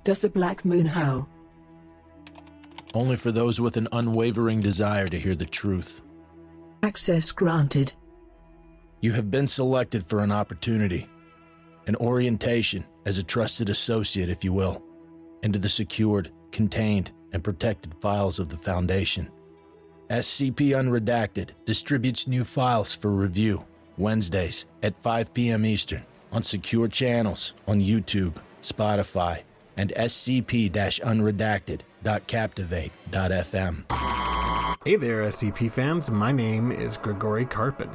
Does the black moon howl? Only for those with an unwavering desire to hear the truth. Access granted. You have been selected for an opportunity, an orientation as a trusted associate, if you will, into the secured, contained, and protected files of the Foundation. SCP Unredacted distributes new files for review Wednesdays at 5 p.m. Eastern on secure channels on YouTube, Spotify, and scp-unredacted.captivate.fm. Hey there, SCP fans. My name is Grigori Karpin,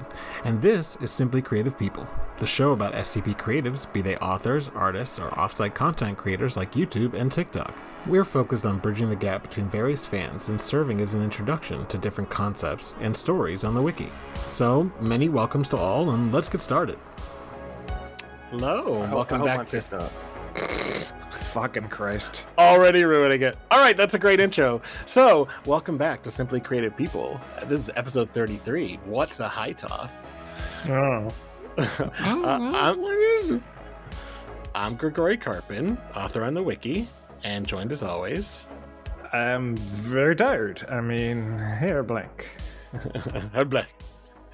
and this is Simply Creative People, the show about SCP creatives, be they authors, artists, or offsite content creators like YouTube and TikTok. We're focused on bridging the gap between various fans and serving as an introduction to different concepts and stories on the wiki. So, many welcomes to all, and let's get started. Hello, and welcome back to... Fucking Christ. Already ruining it. All right, that's a great intro. So, welcome back to Simply Creative People. This is episode 33. What's a Hytoth? Oh. What is it? I'm Grigori Karpin, author on the wiki, and joined as always. I'm very tired. I mean, hair blank. Hair blank.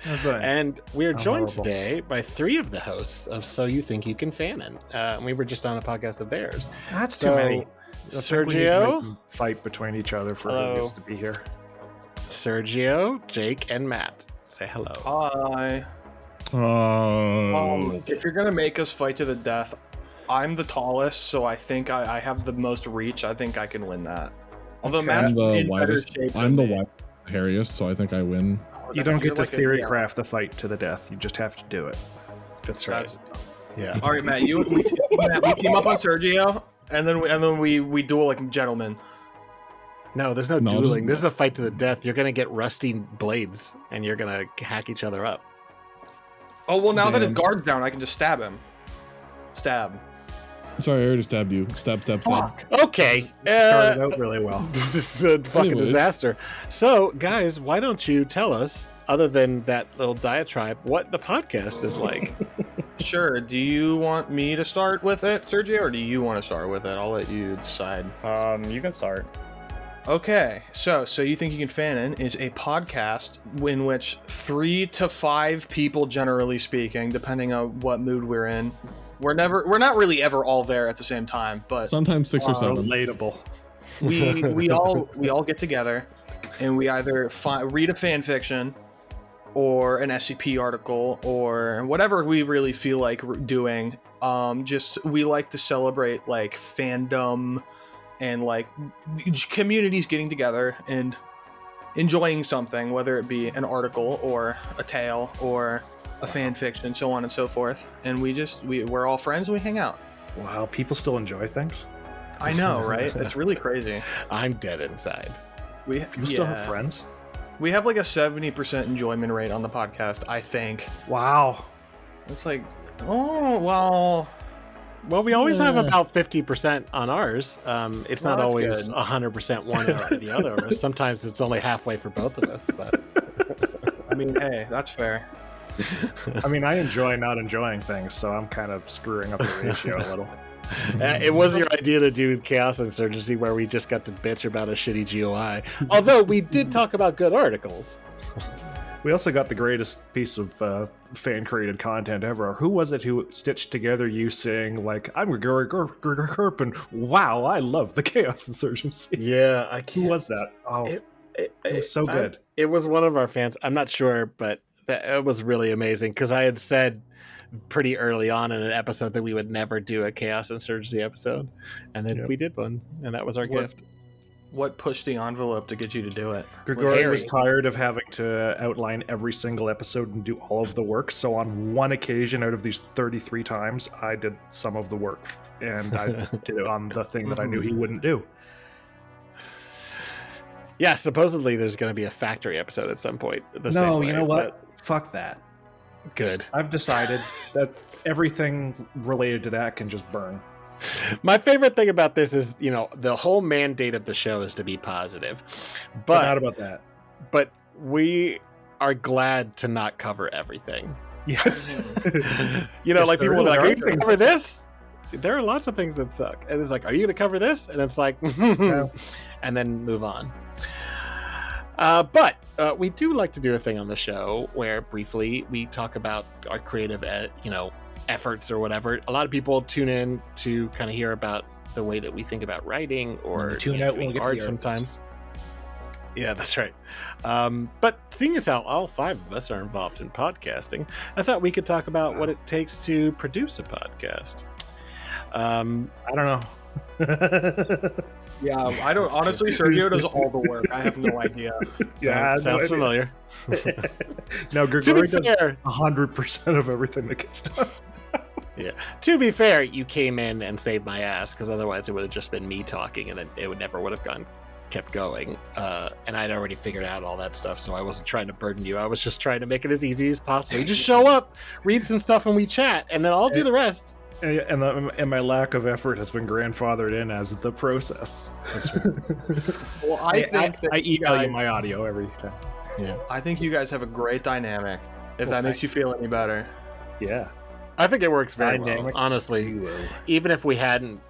And we're joined horrible. today by three of the hosts of So You Think You Can Fanon. We were just on a podcast of theirs. That's So, too many. Sergio, Fight between each other for who gets to be here. Sergio, Jake, and Matt. Say hello. Hi. If you're gonna make us fight to the death, I'm the tallest, so I think I have the most reach. I think I can win that. Although Okay. Matt's I'm the in better widest. shape I'm than the me. hairiest, so I think I win. You don't You're get to like a- theory yeah. craft the fight to the death. You just have to do it. That's right. Yeah. All right, Matt. Matt, we team up on Sergio, and then we duel like gentlemen. No, there's no No, dueling. just- This is a fight to the death. You're gonna get rusty blades, and you're gonna hack each other up. Oh well, now that his Damn. guard's down, I can just stab him. Stab. Sorry, I already stabbed you. Stab. Okay. Started out really well. This is a fucking Anyways. disaster. So, guys, why don't you tell us, other than that little diatribe, what the podcast is like? Sure. Do you want me to start with it, Sergio, or do you want to start with it? I'll let you decide. You can start. Okay, so You Think You Can Fanon is a podcast in which 3 to 5 people, generally speaking, depending on what mood we're in. We're not really ever all there at the same time, but Sometimes 6 or 7. Relatable. we all get together and we either read a fan fiction or an SCP article or whatever we really feel like doing. We like to celebrate like fandom and like communities getting together and enjoying something, whether it be an article or a tale or a fan fiction, so on and so forth. And we're all friends and we hang out. Wow, people still enjoy things? I know, right? It's really crazy. I'm dead inside. People still have friends? We have like a 70% enjoyment rate on the podcast, I think. Wow. It's like, oh, well, Well, we always have about 50% on ours. It's Well, not that's always good. 100% one or the other. Sometimes it's only halfway for both of us. But I mean, hey, that's fair. I mean, I enjoy not enjoying things, so I'm kind of screwing up the ratio a little. it was your idea to do Chaos Insurgency where we just got to bitch about a shitty GOI. Although we did talk about good articles. We also got the greatest piece of fan-created content ever. Who was it who stitched together you saying, like, I'm Grigori Karpin. Wow, I love the Chaos Insurgency. Yeah, I Who can't. was that? Oh, it was so good. It was one of our fans. I'm not sure, but it was really amazing because I had said pretty early on in an episode that we would never do a Chaos Insurgency episode. And then we did one, and that was our gift. What pushed the envelope to get you to do it? Grigori was tired of having to outline every single episode and do all of the work, so on one occasion out of these 33 times, I did some of the work, and I did it on the thing that I knew he wouldn't do. Yeah, supposedly there's going to be a factory episode at some point. No, you know what? Fuck that. Good. I've decided that everything related to that can just burn. My favorite thing about this is, the whole mandate of the show is to be positive. But not about that. But we are glad to not cover everything. Yes. Like people will be like, are you going to cover this? there are lots of things that suck. And it's like, are you going to cover this? And it's like, and then move on. But we do like to do a thing on the show where briefly we talk about our creative, efforts or whatever. A lot of people tune in to kind of hear about the way that we think about writing or tune out when we doing get to art the sometimes. Yeah, that's right. But seeing as how all 5 of us are involved in podcasting, I thought we could talk about what it takes to produce a podcast. I don't know. Yeah, I don't. Honestly, Sergio does all the work. I have no idea. Yeah, sounds familiar. No, Grigori does fair, 100% of everything that gets done. yeah. To be fair, you came in and saved my ass, because otherwise it would have just been me talking, and then it would never would have kept going. And I'd already figured out all that stuff, so I wasn't trying to burden you. I was just trying to make it as easy as possible. You just show up, read some stuff, and we chat, and then I'll do the rest. And my lack of effort has been grandfathered in as the process. That's right. Well, I think that I email guys, you my audio every time. Yeah. I think you guys have a great dynamic. If that makes you feel any better. Yeah. I think it works very well. Dynamic Honestly, duo. even if we hadn't,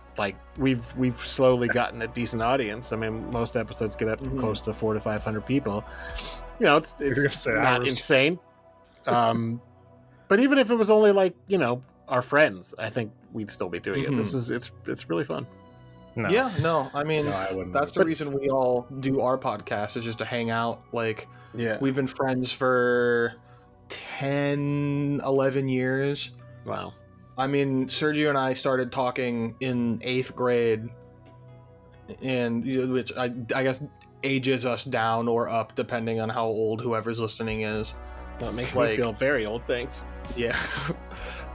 we've slowly gotten a decent audience. I mean, most episodes get up close to 400 to 500 people. It's gonna say not ours. insane. But even if it was only our friends, I think we'd still be doing it. It's really fun. No. Yeah, no, I mean, No, I wouldn't. that's the reason we all do our podcast, is just to hang out. Yeah. We've been friends for 10, 11 years. Wow. I mean, Sergio and I started talking in 8th grade, and which I guess ages us down or up, depending on how old whoever's listening is. Well, it makes me feel very old. Thanks. Yeah.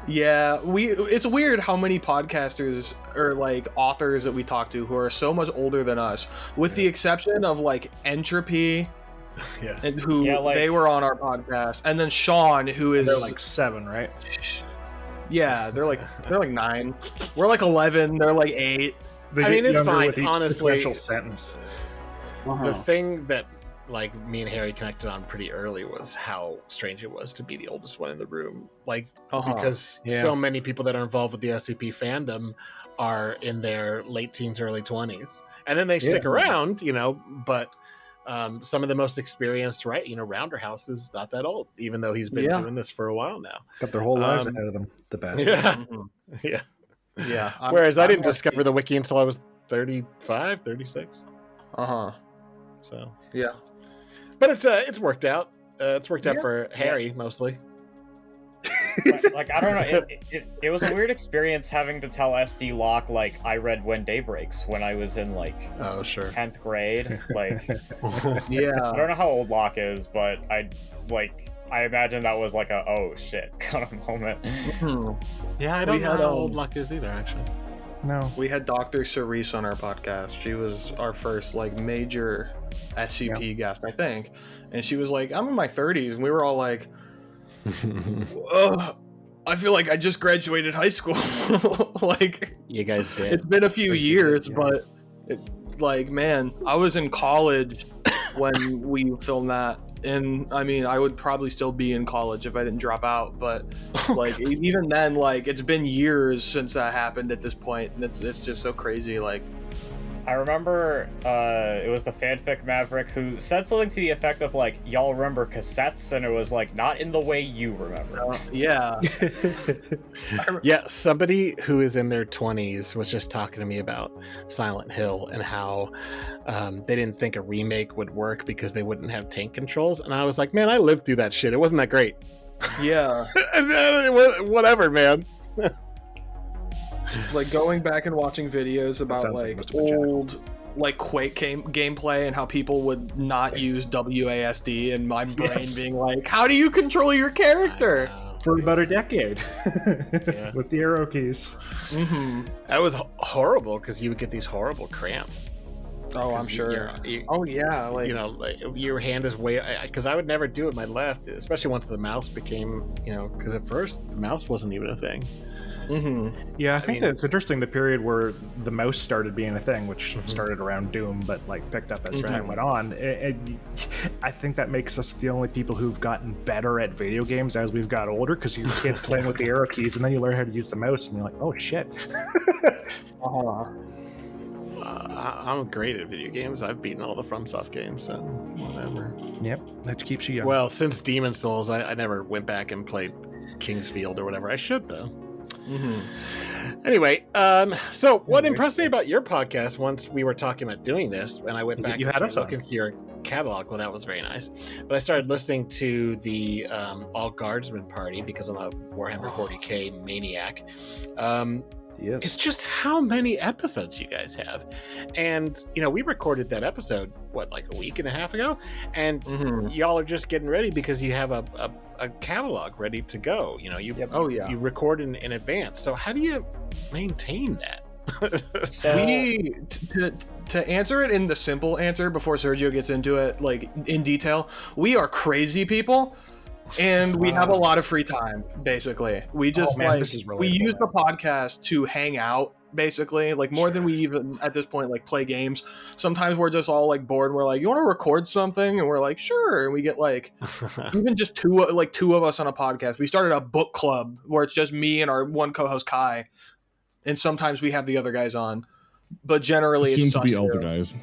Yeah, it's weird how many podcasters or authors that we talk to who are so much older than us, with the exception of Entropy, Yeah. and who they were on our podcast, and then Sean, who is They're 7, right? yeah, they're 9. We're 11. They're 8. They I mean, get it's younger fine, with each honestly. sequential sentence. The thing that me and Harry connected on pretty early was how strange it was to be the oldest one in the room. Because so many people that are involved with the SCP fandom are in their late teens, early 20s. And then they stick around, but some of the most experienced, Rounder House is not that old, even though he's been doing this for a while now. Got their whole lives ahead of them. The best. Yeah. Yeah. Yeah. Whereas I didn't discover the wiki until I was 35, 36. So Yeah. But it's worked out. It's worked out for Harry mostly. I don't know. It was a weird experience having to tell SD Locke I read When Day Breaks when I was in oh sure 10th grade. Yeah. I don't know how old Locke is, but I imagine that was a oh shit kind of moment. Yeah, I don't know how old Luck is either, actually. No. We had Dr. Cerise on our podcast. She was our first major SCP guest, I think. And she was I'm in my 30s, and we were all I feel like I just graduated high school. You guys did. It's been a few years, but man, I was in college when we filmed that. And I mean, I would probably still be in college if I didn't drop out, but even then, it's been years since that happened at this point, and it's just so crazy. I remember it was the fanfic Maverick who said something to the effect of y'all remember cassettes, and it was not in the way you remember. Yeah. Yeah, somebody who is in their 20s was just talking to me about Silent Hill and how they didn't think a remake would work because they wouldn't have tank controls, and I was like, man, I lived through that shit. It wasn't that great. Yeah. Whatever, man. Going back and watching videos about old Quake gameplay and how people would not use WASD, and my brain being how do you control your character for about a decade with the arrow keys. That was horrible because you would get these horrible cramps. Oh, I'm 'Cause sure. you- Oh yeah, like like your hand is way, because I would never do it with my left, especially once the mouse became, because at first the mouse wasn't even a thing. Yeah, I think mean- that it's interesting the period where the mouse started being a thing, which started around Doom, but like picked up as time went on. I think that makes us the only people who've gotten better at video games as we've got older, because you're a kid playing with the arrow keys, and then you learn how to use the mouse, and you're like, oh shit. I'm great at video games. I've beaten all the FromSoft games and whatever. Yep, that keeps you young. Well, since Demon Souls, I never went back and played Kingsfield or whatever. I should, though. Anyway, so what impressed me about your podcast once we were talking about doing this, and I went Is that back you and had us started on? looking through your catalog. Well, that was very nice. But I started listening to the All Guardsmen Party because I'm a Warhammer 40k maniac. Yes. It's just how many episodes you guys have. And, we recorded that episode, like a week and a half ago? And y'all are just getting ready because you have a catalog ready to go. You record in advance. So how do you maintain that? So, we to answer it in the simple answer before Sergio gets into it like in detail, we are crazy people. And we have a lot of free time, basically. We just this is we relatable, use the podcast to hang out, basically, like more than we even at this point like play games. Sometimes we're just all like bored and we're like, you want to record something? And we're like, sure. And we get like even just two of us on a podcast. We started a book club where it's just me and our one co-host Kai, and sometimes we have the other guys on, but generally Soon it's to be just elder two. guys.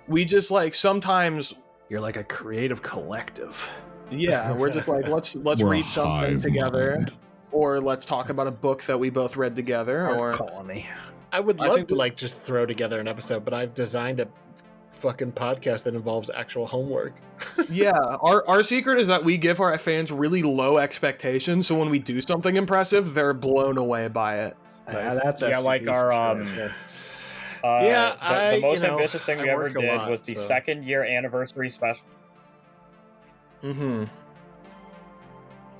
We just like sometimes. You're like a creative collective. Yeah, we're just like let's We're a read something hive together, mind. or let's talk about a book that we both read together, or colony. I would I love think to we- just throw together an episode, but I've designed a fucking podcast that involves actual homework. yeah. Our secret is that we give our fans really low expectations, so when we do something impressive, they're blown away by it. That's like SCP our for sure. the most ambitious thing we I ever work a did lot, was the so- second year anniversary special.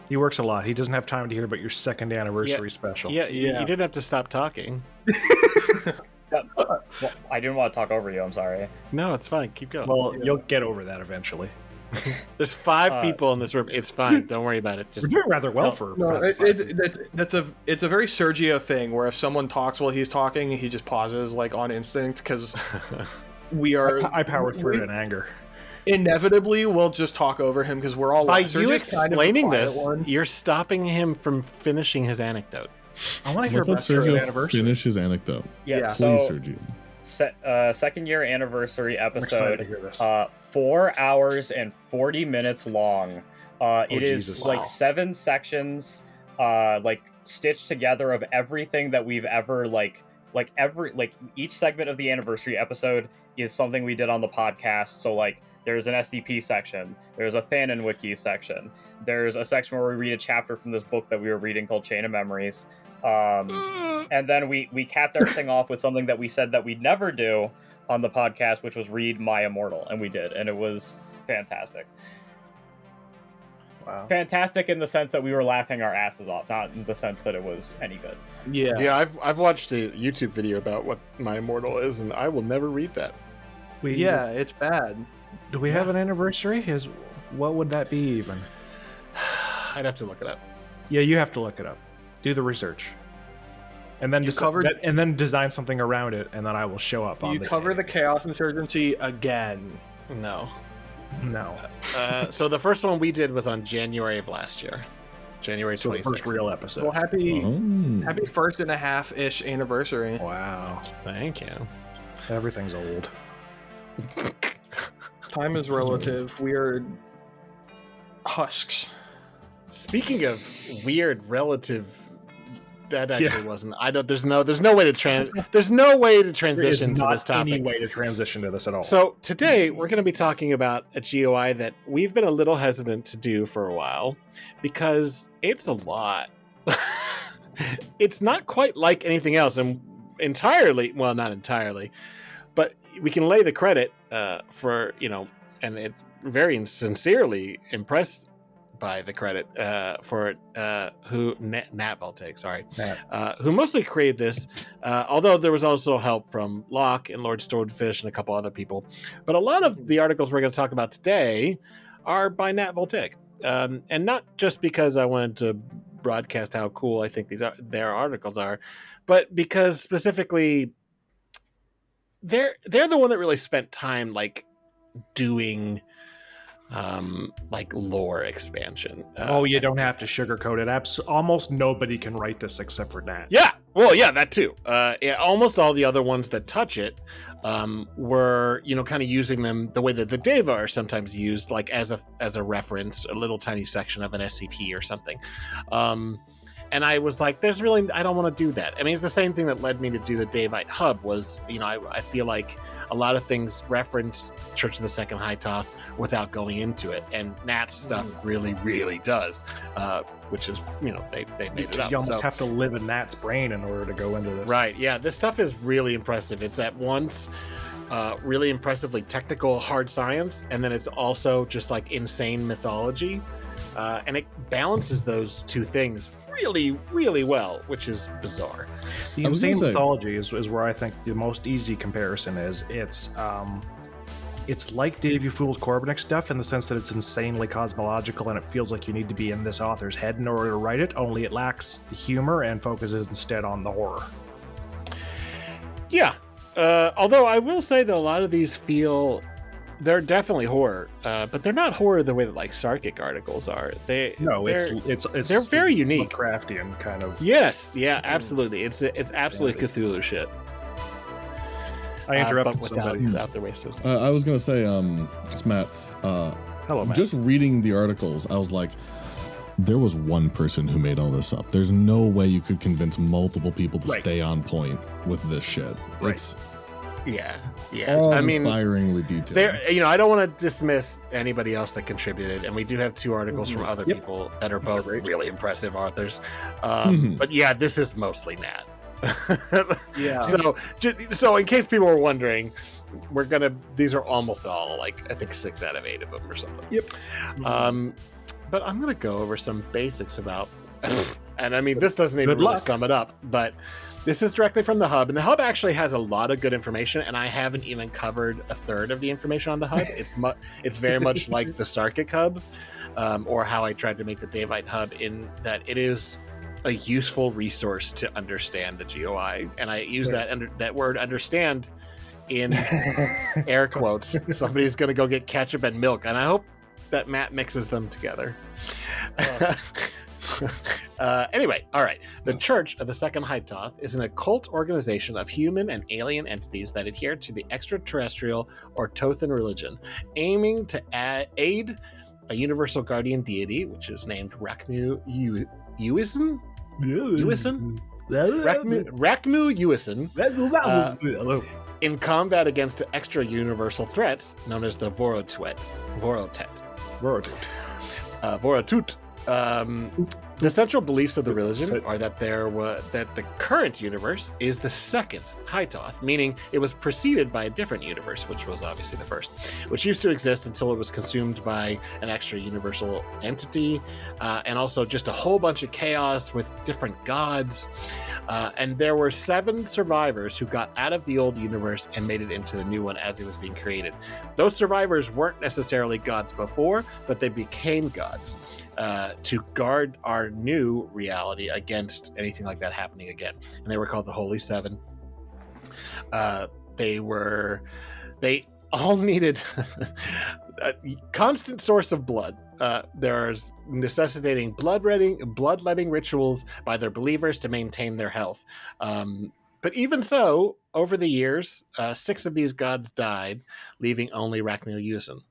He works a lot. He doesn't have time to hear about your second anniversary special. Yeah, you Yeah. didn't have to stop talking. Well, I didn't want to talk over you. I'm sorry. No, it's fine. Keep going. Well, you'll get over that eventually. There's 5 people in this room. It's fine. Don't worry about it. We're Just doing rather well for. No, for- it's a very Sergio thing where if someone talks while he's talking, he just pauses like on instinct because we are. I power through it in anger. Inevitably, we'll just talk over him because we're all by Sergio's you kind of the explaining quiet this, one. you're stopping him from finishing his anecdote. I want to hear Let's about let your Sergio anniversary. finish his anecdote. Yeah. Please, So Sergio. second year anniversary I'm excited to episode. hear this. 4 hours and 40 minutes long. It is Jesus. like Wow. 7 sections, like stitched together of everything that we've ever like each segment of the anniversary episode is something we did on the podcast. So like there's an SCP section, there's a Fanon wiki section, there's a section where we read a chapter from this book that we were reading called Chain of Memories. And then we capped everything off with something that we said that we'd never do on the podcast, which was read My Immortal, and we did, and it was fantastic. Wow. Fantastic in the sense that we were laughing our asses off, not in the sense that it was any good. Yeah. Yeah, I've watched a YouTube video about what My Immortal is, and I will never read that. Yeah, it's bad. Do we have an anniversary? What would that be even? I'd have to look it up. Yeah, you have to look it up. Do the research. And then and then design something around it, and then I will show up on You the cover day. the Chaos Insurgency again. No. No. So the first one we did was on January of last year. January 26th. So the first real episode. Well, happy Oh. first and a half-ish anniversary. Wow. Thank you. Everything's old. Time is relative. We are husks. Speaking of weird relative, that actually wasn't. I don't. There's no way to transition There is to not this topic. any way to transition to this at all. So today we're going to be talking about a GOI that we've been a little hesitant to do for a while because it's a lot. It's not quite like anything else, and not entirely, but we can lay the credit for and it very sincerely impressed by the credit for it, who Nat Voltaic, sorry, who mostly created this. Although there was also help from Locke and Lord Swordfish and a couple other people, but a lot of the articles we're going to talk about today are by Nat Voltaic, and not just because I wanted to broadcast how cool I think their articles are, but because specifically they're the one that really spent time like doing like lore expansion. You don't have to sugarcoat it. Almost nobody can write this except for Nat. Yeah, well, yeah, that too. Almost all the other ones that touch it were, kind of using them the way that the Deva are sometimes used, like as a reference, a little tiny section of an SCP or something. And I was like, I don't want to do that. I mean, it's the same thing that led me to do the Davite Hub was, I feel like a lot of things reference Church of the Second Hytoth without going into it. And Nat's stuff really, really does, which is, they made it up. You almost have to live in Nat's brain in order to go into this. Right, yeah. This stuff is really impressive. It's at once really impressively technical hard science, and then it's also just like insane mythology. And it balances those two things really, really well, which is bizarre. The insane mythology is where I think the most easy comparison is. It's like Davey Fool's Corbinic stuff in the sense that it's insanely cosmological and it feels like you need to be in this author's head in order to write it, only it lacks the humor and focuses instead on the horror. Yeah. Although I will say that a lot of these they're definitely horror, but they're not horror the way that like Sarkic articles are. They're very unique, Lovecraftian kind of. Yes, yeah, absolutely. It's absolutely Cthulhu shit. I interrupted somebody. Without the racist. I was gonna say, it's Matt. Hello, Matt. Just reading the articles, I was like, there was one person who made all this up. There's no way you could convince multiple people to stay on point with this shit. Right. It's Yeah. I mean, inspiringly detailed. I don't want to dismiss anybody else that contributed, and we do have two articles from other people that are both really impressive authors. But yeah, this is mostly Nat. Yeah. So in case people were wondering, these are almost all like I think 6 out of 8 of them or something. Yep. But I'm gonna go over some basics about, and I mean this doesn't even really sum it up, but. This is directly from the Hub, and the Hub actually has a lot of good information, and I haven't even covered a third of the information on the Hub. It's very much like the Sarkic Hub, or how I tried to make the Davite Hub, in that it is a useful resource to understand the GOI, and I use that word "understand" in air quotes. Somebody's going to go get ketchup and milk, and I hope that Matt mixes them together. Anyway, all right. The Church of the Second Hytoth is an occult organization of human and alien entities that adhere to the extraterrestrial or Tothan religion, aiming to aid a universal guardian deity, which is named Rakmu Uison? Rakmu Uison. In combat against extra-universal threats known as the Vorotut. The central beliefs of the religion are that that the current universe is the second Hytoth, meaning it was preceded by a different universe, which was obviously the first, which used to exist until it was consumed by an extra universal entity, and also just a whole bunch of chaos with different gods. And there were 7 survivors who got out of the old universe and made it into the new one as it was being created. Those survivors weren't necessarily gods before, but they became gods to guard our new reality against anything like that happening again. And they were called the Holy Seven. They all needed a constant source of blood. There's necessitating bloodletting rituals by their believers to maintain their health. But even so, over the years, 6 of these gods died, leaving only Rakmu Uison.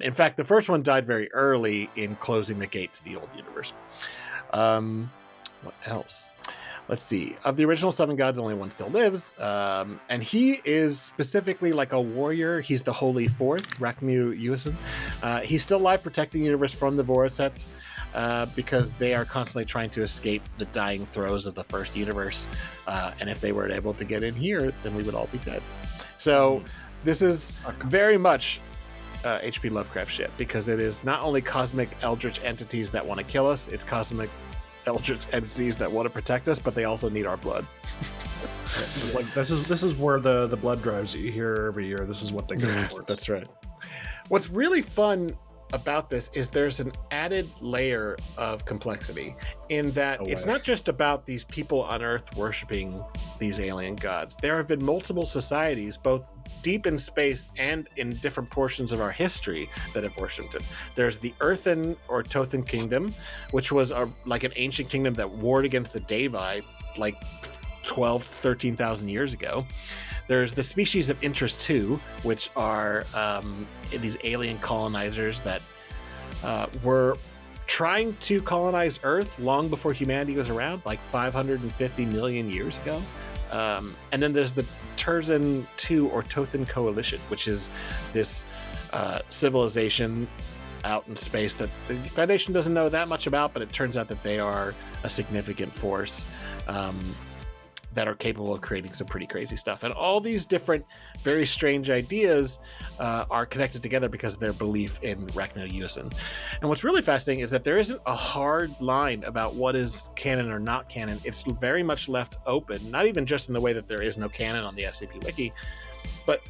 In fact, the first one died very early in closing the gate to the old universe. What else? Let's see. Of the original 7 gods, only one still lives. And he is specifically like a warrior. He's the Holy Fourth, Rakmu Uison. He's still alive, protecting the universe from the Vorotut, because they are constantly trying to escape the dying throes of the first universe. And if they weren't able to get in here, then we would all be dead. So this is very much H.P. Lovecraft shit, because it is not only cosmic eldritch entities that want to kill us, it's cosmic eldritch entities that want to protect us, but they also need our blood. Like this is where the blood drives you hear every year. This is what they go for. That's right. What's really fun about this is there's an added layer of complexity in that it's not just about these people on Earth worshiping these alien gods. There have been multiple societies, both deep in space and in different portions of our history, that have worshipped it. There's the Earthen or Tothan Kingdom, which was like an ancient kingdom that warred against the Devi like 13,000 years ago. There's the species of interest too, which are these alien colonizers that were trying to colonize Earth long before humanity was around, like 550 million years ago. And then there's the Terzan II or Tothan Coalition, which is this civilization out in space that the Foundation doesn't know that much about, but it turns out that they are a significant force that are capable of creating some pretty crazy stuff. And all these different, very strange ideas are connected together because of their belief in Rachno-Yusin. And what's really fascinating is that there isn't a hard line about what is canon or not canon. It's very much left open, not even just in the way that there is no canon on the SCP Wiki, but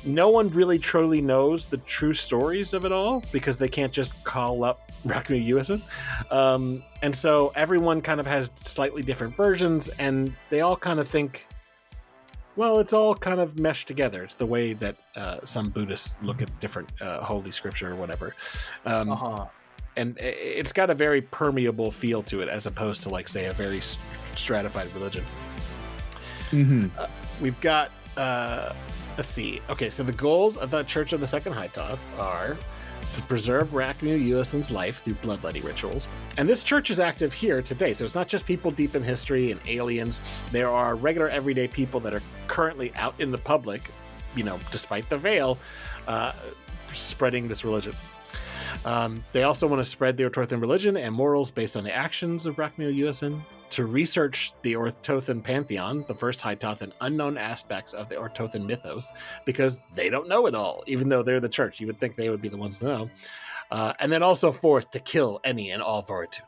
no one really truly knows the true stories of it all because they can't just call up Rachno-Yusin. And so everyone kind of has slightly different versions, and they all kind of think, well, it's all kind of meshed together. It's the way that some Buddhists look at different holy scripture or whatever. And it's got a very permeable feel to it as opposed to, like, say, a very stratified religion. We've got... let's see. Okay, so the goals of the Church of the Second Hytoth are to preserve Rachno-Yusin's life through bloodletting rituals. And this church is active here today, so it's not just people deep in history and aliens. There are regular everyday people that are currently out in the public, you know, despite the veil, spreading this religion. They also want to spread the Ortothan religion and morals based on the actions of Rachno-Yusin, to research the Ortothan pantheon, the first Hytoth, and unknown aspects of the Ortothan mythos, because they don't know it all, even though they're the church. You would think they would be the ones to know. And then also fourth, to kill any and all Voritut.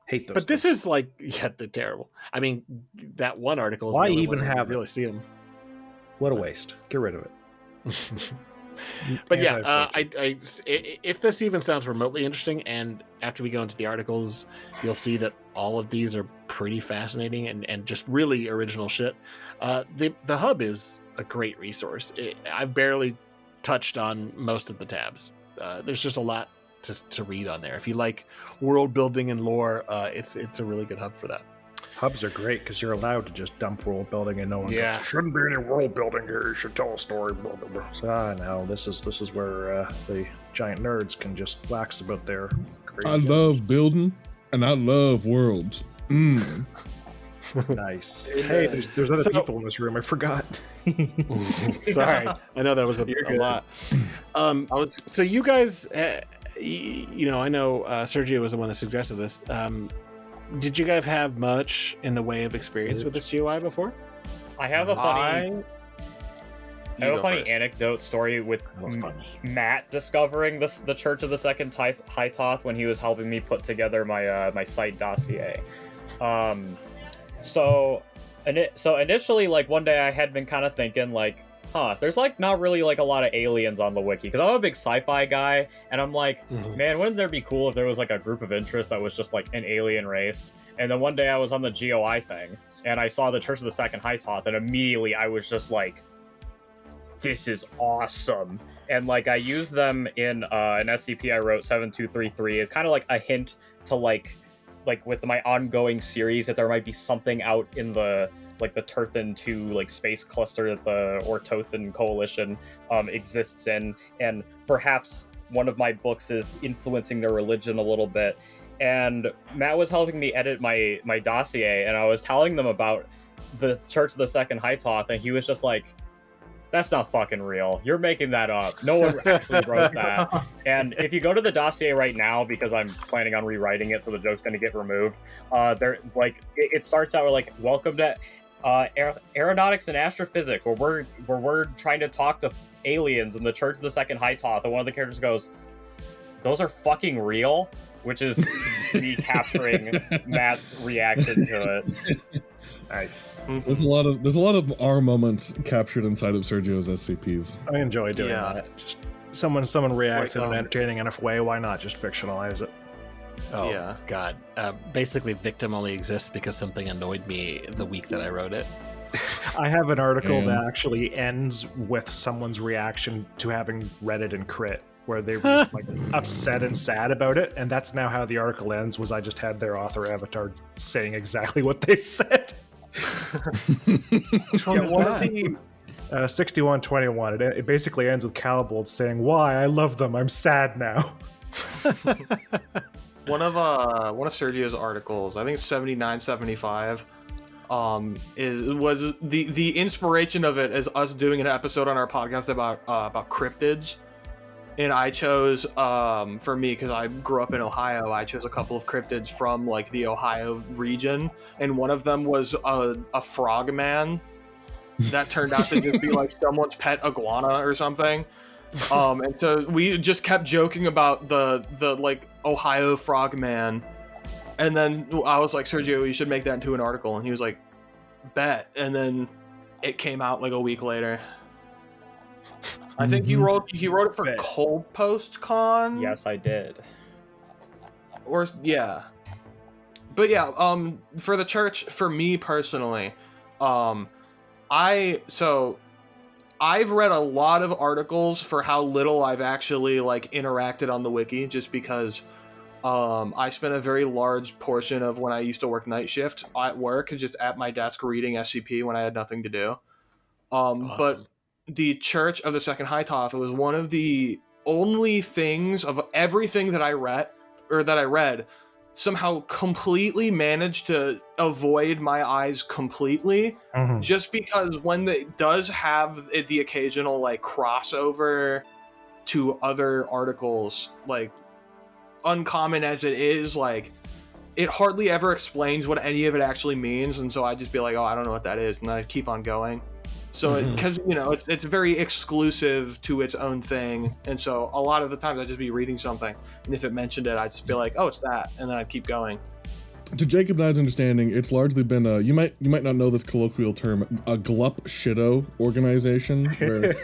Hate those but this is like, yeah, they're terrible. I mean, that one article is why the only even one have really see them. What a waste. Get rid of it. But yeah, if this even sounds remotely interesting, and after we go into the articles, you'll see that all of these are pretty fascinating and just really original shit. The hub is a great resource. I've barely touched on most of the tabs. There's just a lot to read on there. If you like world building and lore, it's a really good hub for that. Hubs are great because you're allowed to just dump world building and no one goes, shouldn't be any world building here, you should tell a story, blah, blah, blah. So, no, this is where the giant nerds can just wax about their crazy I love building and I love worlds. Nice. Hey, there's other people in this room, I forgot. Sorry, I know that was a lot. So you guys, you know, I know Sergio was the one that suggested this. Did you guys have much in the way of experience with this GOI before? I have a funny anecdote story with Matt discovering the Church of the Second Hytoth when he was helping me put together my site dossier. So initially, like, one day I had been kind of thinking, like, there's like not really like a lot of aliens on the wiki, because I'm a big sci-fi guy, and I'm like, man, wouldn't there be cool if there was like a group of interest that was just like an alien race? And then one day I was on the GOI thing and I saw the Church of the Second Hytoth, and immediately I was just like, this is awesome. And like I used them in an SCP I wrote, 7233. It's kind of like a hint to like with my ongoing series that there might be something out in the like the Terthan 2 like space cluster that the Ortothan Coalition exists in, and perhaps one of my books is influencing their religion a little bit. And Matt was helping me edit my dossier, and I was telling them about the Church of the Second Hytoth, and he was just like, that's not fucking real. You're making that up. No one actually wrote that. And if you go to the dossier right now, because I'm planning on rewriting it so the joke's going to get removed, there like it starts out with like, welcome to Aeronautics and Astrophysics, where we're trying to talk to aliens in the Church of the Second Hytoth, and one of the characters goes, "Those are fucking real," which is me capturing Matt's reaction to it. Nice. There's a lot of our moments captured inside of Sergio's SCPs. I enjoy doing that. Just someone reacts in an entertaining enough way. Why not just fictionalize it? Oh, Yeah. God. Basically, victim only exists because something annoyed me the week that I wrote it. I have an article And- that actually ends with someone's reaction to having read it in crit, where they were just like upset and sad about it, and that's now how the article ends. Was I just had their author avatar saying exactly what they said. Which one was that? 6121. It basically ends with Calibold saying, "Why? I love them. I'm sad now." One of Sergio's articles, I think it's 7975, was the inspiration of it is us doing an episode on our podcast about cryptids. And I chose, for me, because I grew up in Ohio, I chose a couple of cryptids from like the Ohio region, and one of them was a frogman that turned out to just be like someone's pet iguana or something. And so we just kept joking about the like Ohio frogman, and then I was like, Sergio, you should make that into an article, and he was like, bet. And then it came out like a week later. I think he wrote it for Bet. Cold Post Con. Yes, I did. Or yeah. But yeah, for the church, for me personally, I've read a lot of articles for how little I've actually like interacted on the wiki, just because I spent a very large portion of when I used to work night shift at work, just at my desk reading SCP when I had nothing to do. But the Church of the Second Hytoth was one of the only things of everything that I read, somehow completely managed to avoid my eyes completely, just because when it does have the occasional like crossover to other articles, like uncommon as it is, like it hardly ever explains what any of it actually means, and so I'd just be like, oh, I don't know what that is, and then I'd keep on going. So because it's very exclusive to its own thing, and so a lot of the times I'd just be reading something, and if it mentioned it, I'd just be like, oh, it's that, and then I'd keep going. To Jacob and I's understanding, it's largely been you might not know this colloquial term, a glup shitto organization, where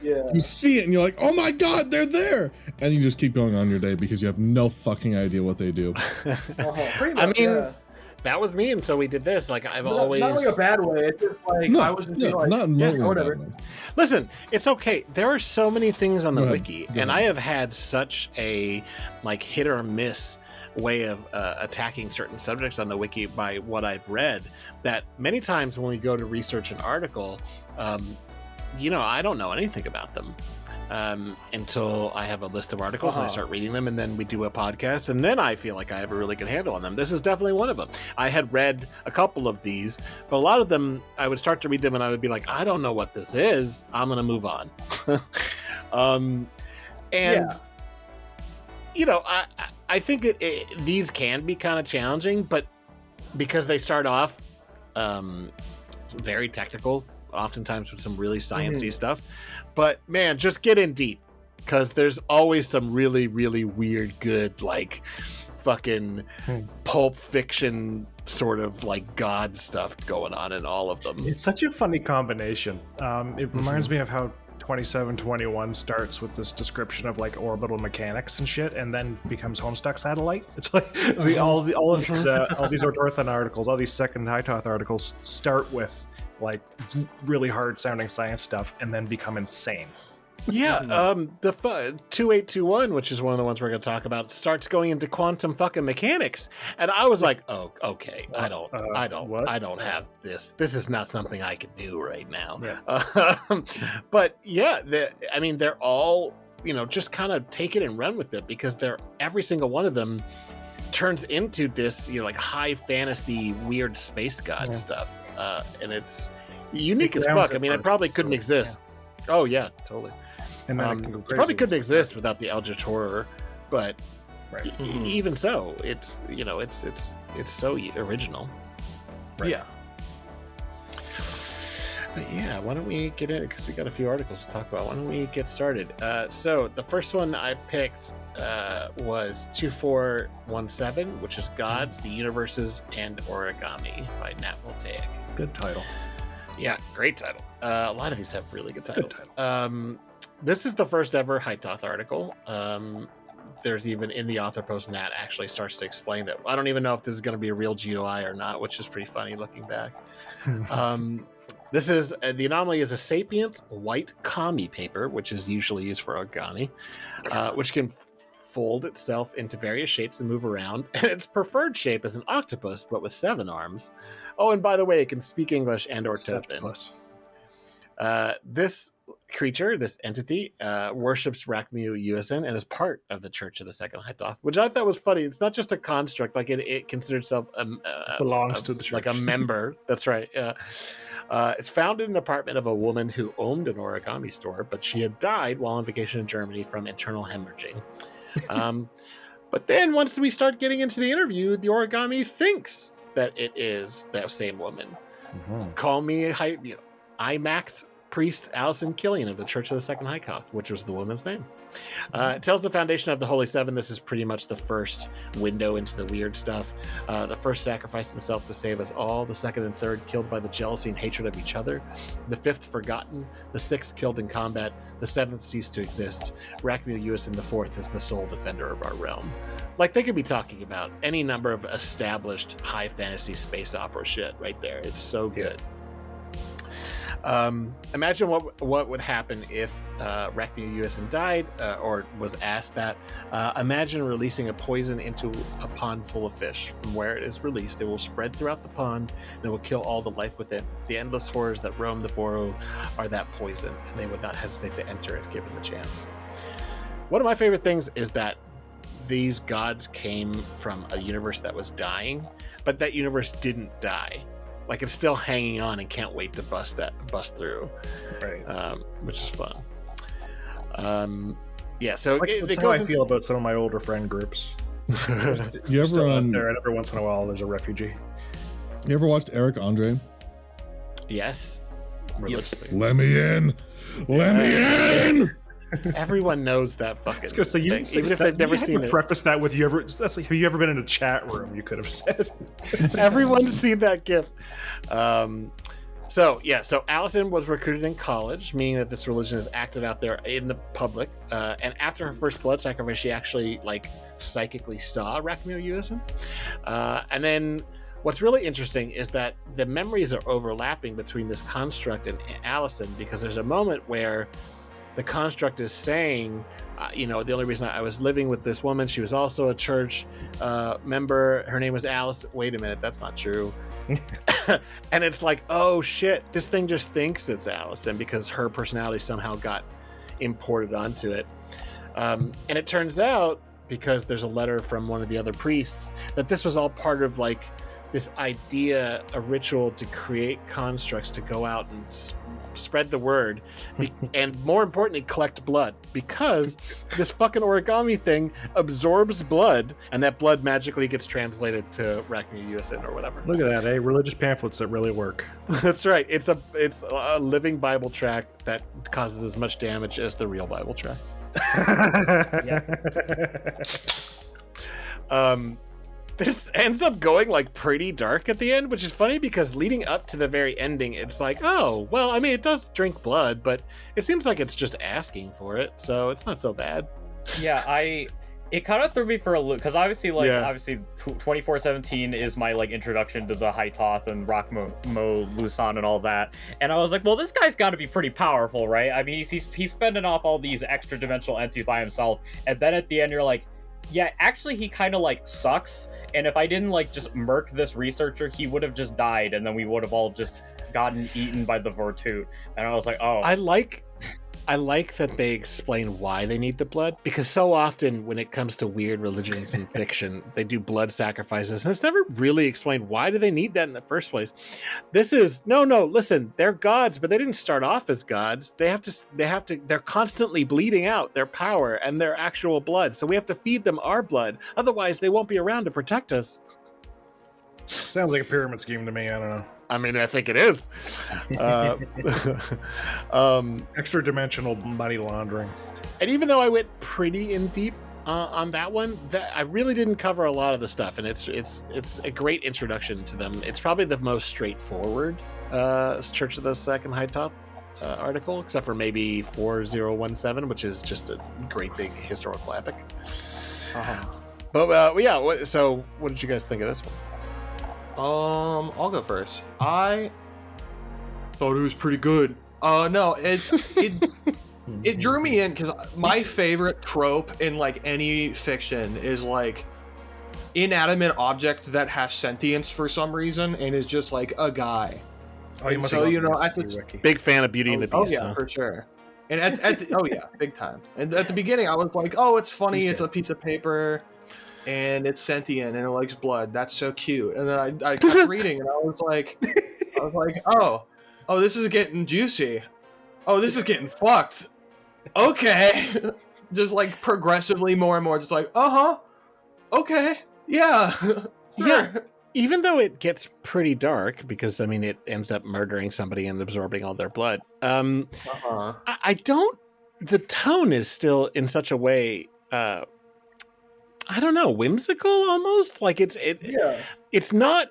Yeah. you see it and you're like, oh my god, they're there, and you just keep going on your day because you have no fucking idea what they do. Pretty much, I mean, yeah. that was me until we did this. Like, I've Not always... like a bad way. It's just like I was just like, not yeah, remotely whatever. bad, man. Listen, it's okay. There are so many things on the Go ahead. wiki, Go and ahead. I have had such a like hit or miss way of attacking certain subjects on the wiki by what I've read, that many times when we go to research an article, I don't know anything about them until I have a list of articles and I start reading them, and then we do a podcast, and then I feel like I have a really good handle on them. This is definitely one of them. I had read a couple of these, but a lot of them I would start to read them and I would be like, I don't know what this is, I'm gonna move on. I think these can be kind of challenging, but because they start off very technical, oftentimes with some really sciencey stuff. But man, just get in deep, because there's always some really, really weird, good, like fucking pulp fiction sort of like god stuff going on in all of them. It's such a funny combination. It reminds me of how 2721 starts with this description of like orbital mechanics and shit, and then becomes Homestuck Satellite. It's like all of these Orthorthon articles, all these Second Hytoth articles start with like really hard sounding science stuff and then become insane. Yeah, the 2821, which is one of the ones we're going to talk about, starts going into quantum fucking mechanics, and I was like, "Oh, okay, I don't have this. This is not something I can do right now." Yeah. But yeah, they're all just kind of take it and run with it, because every single one of them turns into this like high fantasy weird space god stuff, and it's unique as fuck. I mean, it probably couldn't exist. Yeah. Oh yeah, totally. And then it probably couldn't exist without the Eldritch Horror, but even so, it's it's so original. Right. Yeah. But yeah, why don't we get in it, because we got a few articles to talk about. Why don't we get started? So the first one I picked was 2417, which is Gods, the Universes, and Origami by Nat Voltaic. Good title. Yeah, great title. A lot of these have really good titles. This is the first ever Hytoth article. There's even in the author post, Nat actually starts to explain that. I don't even know if this is going to be a real GOI or not, which is pretty funny looking back. This is the anomaly is a sapient white kami paper, which is usually used for origami, which can fold itself into various shapes and move around. And its preferred shape is an octopus, but with 7 arms. Oh, and by the way, it can speak English and or Tothin. This creature, this entity, worships Rakmu Uasin and is part of the Church of the Second Hytoth, which I thought was funny. It's not just a construct; like it considers itself belongs to the church, like a member. That's right. It's found in an apartment of a woman who owned an origami store, but she had died while on vacation in Germany from internal hemorrhaging. But then, once we start getting into the interview, the origami thinks that it is that same woman. Mm-hmm. Call me, IMACT priest Allison Killian of the Church of the Second Hytoth, which was the woman's name. It tells the foundation of the Holy Seven. This is pretty much the first window into the weird stuff. The first sacrificed himself to save us all. The second and third killed by the jealousy and hatred of each other. The fifth forgotten. The sixth killed in combat. The seventh ceased to exist. Rakmu Uasin the fourth is the sole defender of our realm. Like, they could be talking about any number of established high fantasy space opera shit right there. It's so good. Imagine what would happen if Rakmu Uasin died or was asked that. Imagine releasing a poison into a pond full of fish. From where it is released, it will spread throughout the pond and it will kill all the life within. The endless horrors that roam the Foro are that poison, and they would not hesitate to enter if given the chance. One of my favorite things is that these gods came from a universe that was dying, but that universe didn't die. Like, it's still hanging on and can't wait to bust through, right? Which is fun. Yeah, so that's how I feel about some of my older friend groups. You ever out there, and every once in a while there's a refugee. You ever watched Eric Andre? Yes, religiously. Let me in. Let me in. Everyone knows that fucking thing, even if they've never seen it. Preface that with that's like, have you ever been in a chat room? You could have said. Everyone's seen that gif. So Allison was recruited in college, meaning that this religion is active out there in the public. And after her first blood sacrifice, she actually psychically saw Rakmu Uasin. And then what's really interesting is that the memories are overlapping between this construct and Allison, because there's a moment where the construct is saying, the only reason I was living with this woman, she was also a church member. Her name was Alice. Wait a minute, that's not true. And it's like, oh shit, this thing just thinks it's Allison because her personality somehow got imported onto it. And it turns out, because there's a letter from one of the other priests, that this was all part of this idea, a ritual to create constructs to go out and spread the word, and more importantly, collect blood, because this fucking origami thing absorbs blood, and that blood magically gets translated to Rakmu Uasin or whatever. Look at that, religious pamphlets that really work. That's right. It's a living Bible tract that causes as much damage as the real Bible tracts. This ends up going pretty dark at the end, which is funny because leading up to the very ending, it's like, oh, well, I mean, it does drink blood, but it seems like it's just asking for it, so it's not so bad. Yeah, it kind of threw me for a loop, because obviously 2417 is my introduction to the Hytoth and Rakmu Uasin and all that, and I was like, well, this guy's got to be pretty powerful, right? I mean, he's fending off all these extra dimensional entities by himself, and then at the end you're like, yeah, actually he kind of sucks, and if I didn't just murk this researcher, he would have just died, and then we would have all just gotten eaten by the Vortut. And I was like, oh, I like that they explain why they need the blood, because so often when it comes to weird religions and fiction, they do blood sacrifices, and it's never really explained why do they need that in the first place. This is no, listen, they're gods, but they didn't start off as gods. They're constantly bleeding out their power and their actual blood, so we have to feed them our blood. Otherwise, they won't be around to protect us. Sounds like a pyramid scheme to me. I don't know. I mean, I think it is. Extra dimensional money laundering. And even though I went pretty in deep on that one, I really didn't cover a lot of the stuff, and it's a great introduction to them. It's probably the most straightforward Church of the Second Hytoth article, except for maybe 4017, which is just a great big historical epic. But yeah, so what did you guys think of this one? I'll go first. I thought it was pretty good. No, it drew me in because my favorite trope in like any fiction is like inanimate object that has sentience for some reason and is just like a guy. Oh, you must so have you know, big fan of Beauty and the Beast. Oh yeah, for sure. And at the, oh yeah, big time. And at the beginning, I was like, oh, it's funny. It's a piece of paper, and it's sentient, and it likes blood. That's so cute. And then I kept reading, and I was like, oh, this is getting juicy. Oh, this is getting fucked. Okay, just like progressively more and more, just like, okay, yeah, sure. Yeah. Even though it gets pretty dark, because I mean, it ends up murdering somebody and absorbing all their blood. I don't. The tone is still in such a way. I don't know, whimsical almost. Like it's not.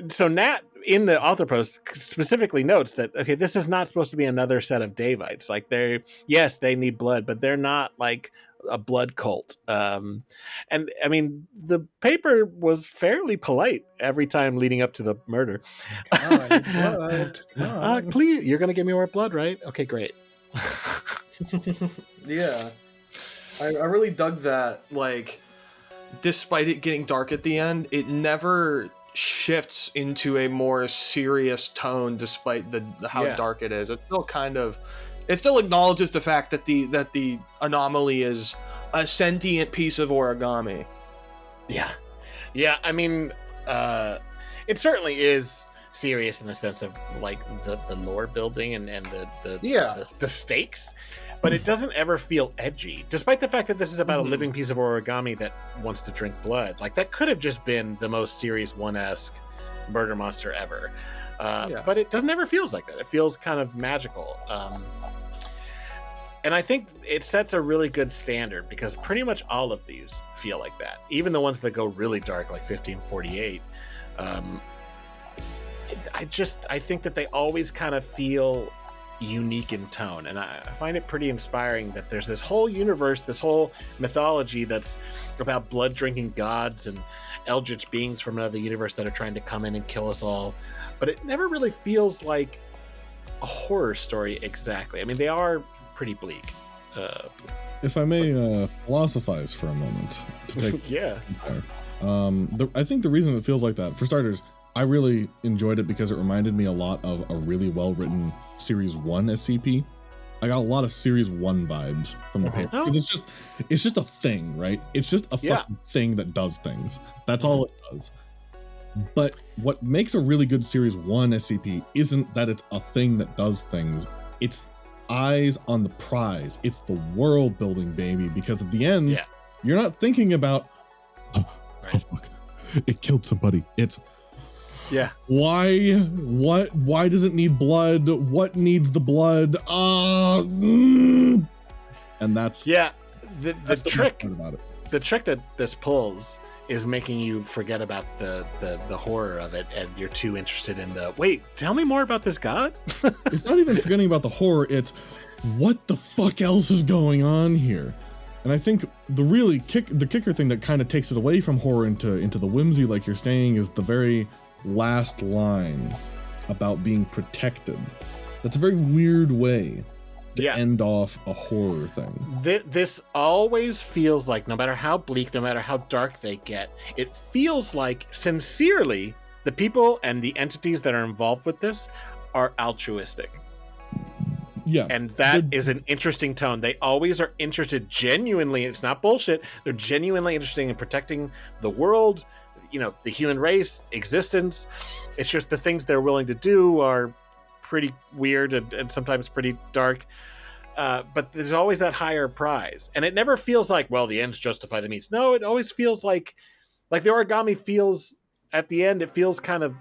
So Nat in the author post specifically notes that okay, this is not supposed to be another set of Davites. Like they need blood, but they're not like a blood cult. And I mean, the paper was fairly polite every time leading up to the murder. Blood. Please, you're gonna give me more blood, right? Okay, great. Yeah, I really dug that. Like, despite it getting dark at the end, it never shifts into a more serious tone, despite how dark it is. It's still kind of. It still acknowledges the fact that the anomaly is a sentient piece of origami. Yeah. I mean, it certainly is serious in the sense of like the lore building and the stakes, but it doesn't ever feel edgy, despite the fact that this is about a living piece of origami that wants to drink blood. Like that could have just been the most Series 1-esque murder monster ever. But it never feels like that. It feels kind of magical. And I think it sets a really good standard because pretty much all of these feel like that. Even the ones that go really dark, like 1548. I think that they always kind of feel unique in tone. And I find it pretty inspiring that there's this whole universe, this whole mythology that's about blood-drinking gods and eldritch beings from another universe that are trying to come in and kill us all. But it never really feels like a horror story exactly. I mean, they are pretty bleak. If I may philosophize for a moment to take I think the reason it feels like that, for starters, I really enjoyed it because it reminded me a lot of a really well-written Series 1 SCP. I got a lot of Series 1 vibes from the paper because it's just a thing, right? It's just a fucking thing that does things. That's all it does. But what makes a really good Series 1 SCP isn't that it's a thing that does things. It's eyes on the prize. It's the world building, baby, because at the end, you're not thinking about, oh fuck, it killed somebody. It's why does it need blood? What needs the blood? And that's the trick about it. The trick that this pulls is making you forget about the horror of it, and you're too interested in wait, tell me more about this god. It's not even forgetting about the horror, it's what the fuck else is going on here. And I think the kicker thing that kind of takes it away from horror into the whimsy, like you're saying, is the very last line about being protected. That's a very weird way to end off a horror thing. This always feels like, no matter how bleak, no matter how dark they get, it feels like sincerely the people and the entities that are involved with this are altruistic. Yeah. And that is an interesting tone. They always are interested genuinely. It's not bullshit. They're genuinely interested in protecting the world, the human race, existence. It's just the things they're willing to do are pretty weird and sometimes pretty dark. But there's always that higher prize. And it never feels like, well, the ends justify the means. No, it always feels like the origami feels, at the end, it feels kind of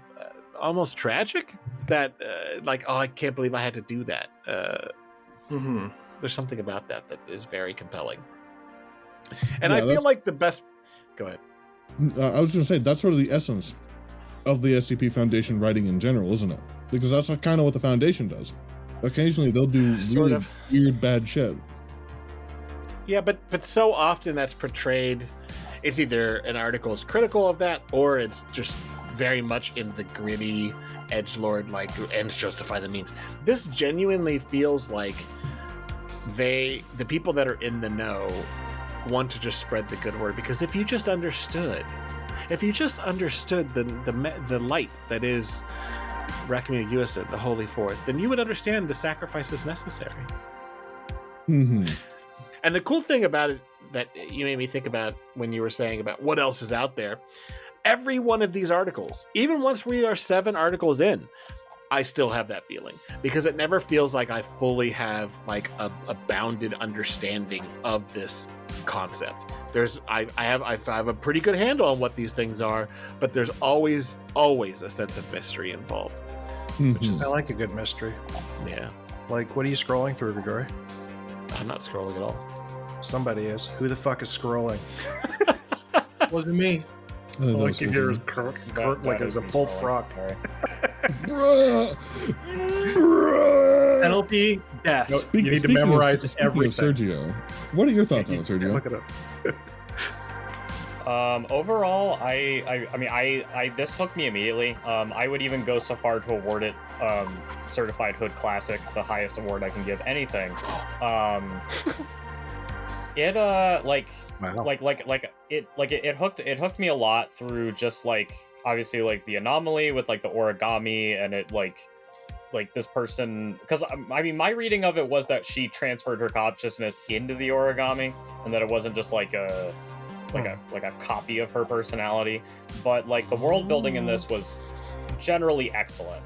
almost tragic that like, oh, I can't believe I had to do that. There's something about that is very compelling. And I feel like the best... Go ahead. I was going to say, that's sort of the essence of the SCP Foundation writing in general, isn't it? Because that's kind of what the Foundation does. Occasionally, they'll do really weird, bad shit. Yeah, but so often that's portrayed... It's either an article is critical of that, or it's just very much in the gritty, edgelord, like, ends justify the means. This genuinely feels like the people that are in the know want to just spread the good word, because if you just understood the light that is Rakamina Uasa, the Holy Fourth, then you would understand the sacrifices necessary. And the cool thing about it that you made me think about when you were saying about what else is out there, every one of these articles, even once we are 7 articles in, I still have that feeling, because it never feels like I fully have like a bounded understanding of this concept. I have a pretty good handle on what these things are, but there's always a sense of mystery involved. Which is, I like a good mystery. Yeah. Like, what are you scrolling through, Grigori? I'm not scrolling at all. Somebody is. Who the fuck is scrolling? Wasn't me. All I can hear is Kirk like it was a bull frog. Bruh! NLP, death. You need to memorize everything. Sergio, what are your thoughts on it, Sergio? Look it up. Overall, I mean, this hooked me immediately. I would even go so far to award it Certified Hood Classic, the highest award I can give anything. It hooked me a lot through just like, obviously, like the anomaly with like the origami, and it like this person, because I mean, my reading of it was that she transferred her consciousness into the origami, and that it wasn't just like a copy of her personality. But like the world building in this was generally excellent.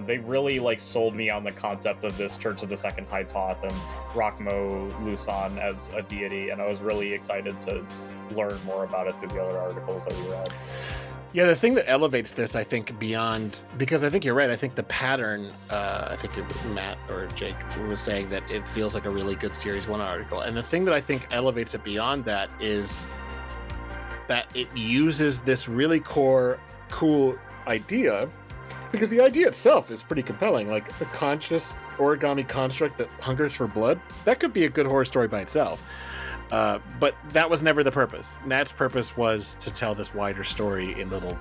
They really like sold me on the concept of this Church of the Second Hytoth and Rakmo Lusan as a deity, and I was really excited to learn more about it through the other articles that we read. Yeah, the thing that elevates this, I think, beyond, because I think you're right, I think the pattern, I think Matt or Jake was saying that it feels like a really good Series 1 article, and the thing that I think elevates it beyond that is that it uses this really cool idea, because the idea itself is pretty compelling, like a conscious origami construct that hungers for blood. That could be a good horror story by itself. But that was never the purpose. Nat's purpose was to tell this wider story in little,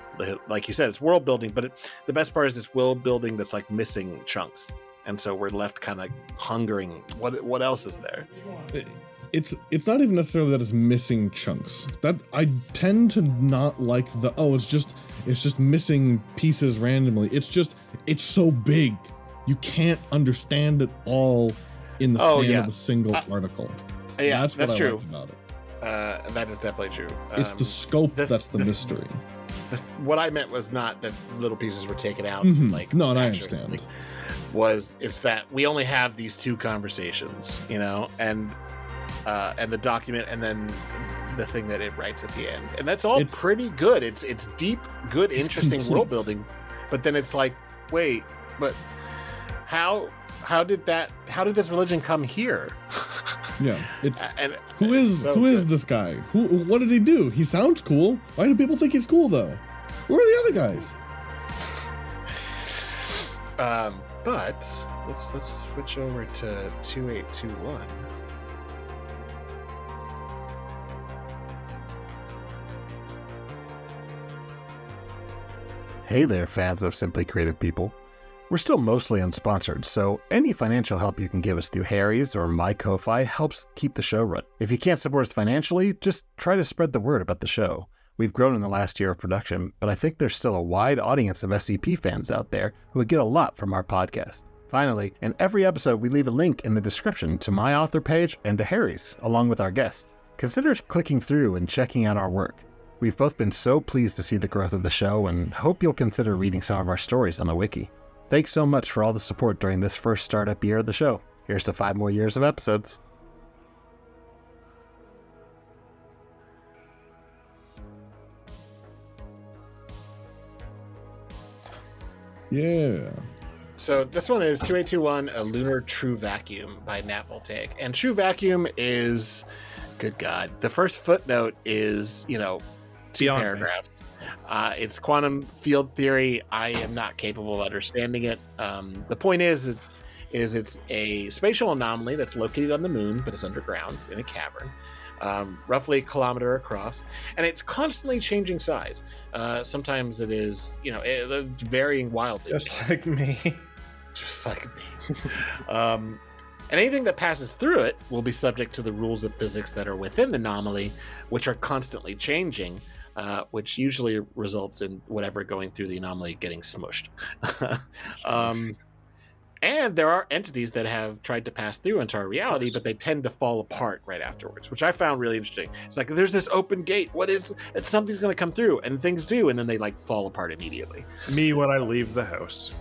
like you said, it's world building, but the best part is it's world building that's like missing chunks. And so we're left kind of hungering. What else is there? It's not even necessarily that it's missing chunks. That I tend to not like it's just missing pieces randomly. It's so big. You can't understand it all in the span of a single article. Yeah, that's what I true. like about it. That is definitely true. It's the scope that's the mystery. What I meant was not that little pieces were taken out. Like no, and I understand. It's that we only have these 2 conversations, and the document, and then the thing that it writes at the end, and that's all pretty good. It's deep, good, interesting complete world building, but then it's like, wait, but how did this religion come here? Yeah, who is this guy? What did he do? He sounds cool. Why do people think he's cool though? Where are the other guys? But let's switch over to 2821. Hey there, fans of Simply Creative People. We're still mostly unsponsored, so any financial help you can give us through Harry's or my Ko-Fi helps keep the show running. If you can't support us financially, just try to spread the word about the show. We've grown in the last year of production, but I think there's still a wide audience of SCP fans out there who would get a lot from our podcast. Finally, in every episode we leave a link in the description to my author page and to Harry's, along with our guests. Consider clicking through and checking out our work. We've both been so pleased to see the growth of the show and hope you'll consider reading some of our stories on the wiki. Thanks so much for all the support during this first startup year of the show. Here's to 5 more years of episodes. Yeah. So this one is 2821, A Lunar True Vacuum by Nat Voltaic. And True Vacuum is, good God, the first footnote is, 2 Beyond paragraphs. It's quantum field theory. I am not capable of understanding it. The point is it's a spatial anomaly that's located on the moon, but it's underground in a cavern, roughly a kilometer across, and it's constantly changing size. Sometimes it is, varying wildly. Just like me. Just like me. And anything that passes through it will be subject to the rules of physics that are within the anomaly, which are constantly changing, which usually results in whatever going through the anomaly getting smushed. And there are entities that have tried to pass through into our reality, but they tend to fall apart right afterwards, which I found really interesting. It's like, there's this open gate. Something's going to come through, and things do, and then they fall apart immediately. Me when I leave the house.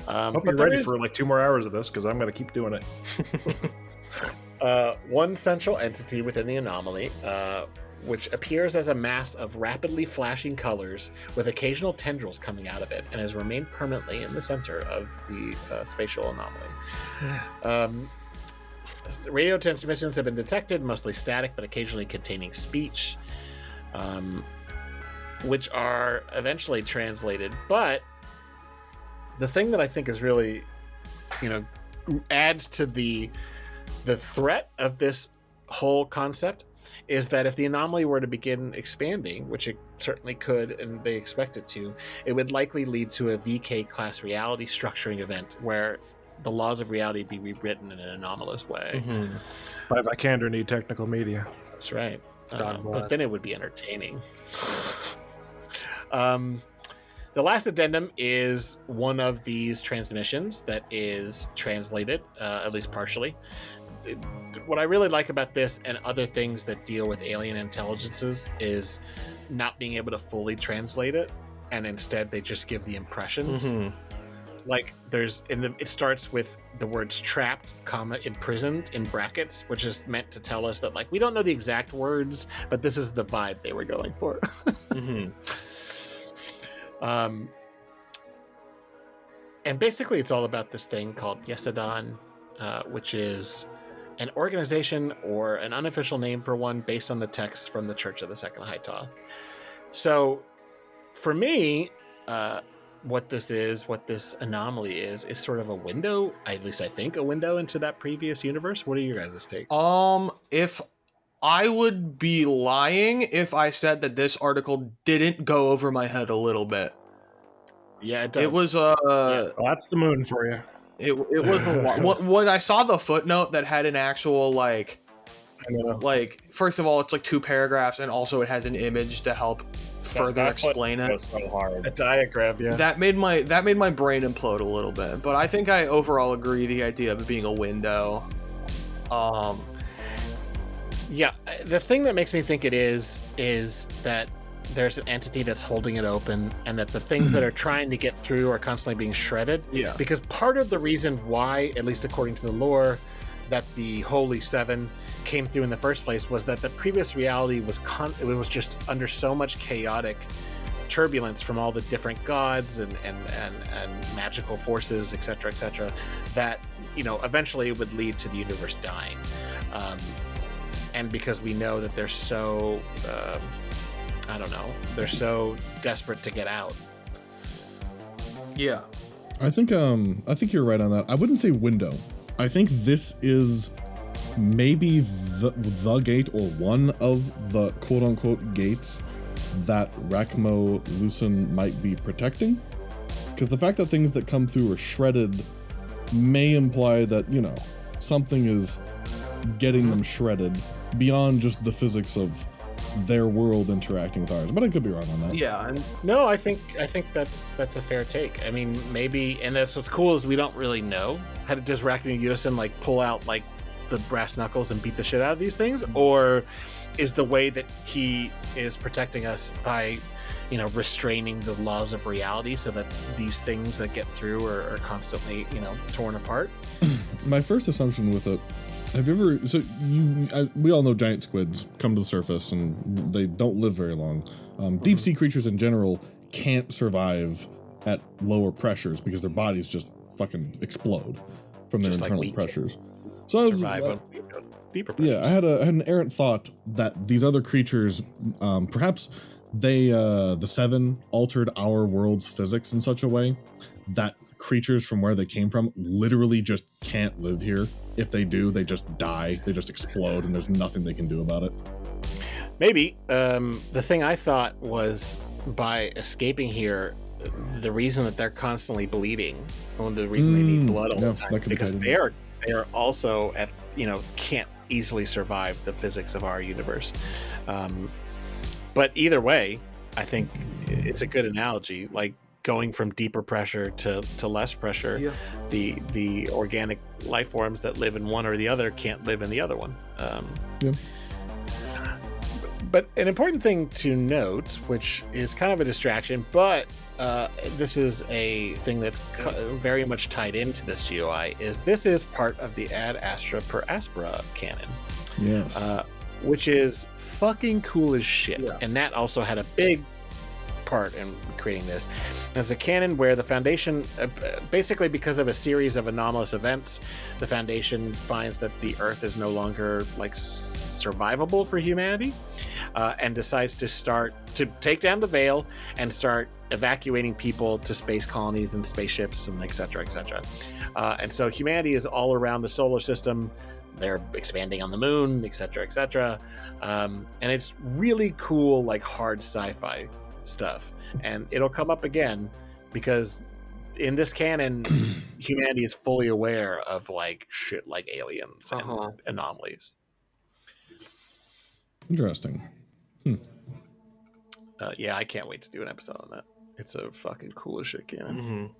Hope you're ready for 2 more hours of this, because I'm going to keep doing it. One central entity within the anomaly, which appears as a mass of rapidly flashing colors with occasional tendrils coming out of it, and has remained permanently in the center of the spatial anomaly. Radio transmissions have been detected, mostly static, but occasionally containing speech, which are eventually translated. But the thing that I think is really, adds to the threat of this whole concept is that if the anomaly were to begin expanding, which it certainly could, and they expect it to, it would likely lead to a VK class reality structuring event where the laws of reality be rewritten in an anomalous way. Mm-hmm. By Vikander need technical media. That's right. But then it would be entertaining. The last addendum is one of these transmissions that is translated, at least partially. What I really like about this and other things that deal with alien intelligences is not being able to fully translate it, and instead they just give the impressions. Mm-hmm. It starts with the words trapped, imprisoned in brackets, which is meant to tell us that we don't know the exact words, but this is the vibe they were going for. Mm-hmm. And basically it's all about this thing called Yesadon, which is an organization or an unofficial name for one based on the texts from the Church of the Second Hytoth. So for me, what this anomaly is sort of a window, at least I think, a window into that previous universe. What are your guys' takes? If I would be lying if I said that this article didn't go over my head a little bit. Yeah, it does. It was well, that's the moon for you. It was a lot. When I saw the footnote that had an actual first of all, it's 2 paragraphs, and also it has an image to help further explain it. So hard. A diagram, yeah. That made my brain implode a little bit, but I think I overall agree the idea of it being a window. Yeah, the thing that makes me think it is that there's an entity that's holding it open, and that the things that are trying to get through are constantly being shredded. Yeah. Because part of the reason why, at least according to the lore, that the Holy Seven came through in the first place was that the previous reality was just under so much chaotic turbulence from all the different gods and magical forces, etc., that eventually it would lead to the universe dying. And because we know that they're so they're so desperate to get out. Yeah. I think you're right on that. I wouldn't say window. I think this is maybe the gate, or one of the quote unquote gates that Rakmo Lucen might be protecting. Because the fact that things that come through are shredded may imply that, something is getting them shredded beyond just the physics of their world interacting with ours. But I could be wrong on that. Yeah. No, I think that's a fair take. I mean, maybe, and that's what's cool is we don't really know. Does Rakmo Lucen pull out the brass knuckles and beat the shit out of these things, or is the way that he is protecting us by restraining the laws of reality so that these things that get through are constantly torn apart? My first assumption with it, have you ever we all know giant squids come to the surface and they don't live very long. Deep sea creatures in general can't survive at lower pressures because their bodies just fucking explode from their Just like internal we pressures. So I was, survive on deeper pressures. yeah, I had an errant thought that these other creatures, perhaps the Seven altered our world's physics in such a way that creatures from where they came from literally just can't live here. If they do, they just die. They just explode, and there's nothing they can do about it. Maybe. The thing I thought was by escaping here, the reason that they're constantly bleeding, well, the reason they need blood all the time, because they are also at, can't easily survive the physics of our universe. But either way, I think it's a good analogy. Like going from deeper pressure to less pressure, the organic life forms that live in one or the other can't live in the other one. But an important thing to note, which is kind of a distraction, but this is a thing that's very much tied into this GOI, is this is part of the Ad Astra per Aspera canon. Yes. Which is fucking cool as shit. Yeah. And that also had a big part in creating this. It's a canon where the Foundation, basically because of a series of anomalous events, the Foundation finds that the Earth is no longer survivable for humanity, and decides to take down the veil and start evacuating people to space colonies and spaceships and et cetera, et cetera. And so humanity is all around the solar system. They're expanding on the moon, et cetera, et cetera. And it's really cool, hard sci-fi stuff. And it'll come up again because in this canon, humanity is fully aware of shit like aliens and anomalies. Interesting. Yeah, I can't wait to do an episode on that. It's a fucking cool as shit canon.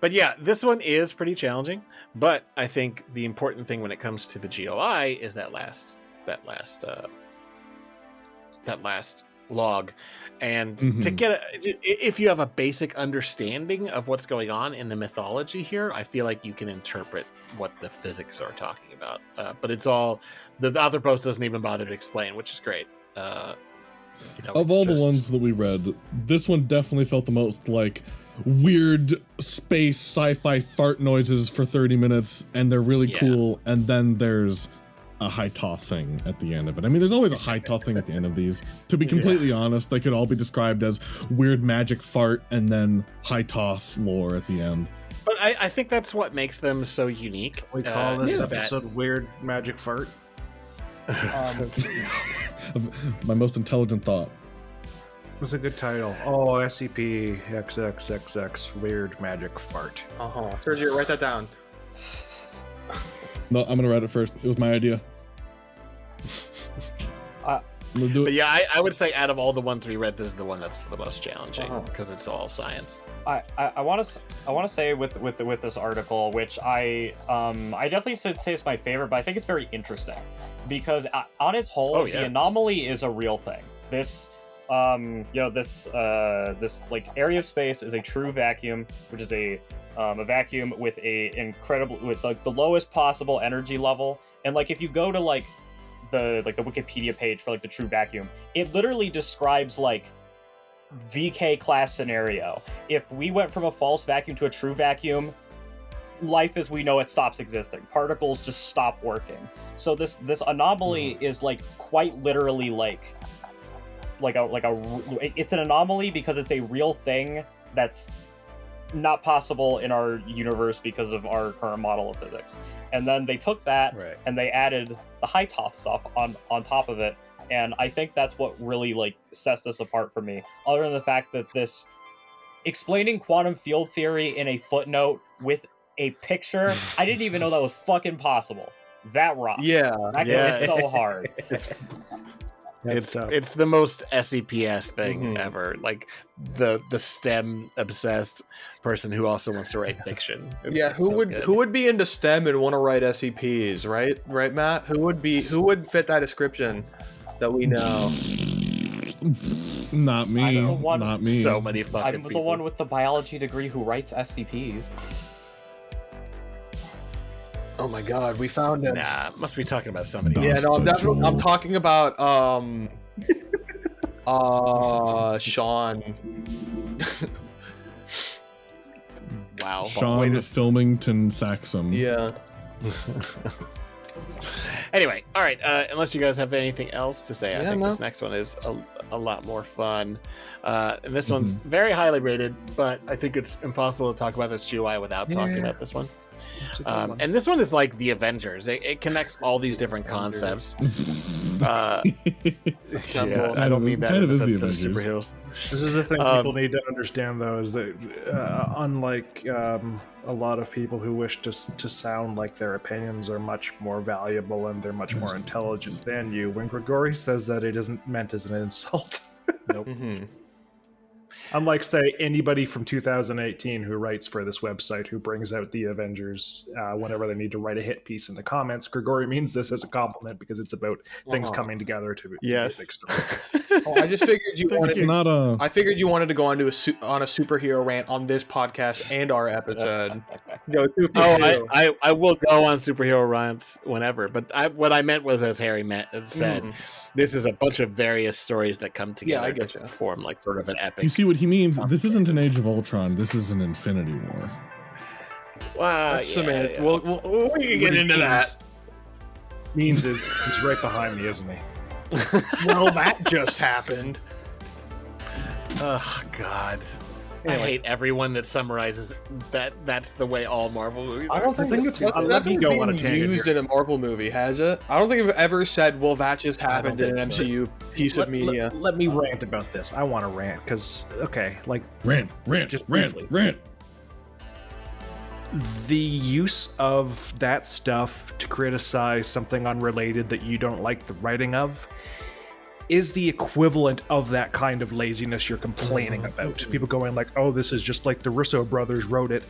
But yeah, this one is pretty challenging. But I think the important thing when it comes to the GOI is that last log, and to get if you have a basic understanding of what's going on in the mythology here, I feel like you can interpret what the physics are talking about. But it's all the other post doesn't even bother to explain, which is great. Of all the ones that we read, this one definitely felt the most like weird space sci-fi fart noises for 30 minutes, and they're really cool. And then there's a Hytoth thing at the end of it. I mean, there's always a Hytoth thing at the end of these. To be completely honest, they could all be described as weird magic fart and then Hytoth lore at the end. But I think that's what makes them so unique. We call this episode Weird Magic Fart. My most intelligent thought. It was a good title. Oh, SCP XXXX Weird Magic Fart. Sergio, write that down. No, I'm gonna write it first. It was my idea. But yeah, I would say out of all the ones we read, this is the one that's the most challenging because it's all science. I want to say with this article, which I definitely say it's my favorite, but I think it's very interesting because on its whole, the anomaly is a real thing. This this like area of space is a true vacuum, which is a vacuum with the lowest possible energy level. And if you go to the Wikipedia page for the true vacuum, it literally describes VK class scenario. If we went from a false vacuum to a true vacuum, life as we know it stops existing. Particles just stop working. So this anomaly is quite literally it's an anomaly because it's a real thing that's not possible in our universe because of our current model of physics. And then they took that and they added the Hytoth stuff on top of it. And I think that's what really sets this apart for me. Other than the fact that this explaining quantum field theory in a footnote with a picture, I didn't even know that was fucking possible. That rocks. That goes so hard. It's the most SCPS thing ever. The STEM obsessed person who also wants to write fiction. Who would be into STEM and want to write SCPs, right, Matt? Who would fit that description that we know? Not me. Not me. So many fucking I'm people. the one with the biology degree who writes SCPs. Oh my god, we found it. Nah, must be talking about somebody. Yeah, no, I'm talking about Sean. Wow. Sean Filmington Saxum. Yeah. Anyway, all right. Unless you guys have anything else to say, I think this next one is a lot more fun. And this one's very highly rated, but I think it's impossible to talk about this GOI without talking about this one. And this one is like the Avengers. It connects all these different concepts. I don't mean that kind of in is the the sense of Avengers. superheroes. This is the thing people need to understand, though, is that unlike a lot of people who wish to sound like their opinions are much more valuable and they're much more intelligent than you, when Grigori says that, it isn't meant as an insult. Nope. Unlike, say, anybody from 2018 who writes for this website who brings out the Avengers whenever they need to write a hit piece in the comments, Grigori means this as a compliment because it's about things coming together to be a big story. I just figured you wanted. It's I figured you wanted to go on a superhero rant on this podcast and our episode. Go I will go on superhero rants whenever, but what I meant was, as Harry said, this is a bunch of various stories that come together to form like sort of an epic. You see what he means? This isn't an Age of Ultron. This is an Infinity War. Wow, semantic. We can get into that. Means is he's right behind me, isn't he? Well, that just happened. Oh God. Anyway. I hate everyone that summarizes that's the way all Marvel movies are. I don't think it's let me go on a tangent used in a Marvel movie, has it? I don't think I've ever said, well, that just happened in an MCU piece of media. Let me rant about this. I want to rant because, rant, just rant, briefly. rant. The use of that stuff to criticize something unrelated that you don't like the writing of is the equivalent of that kind of laziness you're complaining about. People going like, oh, this is just like the Russo brothers wrote it.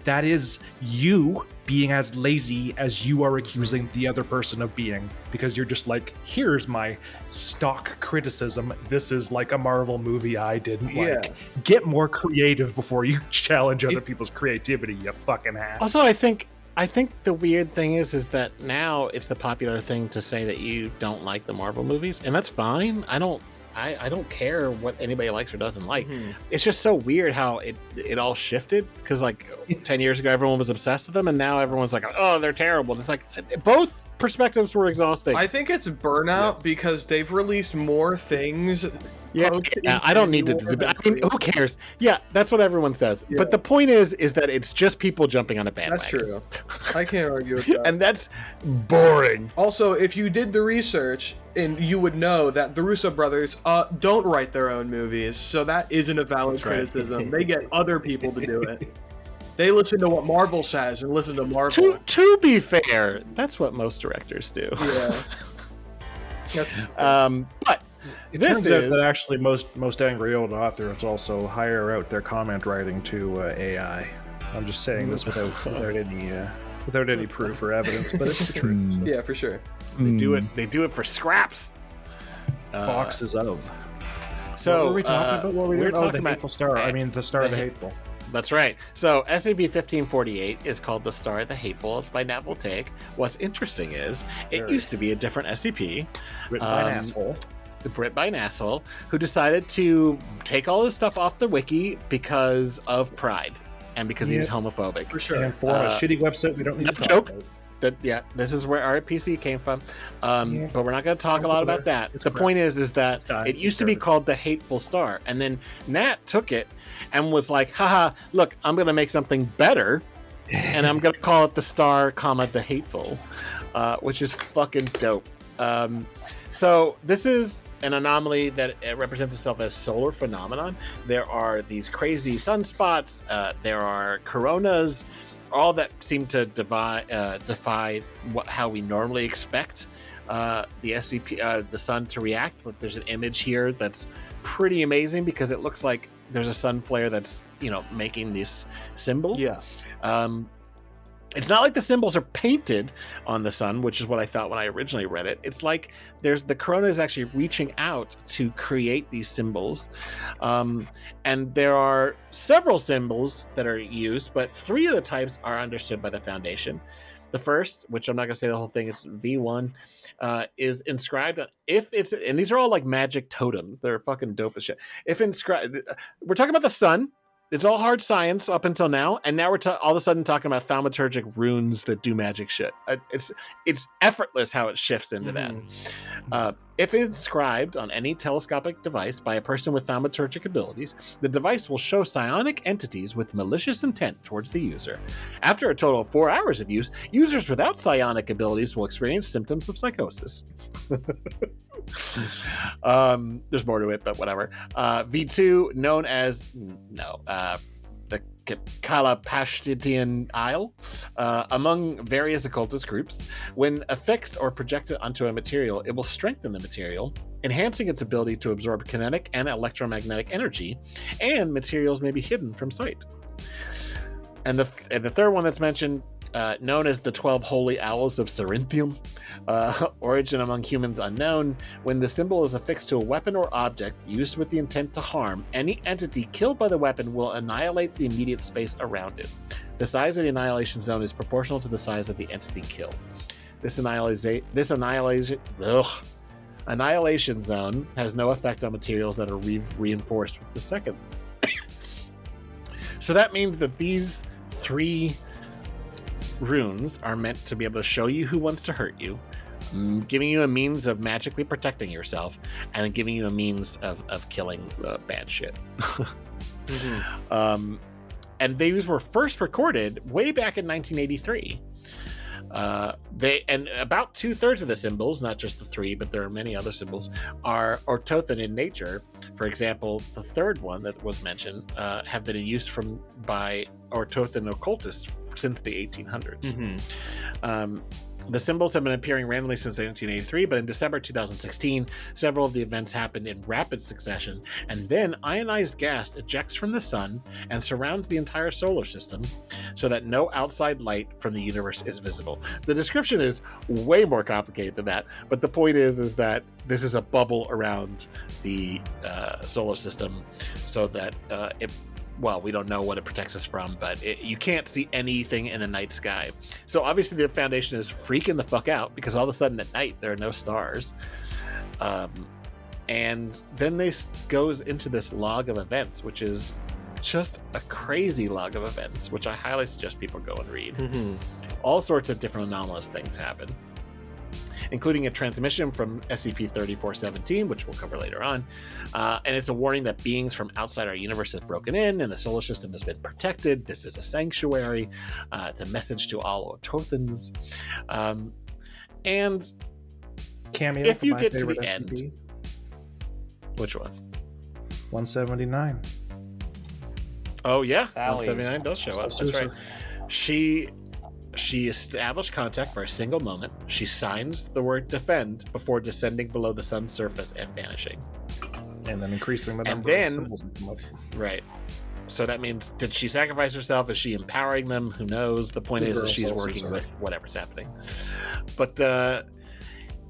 That is you being as lazy as you are accusing the other person of being, because you're just like, here's my stock criticism. This is like a Marvel movie I didn't like. Get more creative before you challenge other people's creativity, you fucking ass. Also, I think the weird thing is that now it's the popular thing to say that you don't like the Marvel movies, and that's fine. I don't care what anybody likes or doesn't like. It's just so weird how it all shifted, because like 10 years ago everyone was obsessed with them, and now everyone's like, oh, they're terrible. And it's like both perspectives were exhausting. I think it's burnout because they've released more things. I don't need to. I mean, who cares? Yeah, that's what everyone says. Yeah. But the point is that it's just people jumping on a bandwagon. That's true. I can't argue with that. And that's boring. Also, if you did the research, and you would know that the Russo brothers don't write their own movies, so that isn't a valid criticism. They get other people to do it. They listen to what Marvel says and listen to Marvel. To be fair, that's what most directors do. Yeah. But it turns out that actually most angry old authors also hire out their comment writing to AI. I'm just saying this without any proof or evidence, but it's the truth. Yeah, for sure. They do it for scraps. Boxes of. So what were we talking about? What were we talking the about Hateful Star. I mean, the Star of the Hateful. That's right. So SCP-1548 is called the Star of the Hateful. It's by Nat Voltaic. What's interesting is it used to be a different SCP. Written by an asshole. Written by an asshole who decided to take all this stuff off the wiki because of pride and because he was homophobic. For sure. And for a shitty website we don't need to talk about. This is where RPC came from, but we're not going to talk a lot about that. The point is that it used to be called the Hateful Star, and then Nat took it and was like, haha, look, I'm going to make something better, and I'm going to call it the Star, the Hateful, which is fucking dope. So this is an anomaly that represents itself as solar phenomenon. There are these crazy sunspots, there are coronas, all that seem to defy how we normally expect the SCP, the sun to react. Like, there's an image here that's pretty amazing because it looks like there's a sun flare that's making this symbol. Yeah. It's not like the symbols are painted on the sun, which is what I thought when I originally read it. It's like the corona is actually reaching out to create these symbols. And there are several symbols that are used, but 3 of the types are understood by the Foundation. The first, which I'm not going to say the whole thing, it's V1, is inscribed. And these are all like magic totems. They're fucking dope as shit. If inscribed, we're talking about the sun. It's all hard science up until now, and now we're all of a sudden talking about thaumaturgic runes that do magic shit. It's effortless how it shifts into that. If inscribed on any telescopic device by a person with thaumaturgic abilities, the device will show psionic entities with malicious intent towards the user. After a total of 4 hours of use, users without psionic abilities will experience symptoms of psychosis. There's more to it, but whatever. V2, known as the Kalapashtian Isle, among various occultist groups, when affixed or projected onto a material, it will strengthen the material, enhancing its ability to absorb kinetic and electromagnetic energy, and materials may be hidden from sight. And the third one that's mentioned, known as the 12 Holy Owls of Cerinthium, origin among humans unknown. When the symbol is affixed to a weapon or object used with the intent to harm, any entity killed by the weapon will annihilate the immediate space around it. The size of the annihilation zone is proportional to the size of the entity killed. This annihilation zone has no effect on materials that are reinforced with the second. So that means that these 3 runes are meant to be able to show you who wants to hurt you, giving you a means of magically protecting yourself, and then giving you a means of killing bad shit. And these were first recorded way back in 1983. And about 2/3 of the symbols, not just the 3, but there are many other symbols, are orthothan in nature. For example, the third one that was mentioned have been in use by orthothan occultists since the 1800s. The symbols have been appearing randomly since 1983, but in December 2016, several of the events happened in rapid succession, and then ionized gas ejects from the sun and surrounds the entire solar system so that no outside light from the universe is visible. The description is way more complicated than that, but the point is that this is a bubble around the solar system so that we don't know what it protects us from, but you can't see anything in the night sky. So obviously the Foundation is freaking the fuck out because all of a sudden at night there are no stars. And then this goes into this log of events, which is just a crazy log of events, which I highly suggest people go and read. All sorts of different anomalous things happen, including a transmission from SCP-3417, which we'll cover later on. And it's a warning that beings from outside our universe have broken in and the solar system has been protected. This is a sanctuary. It's a message to all Orthothans. And Cameo if you my get to favorite the SCP. end... Which one? 179. Oh, yeah. Sally. 179 does show up. That's right. She established contact for a single moment. She signs the word defend before descending below the sun's surface and vanishing. And then increasing the number of symbols that come up. Right. So that means, did she sacrifice herself? Is she empowering them? Who knows? The point is she's working with whatever's happening. But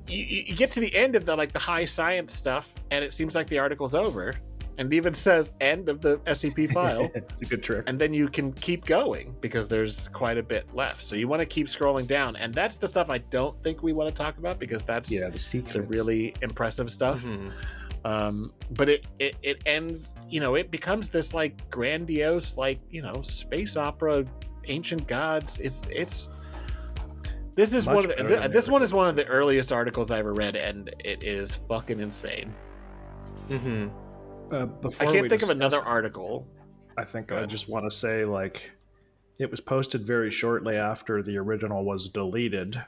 you get to the end of the high science stuff, and it seems like the article's over. And it even says end of the SCP file. It's a good trick. And then you can keep going because there's quite a bit left. So you want to keep scrolling down. And that's the stuff I don't think we want to talk about because that's the really impressive stuff. But it ends, it becomes this grandiose, space opera, ancient gods. This is one is one of the earliest articles I ever read, and it is fucking insane. I can't think of another article. I think I just want to say, it was posted very shortly after the original was deleted.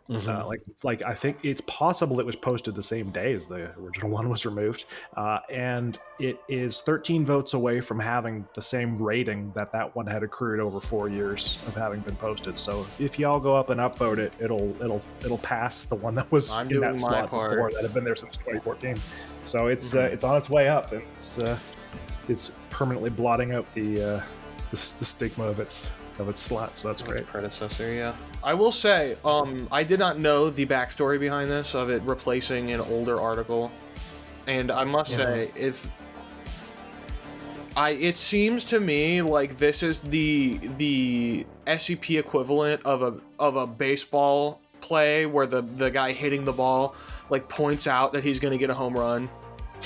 I think it's possible it was posted the same day as the original one was removed. And it is 13 votes away from having the same rating that one had accrued over 4 years of having been posted. So if y'all go up and upvote it, it'll pass the one that was in that slot before that had been there since 2014. So it's on its way up, and it's permanently blotting out the stigma of its of its slot, so that's great. Predecessor, yeah. I will say, I did not know the backstory behind this of it replacing an older article, and I must say, it seems to me like this is the SCP equivalent of a baseball play where the guy hitting the ball like points out that he's gonna get a home run.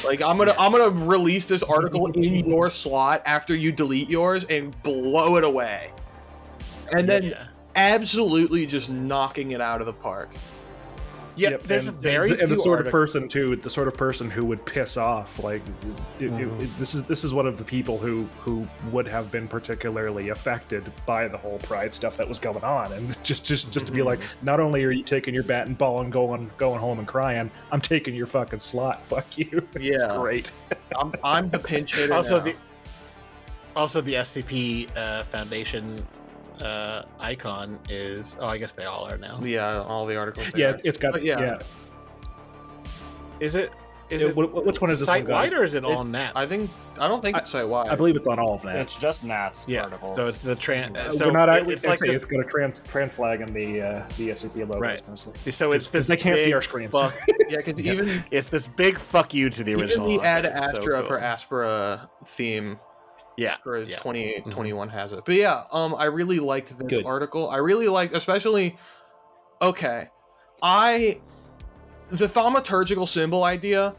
Like I'm gonna release this article in your slot after you delete yours and blow it away, and then absolutely just knocking it out of the park. Yep, there's a very few the sort of person too. The sort of person who would piss off. Like, this is one of the people who would have been particularly affected by the whole Pride stuff that was going on, and just to be like, not only are you taking your bat and ball and going home and crying, I'm taking your fucking slot. Fuck you. Yeah, it's great. I'm the pinch hitter. Also, the SCP Foundation icon is I guess they all are now. Yeah, all the articles. It's got Is it which one is this site-wide or is it all Nats? I don't think it's site-wide. I believe it's on all of Nats. It's just Nats articles. So it's the it's like it's got a trans flag in the SCP logo. Right. So it's this they can't see our screens. Because even it's this big fuck you to the original. Even the Ad Astra per Aspera theme. For 2021 has it. But yeah, I really liked this article. I really liked, especially, the thaumaturgical symbol idea.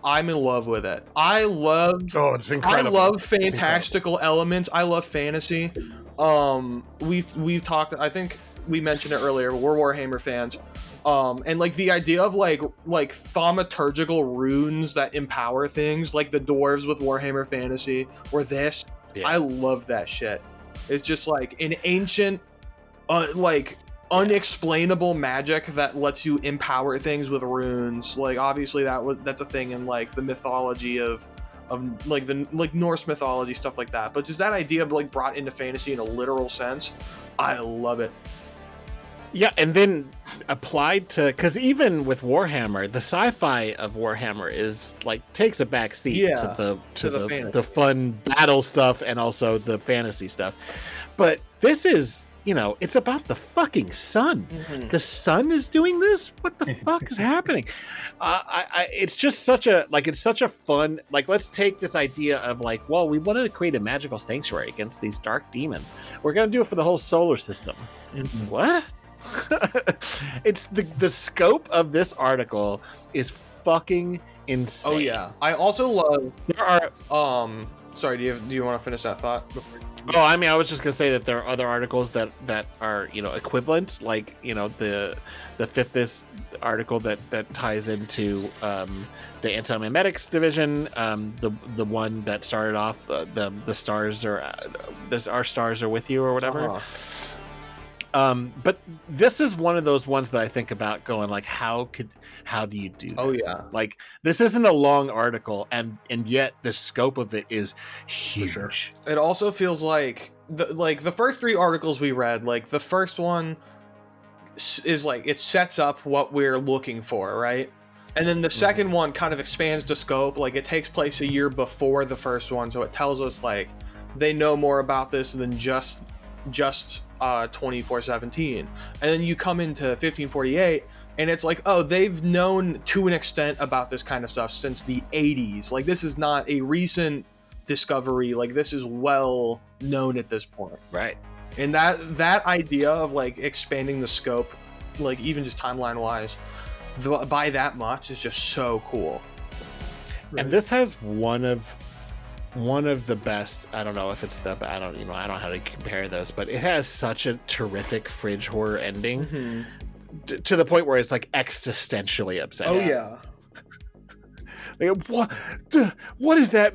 I'm in love with it. I love. Oh, it's incredible. I love fantastical elements. I love fantasy. We've talked. I think we mentioned it earlier. But we're Warhammer fans. And like the idea of like thaumaturgical runes that empower things, like the dwarves with Warhammer Fantasy, or this. I love that shit. It's just like an ancient, unexplainable magic that lets you empower things with runes. Like obviously that's a thing in like the mythology of like Norse mythology, stuff like that. But just that idea of like brought into fantasy in a literal sense, I love it. Yeah, and then applied to, because even with Warhammer, the sci-fi of Warhammer is like takes a back seat to the fun battle stuff and also the fantasy stuff. But this is, it's about the fucking sun. The sun is doing this. What the fuck is happening? It's just such a fun, let's take this idea of like, well, we wanted to create a magical sanctuary against these dark demons. We're gonna do it for the whole solar system. What? It's the scope of this article is fucking insane. Oh yeah. I also love there are sorry, do you want to finish that thought? Oh, I mean, I was just gonna say that there are other articles that are equivalent, like the fifth article that ties into the antimimetics division, the one that started off the stars are our stars are with you or whatever. But this is one of those ones that I think about going like, how do you do this? Oh yeah. Like this isn't a long article and yet the scope of it is huge. Sure. It also feels like the first three articles we read, like the first one is like, it sets up what we're looking for, right? And then the second one kind of expands the scope. Like it takes place a year before the first one. So it tells us like they know more about this than just 2417. And then you come into 1548 and it's like, oh, they've known to an extent about this kind of stuff since the 80s. Like this is not a recent discovery. Like this is well known at this point. Right. And that idea of like expanding the scope, like even just timeline wise, by that much is just so cool. And this has one of the best, I don't know if it's I don't know how to compare those, but it has such a terrific fridge horror ending to the point where it's like existentially upsetting. Oh yeah. Like, what is that?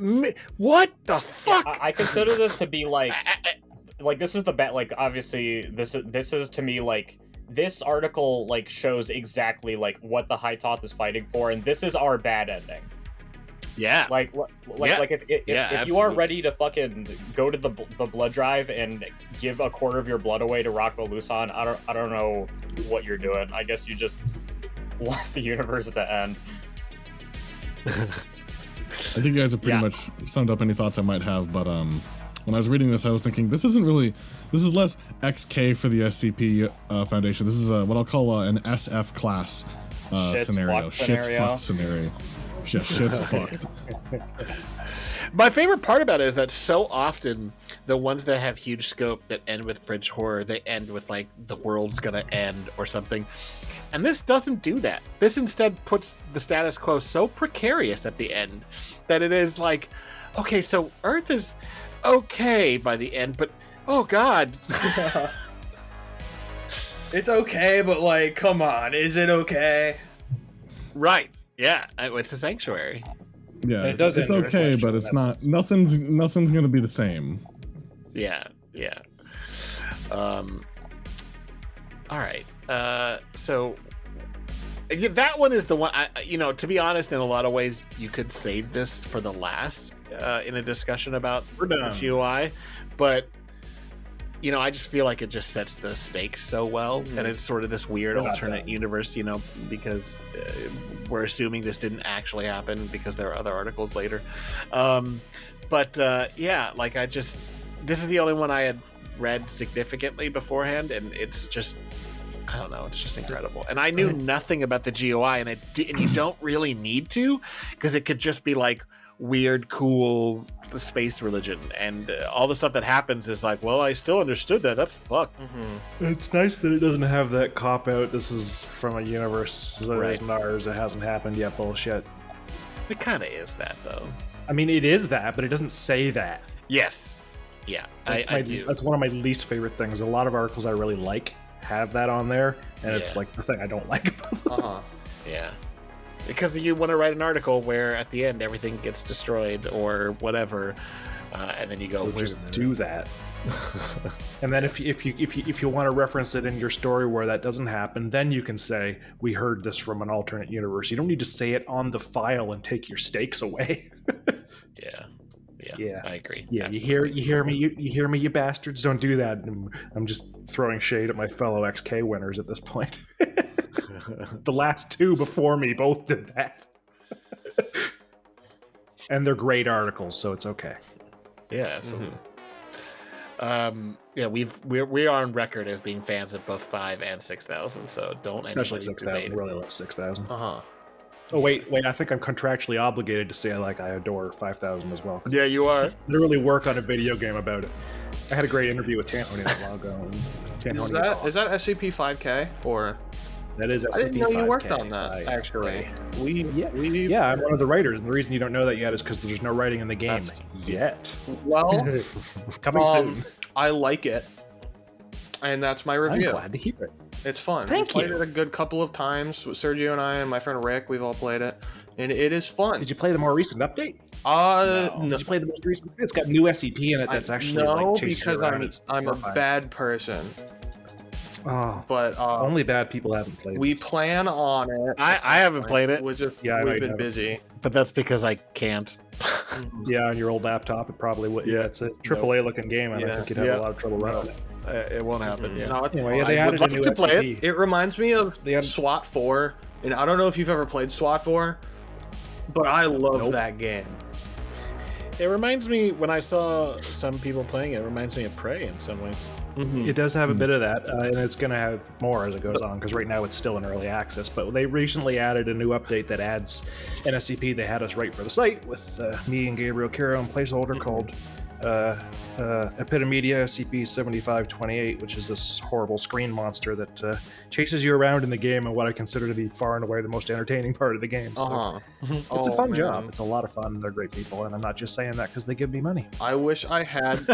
What the fuck? Yeah, I consider this to be like this is the bet. Like obviously this is to me like this article like shows exactly like what the Hytoth is fighting for, and this is our bad ending. Yeah, if you are ready to fucking go to the blood drive and give a quarter of your blood away to Rocco Lusan, I don't know what you're doing. I guess you just want the universe to end. I think you guys have pretty much summed up any thoughts I might have, but when I was reading this, I was thinking this is less XK for the SCP Foundation. This is what I'll call an SF class scenario. Shit's fucked scenario. Shit's fucked. My favorite part about it is that so often the ones that have huge scope that end with fridge horror, they end with like the world's gonna end or something. And this doesn't do that. This instead puts the status quo so precarious at the end that it is like, okay, so Earth is okay by the end, but oh god. It's okay, but like, come on, is it okay? Right. Yeah, it's a sanctuary. Yeah, it's okay, but it's not. Nothing's gonna be the same. Yeah. All right. So that one is the one. To be honest, in a lot of ways, you could save this for the last in a discussion about the GOI, but I just feel like it just sets the stakes so well, and it's sort of this weird alternate universe, because we're assuming this didn't actually happen because there are other articles later. This is the only one I had read significantly beforehand, and it's just, I don't know, it's just incredible. And I knew nothing about the GOI, and you don't really need to, because it could just be like weird, cool space religion, and all the stuff that happens is like, well, I still understood that. That's fucked. It's nice that it doesn't have that cop out. This is from a universe that isn't ours. It hasn't happened yet. Bullshit. It kind of is that, though. I mean, it is that, but it doesn't say that. Yes. Yeah, I do. That's one of my least favorite things. A lot of articles I really like have that on there, and it's like the thing I don't like about them. Yeah. Because you want to write an article where at the end everything gets destroyed or whatever, and then you go, just do that. And then if you want to reference it in your story where that doesn't happen, then you can say, we heard this from an alternate universe. You don't need to say it on the file and take your stakes away. Yeah, I agree. Yeah, you hear me, you bastards. Don't do that. I'm just throwing shade at my fellow XK winners at this point. The last two before me both did that. And they're great articles, so it's okay. Yeah, absolutely. We are on record as being fans of both 5 and 6,000, so don't especially 6,000. Really love 6,000. Oh wait! I think I'm contractually obligated to say I adore 5,000 as well. Yeah, you are. Literally work on a video game about it. I had a great interview with Tantoni a while ago. Is that SCP-5K or? That is SCP-5K. I didn't know you worked on that. Actually, I'm one of the writers, and the reason you don't know that yet is because there's no writing in the game yet. Well, coming soon. I like it, and that's my review. I'm glad to hear it. It's fun. Thank we played it a good couple of times. Sergio and I and my friend Rick, we've all played it, and it is fun. Did you play the more recent update? No. Did you play the most recent? It's got new SCP in it. That's actually because I'm a bad person. Oh, but only bad people haven't played. We plan on it. I haven't played it. We've been busy, but that's because I can't. Yeah, on your old laptop, it probably would. Yeah, it's a AAA looking game, and I think you'd have a lot of trouble running it. It won't happen. Yeah. No, anyway, they added a new SCP. It reminds me of SWAT 4, and I don't know if you've ever played SWAT 4, but I love that game. It reminds me, when I saw some people playing it, reminds me of Prey in some ways. It does have a bit of that, and it's going to have more as it goes on, because right now it's still in early access, but they recently added a new update that adds an SCP they had us write for the site with me and Gabriel Caro and placeholder called Epitomedia SCP-7528, which is this horrible screen monster that chases you around in the game and what I consider to be far and away the most entertaining part of the game. So it's a fun job. It's a lot of fun. They're great people, and I'm not just saying that because they give me money. I wish I had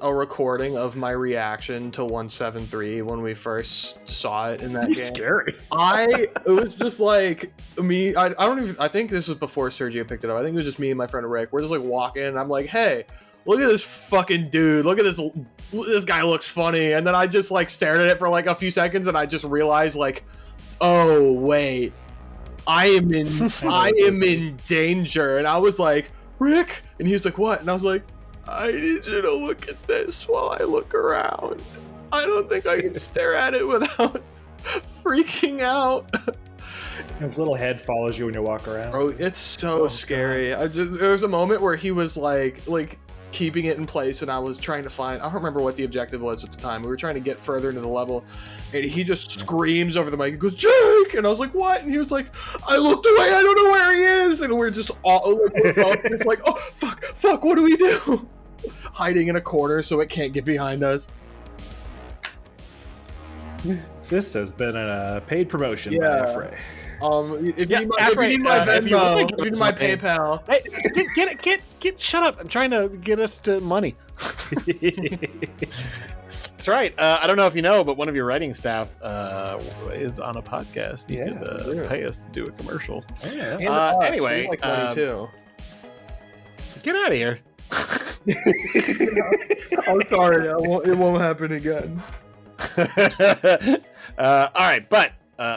a recording of my reaction to 173 when we first saw it in that game. Scary. It was just like me. I think this was before Sergio picked it up. I think it was just me and my friend Rick. We're just like walking, and I'm like, hey, look at this fucking dude. Look at this guy looks funny. And then I just like stared at it for like a few seconds, and I just realized like, oh wait, I am in danger. And I was like, Rick, and he was like, what? And I was like, I need you to look at this while I look around. I don't think I can stare at it without freaking out. His little head follows you when you walk around. Bro, it's so scary. There was a moment where he was like keeping it in place, and I was trying to find, I don't remember what the objective was at the time. We were trying to get further into the level, and he just screams over the mic. He goes, Jake! And I was like, what? And he was like, I looked away, I don't know where he is. And we're just all it's like, oh, fuck, what do we do? Hiding in a corner so it can't get behind us. This has been a paid promotion by Frey. If you need my Venmo, if you need my PayPal. Hey, shut up. I'm trying to get us to money. That's right. I don't know if you know, but one of your writing staff is on a podcast. You could pay us to do a commercial. Anyway, like money too. Get out of here. I'm sorry. It won't happen again. All right, but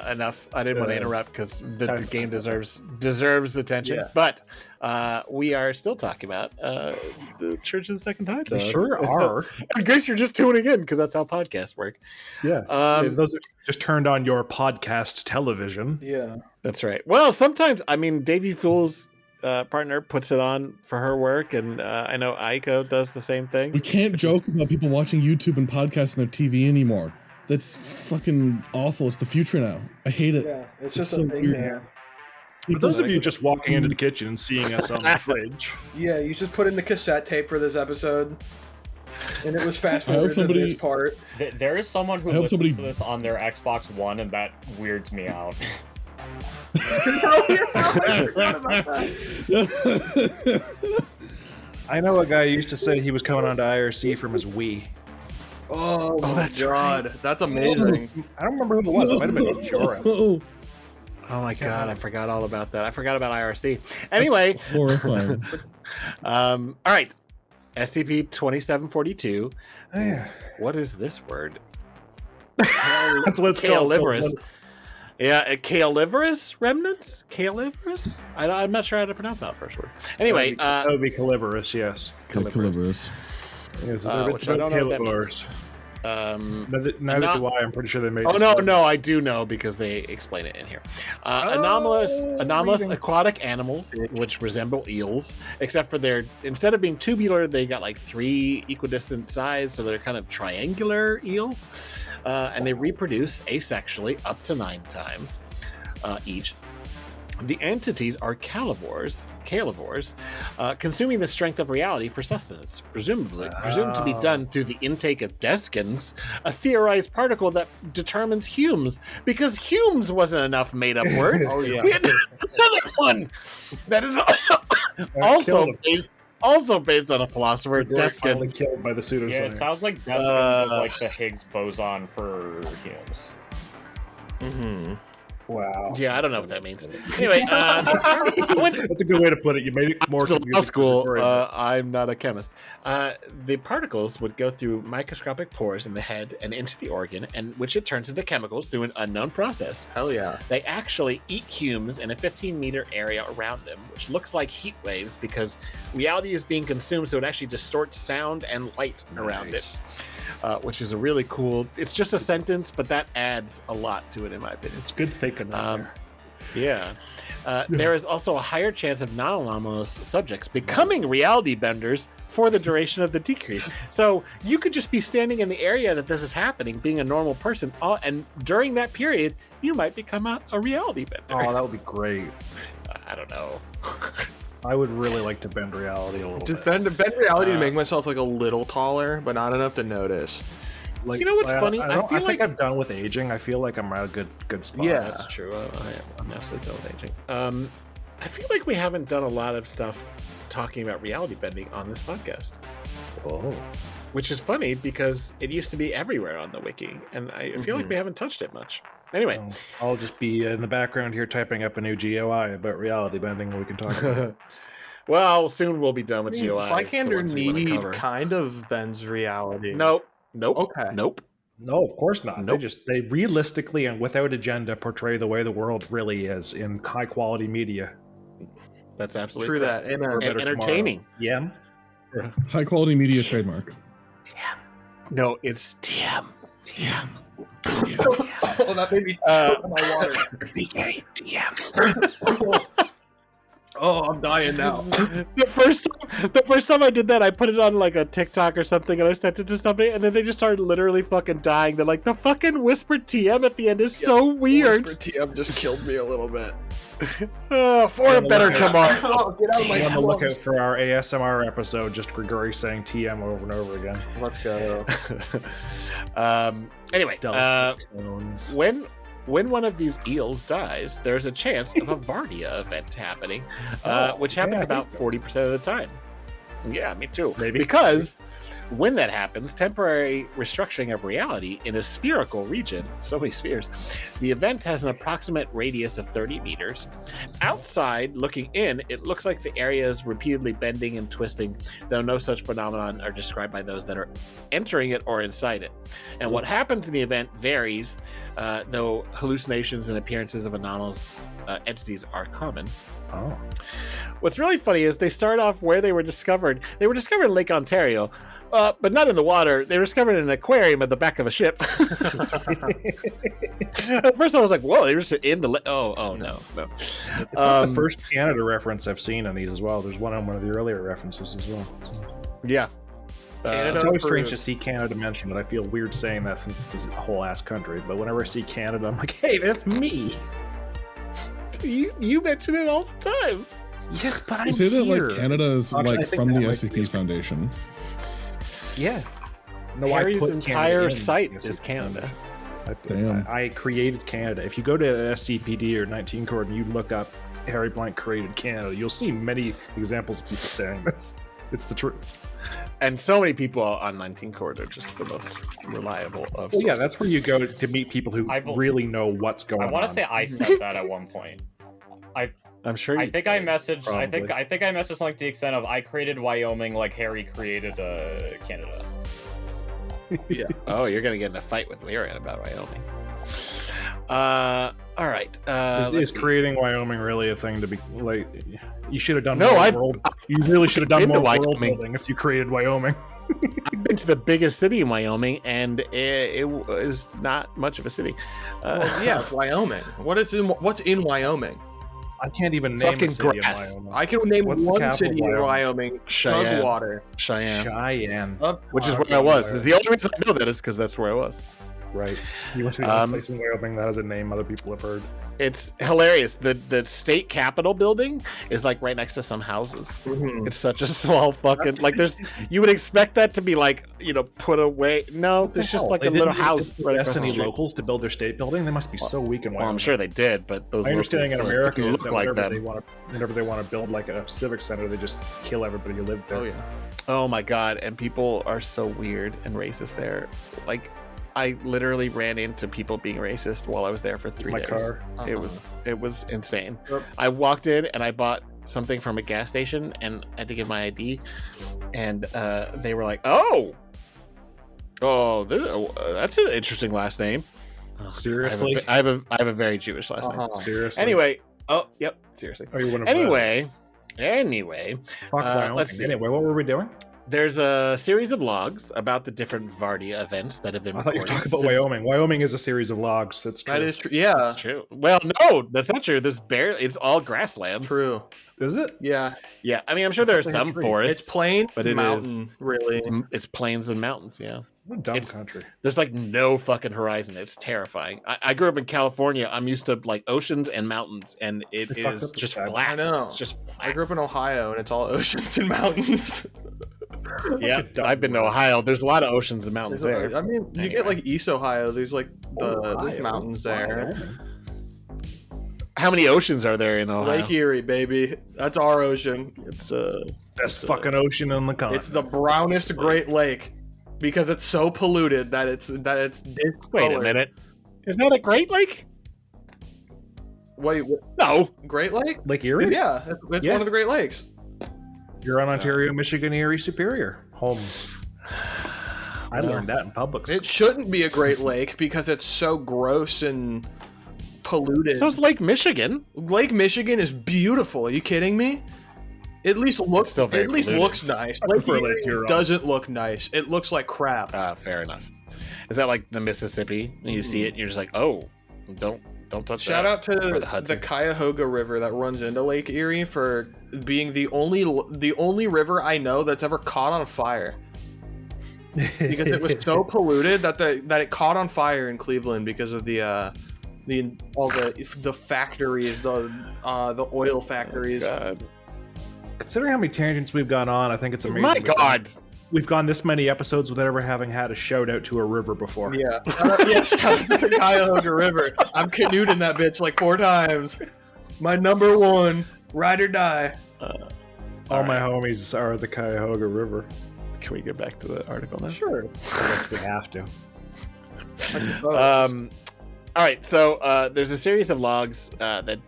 enough. I didn't want to interrupt because the game deserves attention. Yeah. But we are still talking about the Church of the Second Hytoth. We sure are. I guess you're just tuning in because that's how podcasts work. Yeah. Those are just turned on your podcast television. Yeah, that's right. Well, sometimes Davey Fool's partner puts it on for her work, and I know Aiko does the same thing. We can't joke about people watching YouTube and podcasts on their TV anymore. That's fucking awful. It's the future now. I hate it. Yeah, it's just a thing now. For those of you just walking into the kitchen and seeing us on the fridge. Yeah, you just put in the cassette tape for this episode, and it was fast forwarded to this part. There is someone who listens to this on their Xbox One, and that weirds me out. I know a guy who used to say he was coming onto IRC from his Wii. Oh my god, right. That's amazing. I don't remember who it was. It might have been Jora. Oh my god, I forgot all about that. I forgot about IRC. Anyway, horrifying. All right, SCP-2742. What is this word? That's what it's called. Yeah, Calivorous remnants? Calivorous? I'm not sure how to pronounce that first word. Anyway, that would be Calivorous, yes. Calivorous. Which I don't know what that means. Neither do I. I'm pretty sure they made. No, I do know because they explain it in here. Anomalous aquatic animals which resemble eels, except for instead of being tubular, they got like 3 equidistant sides, so they're kind of triangular eels, and they reproduce asexually up to 9 times each. The entities are calivores, consuming the strength of reality for sustenance, presumed to be done through the intake of deskins, a theorized particle that determines Humes, because Humes wasn't enough made-up words. We had another one that is also based on a philosopher, Deskins. Killed by the pseudoscience. Yeah, it sounds like Deskins is like the Higgs boson for Humes. Mm-hmm. Wow. Yeah, I don't know what that means. Anyway, that's a good way to put it. You made it more law school. I'm not a chemist. The particles would go through microscopic pores in the head and into the organ, and which it turns into chemicals through an unknown process. Hell yeah. They actually eat humans in a 15-meter area around them, which looks like heat waves because reality is being consumed, so it actually distorts sound and light around it. Which is a really cool. It's just a sentence, but that adds a lot to it, in my opinion. It's good thinking. Yeah. There is also a higher chance of non-anomalous subjects becoming reality benders for the duration of the decrease. So you could just be standing in the area that this is happening, being a normal person, and during that period, you might become a reality bender. Oh, that would be great. I don't know. I would really like to bend reality a little bit. Bend reality to make myself like a little taller, but not enough to notice. Like, you know what's funny? I think I'm done with aging. I feel like I'm at a good spot. Yeah, that's true. I'm absolutely done with aging. I feel like we haven't done a lot of stuff talking about reality bending on this podcast. Oh. Which is funny because it used to be everywhere on the wiki, and I feel like we haven't touched it much. Anyway, I'll just be in the background here typing up a new GOI about reality bending we can talk about. Well, soon we'll be done with GOIs. Vykander need kind of bends reality. Nope. Okay. Nope. No, of course not. Nope. They realistically and without agenda portray the way the world really is in high quality media. That's absolutely true. Correct. And entertaining. Yeah. High quality media trademark. TM. No, it's TM. TM. Oh, that made me choke on my water. TM. Oh, I'm dying now. The first time The first time I did that, I put it on like a TikTok or something, and I sent it to somebody, and then they just started literally fucking dying. They're like, the fucking whispered TM at the end is so weird. Whispered TM just killed me a little bit. For a better tomorrow. Oh, get out of my On the lookout for our ASMR episode, just Grigori saying TM over and over again. Let's go. Anyway, Tones. when one of these eels dies, there's a chance of a Vardia event happening, which happens about 40% of the time. Yeah, me too. Maybe. Because when that happens, temporary restructuring of reality in a spherical region, so many spheres, the event has an approximate radius of 30 meters. Outside, looking in, it looks like the area is repeatedly bending and twisting, though no such phenomenon are described by those that are entering it or inside it. And what happens in the event varies, though hallucinations and appearances of anomalous entities are common. Oh. What's really funny is they start off where they were discovered. They were discovered in Lake Ontario, but not in the water. They were discovered in an aquarium at the back of a ship. At first I was like, whoa, they were just in the no. It's like the first Canada reference I've seen on these as well. There's one on one of the earlier references as well. Yeah. It's always strange to see Canada mentioned, and I feel weird saying that since it's a whole ass country. But whenever I see Canada, I'm like, hey, that's me. You mention it all the time. Yes, but I'm You say that here. like Canada is Actually, I like think from that the might SCP be- Foundation. Yeah. No, Harry's I put entire Canada in site the is SCP. Canada. Damn. I created Canada. If you go to SCPD or 19 Cord and you look up Harry Blank created Canada, you'll see many examples of people saying this. It's the truth. And so many people on 19 Cord are just the most reliable of Well, yeah, sources. that's where you go to meet people who really know what's going on. I want to say I said that at one point. I'm sure I you think did. I messaged. I think Probably. I messaged something to the extent of I created Wyoming like Harry created Canada. Yeah. Oh, you're gonna get in a fight with Lyrian about Wyoming. All right. Is creating Wyoming really a thing to be like? You should have done No, more world. You really should have done been to more world Wyoming. building if you created Wyoming. I've been to the biggest city in Wyoming, and it was not much of a city. Well, yeah, Wyoming. What's in Wyoming? I can't even name Fucking a city grass. in Wyoming. I can name What's the one capital city of in Wyoming? Wyoming. Cheyenne. Slugwater. Cheyenne, Cheyenne. which is Okay, where I was. Wyoming. The only reason I know that is because that's where I was. Right. You went to the only place in Wyoming that has a name other people have heard. It's hilarious. The state capitol building is like right next to some houses. Mhm. It's such a small fucking you would expect that to be like put away. No, it's just like a little house right across the any street. locals to build their state building? They must be so weak in Wyoming. Well, I'm sure they did, but those My understanding in locals, America didn't is look that like whenever they want to build like a civic center, they just kill everybody who lived there. Oh yeah. Oh my god, and people are so weird and racist there. Like I literally ran into people being racist while I was there for 3 My days. car. It was insane. Yep. I walked in and I bought something from a gas station and I had to give my ID, and they were like, "Oh, that's an interesting last name." Seriously? I have a very Jewish last name. Seriously? Anyway, yep, seriously. Oh, you wouldn't have Anyway, Fuck Wyoming. let's see. Anyway, what were we doing? There's a series of logs about the different Vardia events that have been. I thought you were recorded talking about since- Wyoming. Wyoming is a series of logs. It's true. That is true. Yeah. That's true. Well, no, that's not true. It's all grasslands. True. Is it? Yeah. Yeah, I mean, I'm sure there are They have some trees. forests. It's plain, but it mountain, really. It's plains and mountains. Yeah, What a dumb It's- country. there's like no fucking horizon. It's terrifying. I grew up in California. I'm used to like oceans and mountains, and it They fucked is up the just sky. flat. I know. It's just I flat. grew up in Ohio, and it's all oceans and mountains. Yeah, dumb I've been to word. Ohio. There's a lot of oceans and mountains there. I mean, you get like East Ohio. There's like there's Ohio. mountains there. Wyoming. How many oceans are there in Ohio? Lake Erie, baby. That's our ocean. It's Best fucking ocean on the continent. It's the brownest Great Lake because it's so polluted that it's discolored. Wait a minute. Is that a Great Lake? Wait, No. Great Lake? Lake Erie? Yeah, it's Yeah. one of the Great Lakes. You're on Ontario, Michigan, Erie, Superior. Homes. I learned that in public school. It shouldn't be a Great Lake because it's so gross and polluted. So it's Lake Michigan. Lake Michigan is beautiful. Are you kidding me? At least looks still very polluted. looks nice. I Lake prefer Lake Erie Huron. doesn't look nice. It looks like crap. Fair enough. Is that like the Mississippi? And you see it, and you're just like, oh, don't Don't touch Shout that. out to the Cuyahoga River that runs into Lake Erie for being the only river I know that's ever caught on fire. Because it was so polluted that it caught on fire in Cleveland because of all the factories, the oil factories. Oh, Considering how many tangents we've gone on, I think it's amazing. My God. We've gone this many episodes without ever having had a shout out to a river before. Yeah. Shout out to the Cuyahoga River. I've canoed in that bitch like 4 times. My number one, ride or die. All my homies are the Cuyahoga River. Can we get back to the article now? Sure. I guess we have to. All right, so there's a series of logs that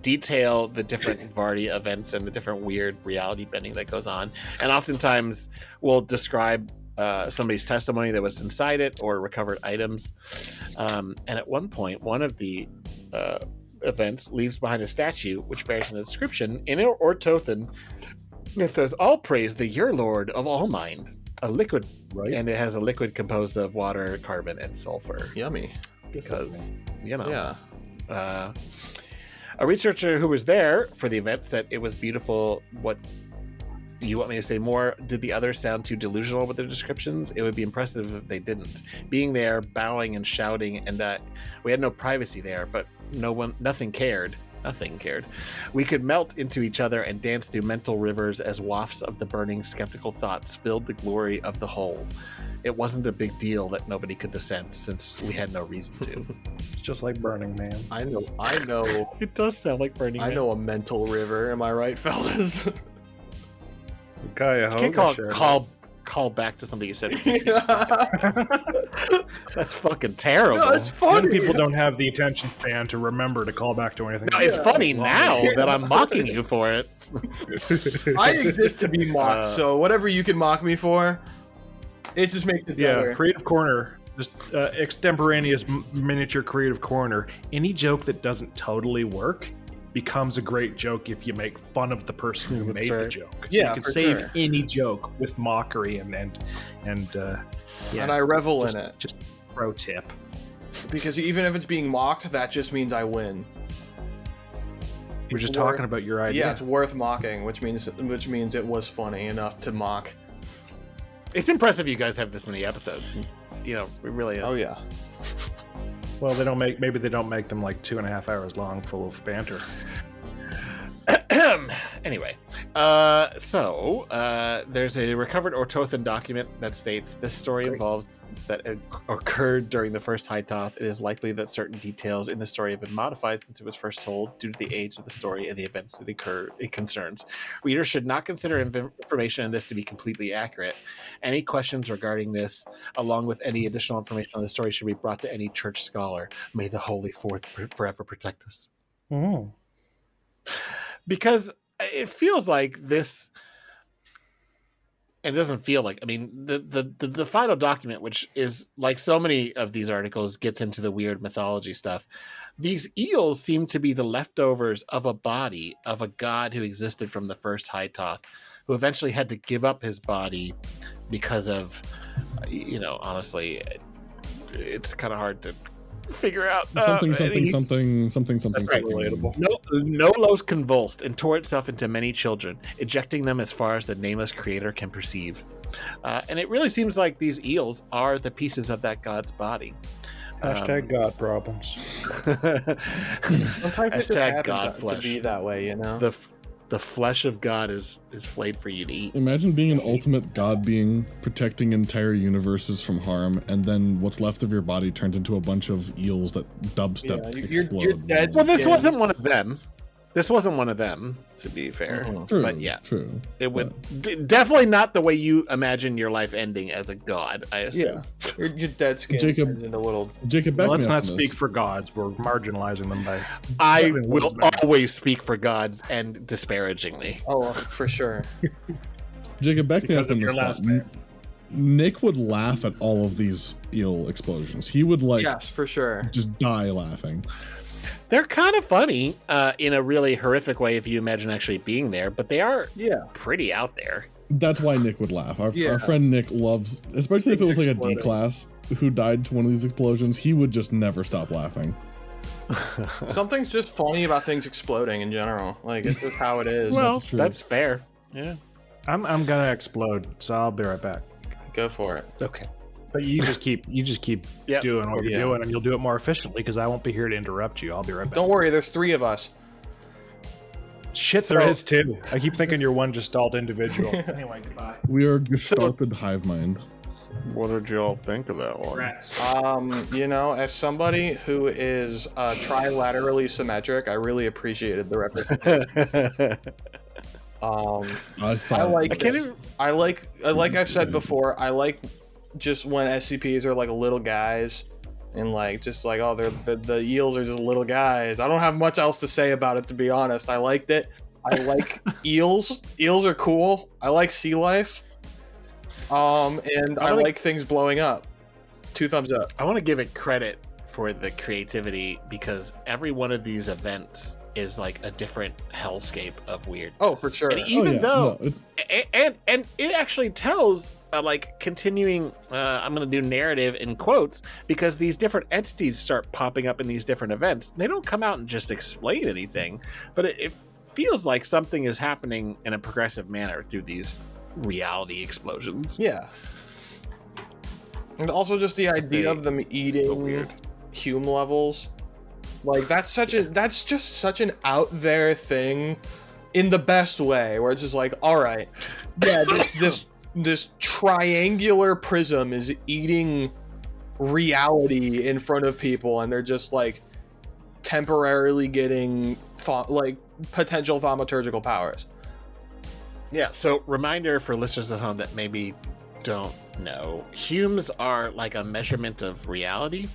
detail the different Vardy events and the different weird reality bending that goes on, and oftentimes will describe somebody's testimony that was inside it or recovered items. And at one point, one of the events leaves behind a statue which bears an inscription in Ortothan. It says, "All praise the Your Lord of all mind." A liquid, right? And it has a liquid composed of water, carbon, and sulfur. Yummy. Because, you know. Yeah. A researcher who was there for the event said it was beautiful. What you want me to say more? Did the others sound too delusional with their descriptions? It would be impressive if they didn't. Being there, bowing and shouting, and that we had no privacy there, but nothing cared. Nothing cared. We could melt into each other and dance through mental rivers as wafts of the burning skeptical thoughts filled the glory of the whole. It wasn't a big deal that nobody could dissent since we had no reason to. It's just like Burning Man. I know. It does sound like Burning Man. I know a mental river. Am I right, fellas? Cuyahoga. You can't call back to something you said 15 seconds. That's fucking terrible. No, it's funny. People don't have the attention span to remember to call back to anything. No, it's funny now that I'm mocking you for it. I exist to be mocked, so whatever you can mock me for, it just makes it better. Yeah, Creative Corner. Just extemporaneous miniature Creative Corner. Any joke that doesn't totally work becomes a great joke if you make fun of the person who made the joke. So yeah, you can save any joke with mockery and I revel in it. Just pro tip. Because even if it's being mocked, that just means I win. We're just talking about your idea. Yeah, it's worth mocking, which means it was funny enough to mock. It's impressive you guys have this many episodes. You know, it really is. Oh yeah. Well, maybe they don't make them like 2.5 hours long, full of banter. Anyway, so there's a recovered Ortothan document that states this story involves that occurred during the first Hytoth. It is likely that certain details in the story have been modified since it was first told due to the age of the story and the events that it concerns. Readers should not consider information in this to be completely accurate. Any questions regarding this, along with any additional information on the story, should be brought to any church scholar. May the Holy Fourth forever protect us. Oh. Because it feels like this, it doesn't feel like, I mean, the final document, which is like so many of these articles, gets into the weird mythology stuff. These eels seem to be the leftovers of a body of a god who existed from the first Hytoth, who eventually had to give up his body because of, you know, honestly, it's kind of hard to figure out something. Right. Relatable. Nolos convulsed and tore itself into many children, ejecting them as far as the nameless creator can perceive. And it really seems like these eels are the pieces of that god's body. Hashtag God problems. Hashtag God flesh. To be that way, you know. The flesh of God is flayed for you to eat. Imagine being an ultimate god being, protecting entire universes from harm, and then what's left of your body turns into a bunch of eels that dubstep explode. You're dead. Well, this wasn't one of them. This wasn't one of them, to be fair. True, but yeah, true. It would definitely not the way you imagine your life ending as a god, I assume. Yeah, your dead skin turns into little. Jacob, let's not speak for gods. We're marginalizing them by. I will always speak for gods and disparagingly. Oh, for sure. Jacob, back me up in this thought. Nick would laugh at all of these eel explosions. He would yes, for sure, just die laughing. They're kind of funny in a really horrific way if you imagine actually being there, but they are pretty out there. That's why Nick would laugh. Our friend Nick loves, especially if it was like a D class who died to one of these explosions, he would just never stop laughing. Something's just funny about things exploding in general. Like, it's just how it is. Well, that's fair. Yeah. I'm gonna explode, so I'll be right back. Go for it. Okay. But you just keep Yep. doing what you're Yeah. doing, and you'll do it more efficiently because I won't be here to interrupt you. I'll be right back. Don't worry, there's 3 of us. Shit, there is too. I keep thinking you're one gestalt individual. Anyway, goodbye. We are gestalted hive mind. What did y'all think of that one? Rats. You know, as somebody who is trilaterally symmetric, I really appreciated the representation. I like this. I like I've said before, I like just when SCPs are like little guys and like just like, oh, the eels are just little guys. I don't have much else to say about it, to be honest. I liked it. I like eels. Eels are cool. I like sea life. And I like things blowing up. 2 thumbs up. I want to give it credit for the creativity because every one of these events is like a different hellscape of weird. Oh, for sure. And even though, no, it's and it actually tells like continuing. I'm going to do narrative in quotes because these different entities start popping up in these different events. They don't come out and just explain anything, but it feels like something is happening in a progressive manner through these reality explosions. Yeah. And also just the idea of them eating Hume levels. Like that's just such an out there thing in the best way, where it's just like, all right, yeah, this triangular prism is eating reality in front of people, and they're just like temporarily getting like potential thaumaturgical powers. Yeah, so reminder for listeners at home that maybe don't know. Humes are like a measurement of reality.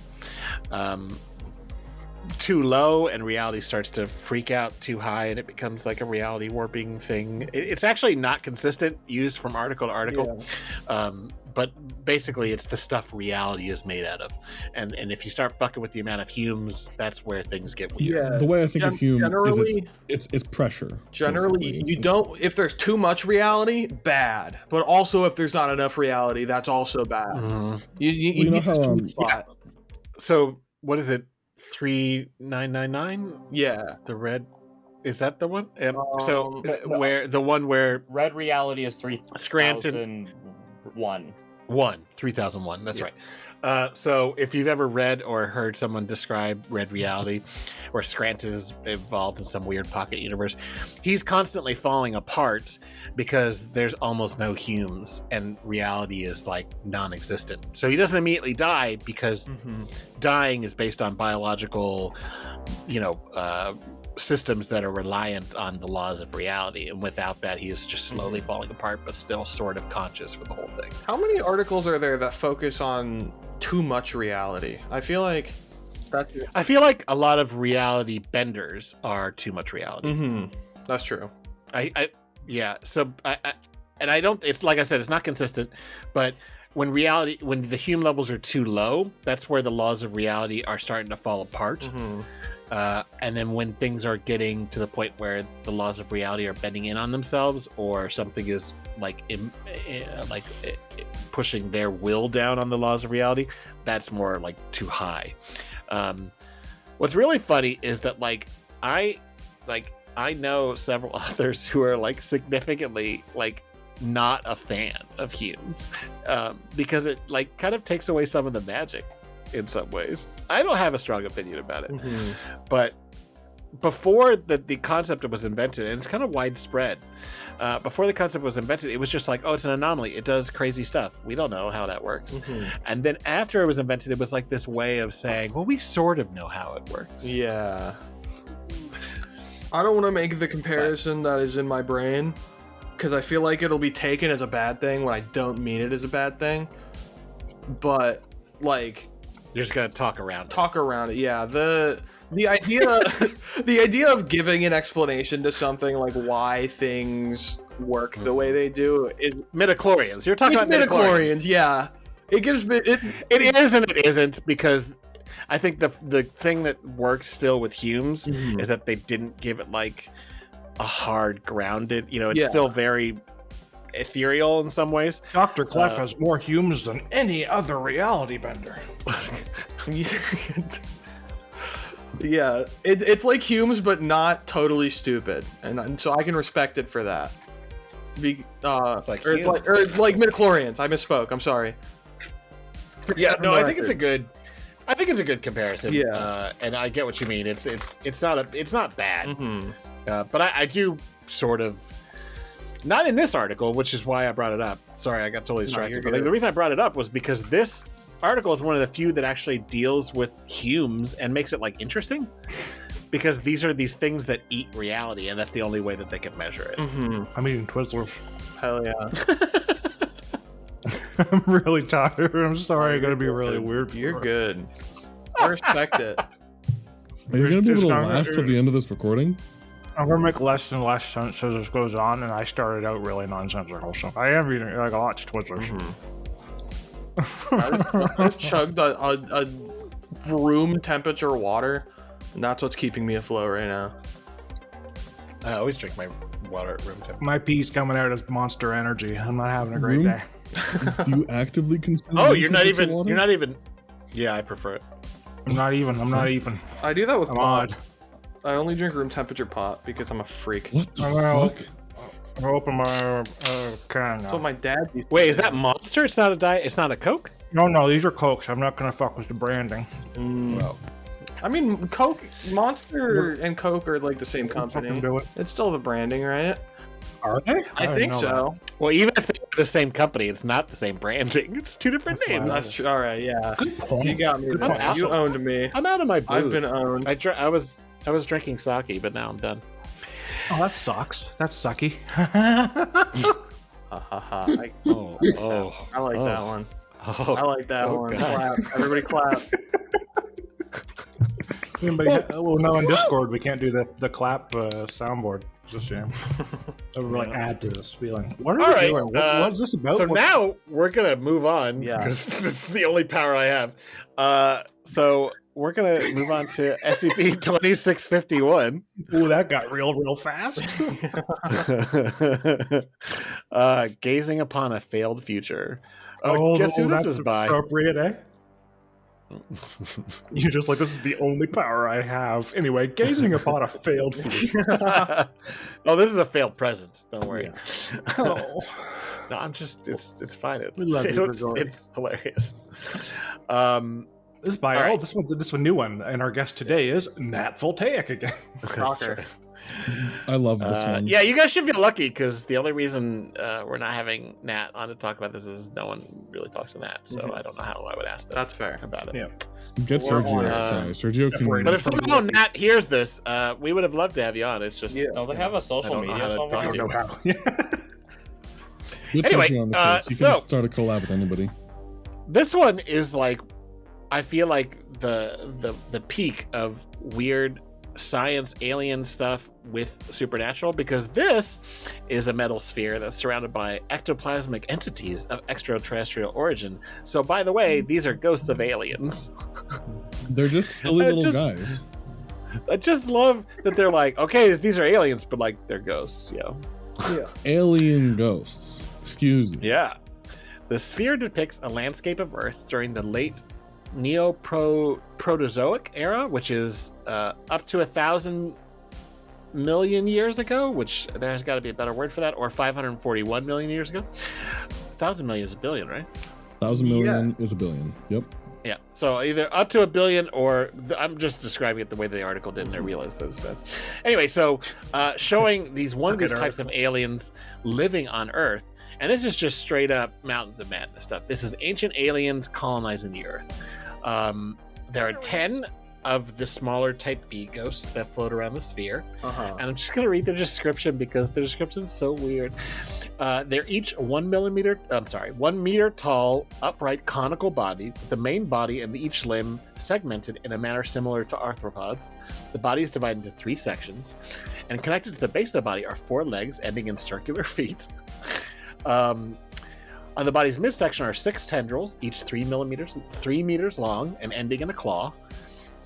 Too low and reality starts to freak out, too high and it becomes like a reality warping thing. It's actually not consistent, used from article to article. Yeah. But basically it's the stuff reality is made out of. And if you start fucking with the amount of Humes, that's where things get weird. Yeah, the way I think of Hume is it's pressure. Generally, you don't, if there's too much reality, bad. But also if there's not enough reality, that's also bad. Mm-hmm. You know how, yeah. So what is it? 3999? Yeah. The red, is that the one? Where the one where red reality is 3001. 3001. That's right. So if you've ever read or heard someone describe red reality, or Scrant is involved in some weird pocket universe, he's constantly falling apart because there's almost no Humes and reality is like non-existent. So he doesn't immediately die because dying is based on biological, systems that are reliant on the laws of reality, and without that he is just slowly falling apart but still sort of conscious for the whole thing. How many articles are there that focus on too much reality? I feel like a lot of reality benders are too much reality. That's true. It's like I said, it's not consistent, but when the Hume levels are too low, that's where the laws of reality are starting to fall apart. And then when things are getting to the point where the laws of reality are bending in on themselves, or something is pushing their will down on the laws of reality, that's more like too high. What's really funny is that I know several authors who are significantly not a fan of Humes, because it kind of takes away some of the magic in some ways. I don't have a strong opinion about it, but before the concept was invented, and it's kind of widespread, before the concept was invented, it was just like, oh, it's an anomaly, it does crazy stuff, we don't know how that works. And then after it was invented, it was like this way of saying, well, we sort of know how it works. Yeah. I don't want to make the comparison that is in my brain, because I feel like it'll be taken as a bad thing when I don't mean it as a bad thing. But you're just gonna talk around it. Yeah. The idea the idea of giving an explanation to something like why things work the way they do is midichlorians. You're talking about midichlorians. Yeah. It gives it is and it isn't, because I think the thing that works still with Humes is that they didn't give it a hard grounded, it's still very ethereal in some ways. Dr. Clef has more Humes than any other reality bender. Yeah, it's like Humes, but not totally stupid, and so I can respect it for that. It's like or like midichlorians. I misspoke. I'm sorry. Yeah, no, I think it's a good comparison. Yeah, and I get what you mean. It's not bad. Mm-hmm. But I do sort of, not in this article, which is why I brought it up. Sorry, I got totally distracted. But the reason I brought it up was because this article is one of the few that actually deals with Humes and makes it like interesting, because these are these things that eat reality, and that's the only way that they can measure it. Mm-hmm. I'm eating Twizzlers. Hell yeah. I'm really tired. I'm sorry. I'm gonna be really weird. You're good. I respect it. Are you going to be able to last till the end of this recording? I'm gonna make less and less sense as this goes on, and I started out really nonsensical, so I am eating like a lot of Twizzlers. I just chugged a room temperature water, and that's what's keeping me afloat right now. I always drink my water at room temperature. My pee's coming out as Monster Energy. I'm not having a great day. Do you actively consume? Oh, you're not even. water? You're not even. Yeah, I prefer it. I'm not even. I do that with I'm pot. odd. I only drink room temperature pot because I'm a freak. What the I'm gonna fuck? I'm gonna open my can That's now. what my dad used to Wait, do. is that Monster? It's not a diet. It's not a Coke. No, these are Cokes. I'm not gonna fuck with the branding. Well, I mean, Coke, Monster, and Coke are like the same Fucking company. do it. It's still the branding, right? Are they? I didn't think know so. well, even if they're the same company, it's not the same branding. It's two different names. That's true. All right, yeah. Good point. You got me. Good there. point. You owned me. I'm out of my booze. I've been owned. I was drinking sake, but now I'm done. Oh, that sucks. That's sucky. Ha ha ha. I like that one. Oh, I like that one. God. Clap. Everybody clap. Well, no, on Discord we can't do the clap soundboard. It's a shame. That would really add to this feeling. What are All we right, doing? What's this about? So now we're gonna move on. Yeah. because this is the only power I have. So we're gonna move on to SCP-2651. Ooh, that got real fast. Gazing upon a failed future. Oh, guess who this that's is by? appropriate, eh? You're just like, this is the only power I have. Anyway, gazing upon a failed future. Oh, this is a failed present. Don't worry. Oh. No, I'm just. It's fine. We love you, Grigori. It's hilarious. This is by All right. this one's a new one, and our guest today is Nat Voltaic again. Shocker. I love this one. Yeah, you guys should feel lucky because the only reason we're not having Nat on to talk about this is no one really talks to Nat, so I don't know how I would ask them. That's fair. About it. Yeah. Get Sergio to try. Sergio can. But if somehow Nat hears this, we would have loved to have you on. It's just Don't they have a social I don't know media how to somewhere? talk to you. How. Get Anyway, Sergio on the case. He so- can start a collab with anybody. This one is like, I feel like the peak of weird science alien stuff with supernatural, because this is a metal sphere that's surrounded by ectoplasmic entities of extraterrestrial origin. So by the way, these are ghosts of aliens. They're just silly I little just- guys. I just love that they're like, okay, these are aliens, but like they're ghosts, yo. Alien ghosts. Excuse me. Yeah. The sphere depicts a landscape of Earth during the late Neoproterozoic era, which is up to 1,000 million years ago, which there's got to be a better word for that, or 541 million years ago. 1,000 million is a billion, right? 1,000 million is a billion. Yep. Yeah. So either up to a billion, or I'm just describing it the way the article did, and I realized that was bad. Anyway, so showing these one of these types of aliens living on Earth. And this is just straight up Mountains of Madness stuff. This is ancient aliens colonizing the Earth. There are 10 of the smaller type B ghosts that float around the sphere. And I'm just going to read the description because the description is so weird. They're each 1 meter tall, upright, conical body, with the main body and each limb segmented in a manner similar to arthropods. The body is divided into 3 sections, and connected to the base of the body are 4 legs ending in circular feet. On the body's midsection are 6 tendrils, each 3 meters long and ending in a claw.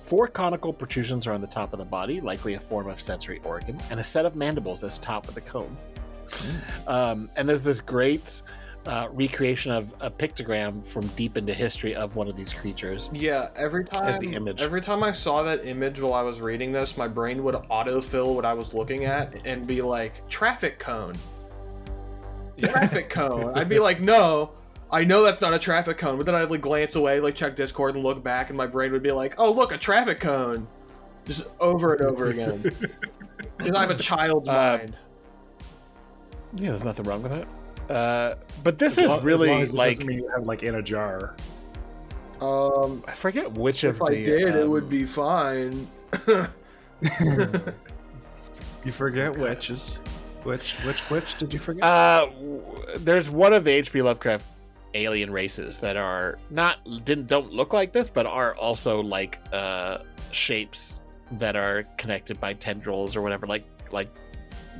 4 conical protrusions are on the top of the body, likely a form of sensory organ, and a set of mandibles as top of the cone. And there's this great recreation of a pictogram from deep into history of one of these creatures. Yeah, every time I saw that image while I was reading this, my brain would autofill what I was looking at and be like, traffic cone. Traffic cone. I'd be like, no, I know that's not a traffic cone, but then I'd like glance away, like check Discord and look back, and my brain would be like, oh look, a traffic cone. Just over and over again. Because I have a child's mind. Yeah, there's nothing wrong with that. But this is really as long as it like doesn't mean you have like in a jar. I forget which of if I did, it would be fine. You forget which did you forget? There's one of the H.P. Lovecraft alien races that are don't look like this, but are also like shapes that are connected by tendrils or whatever. Like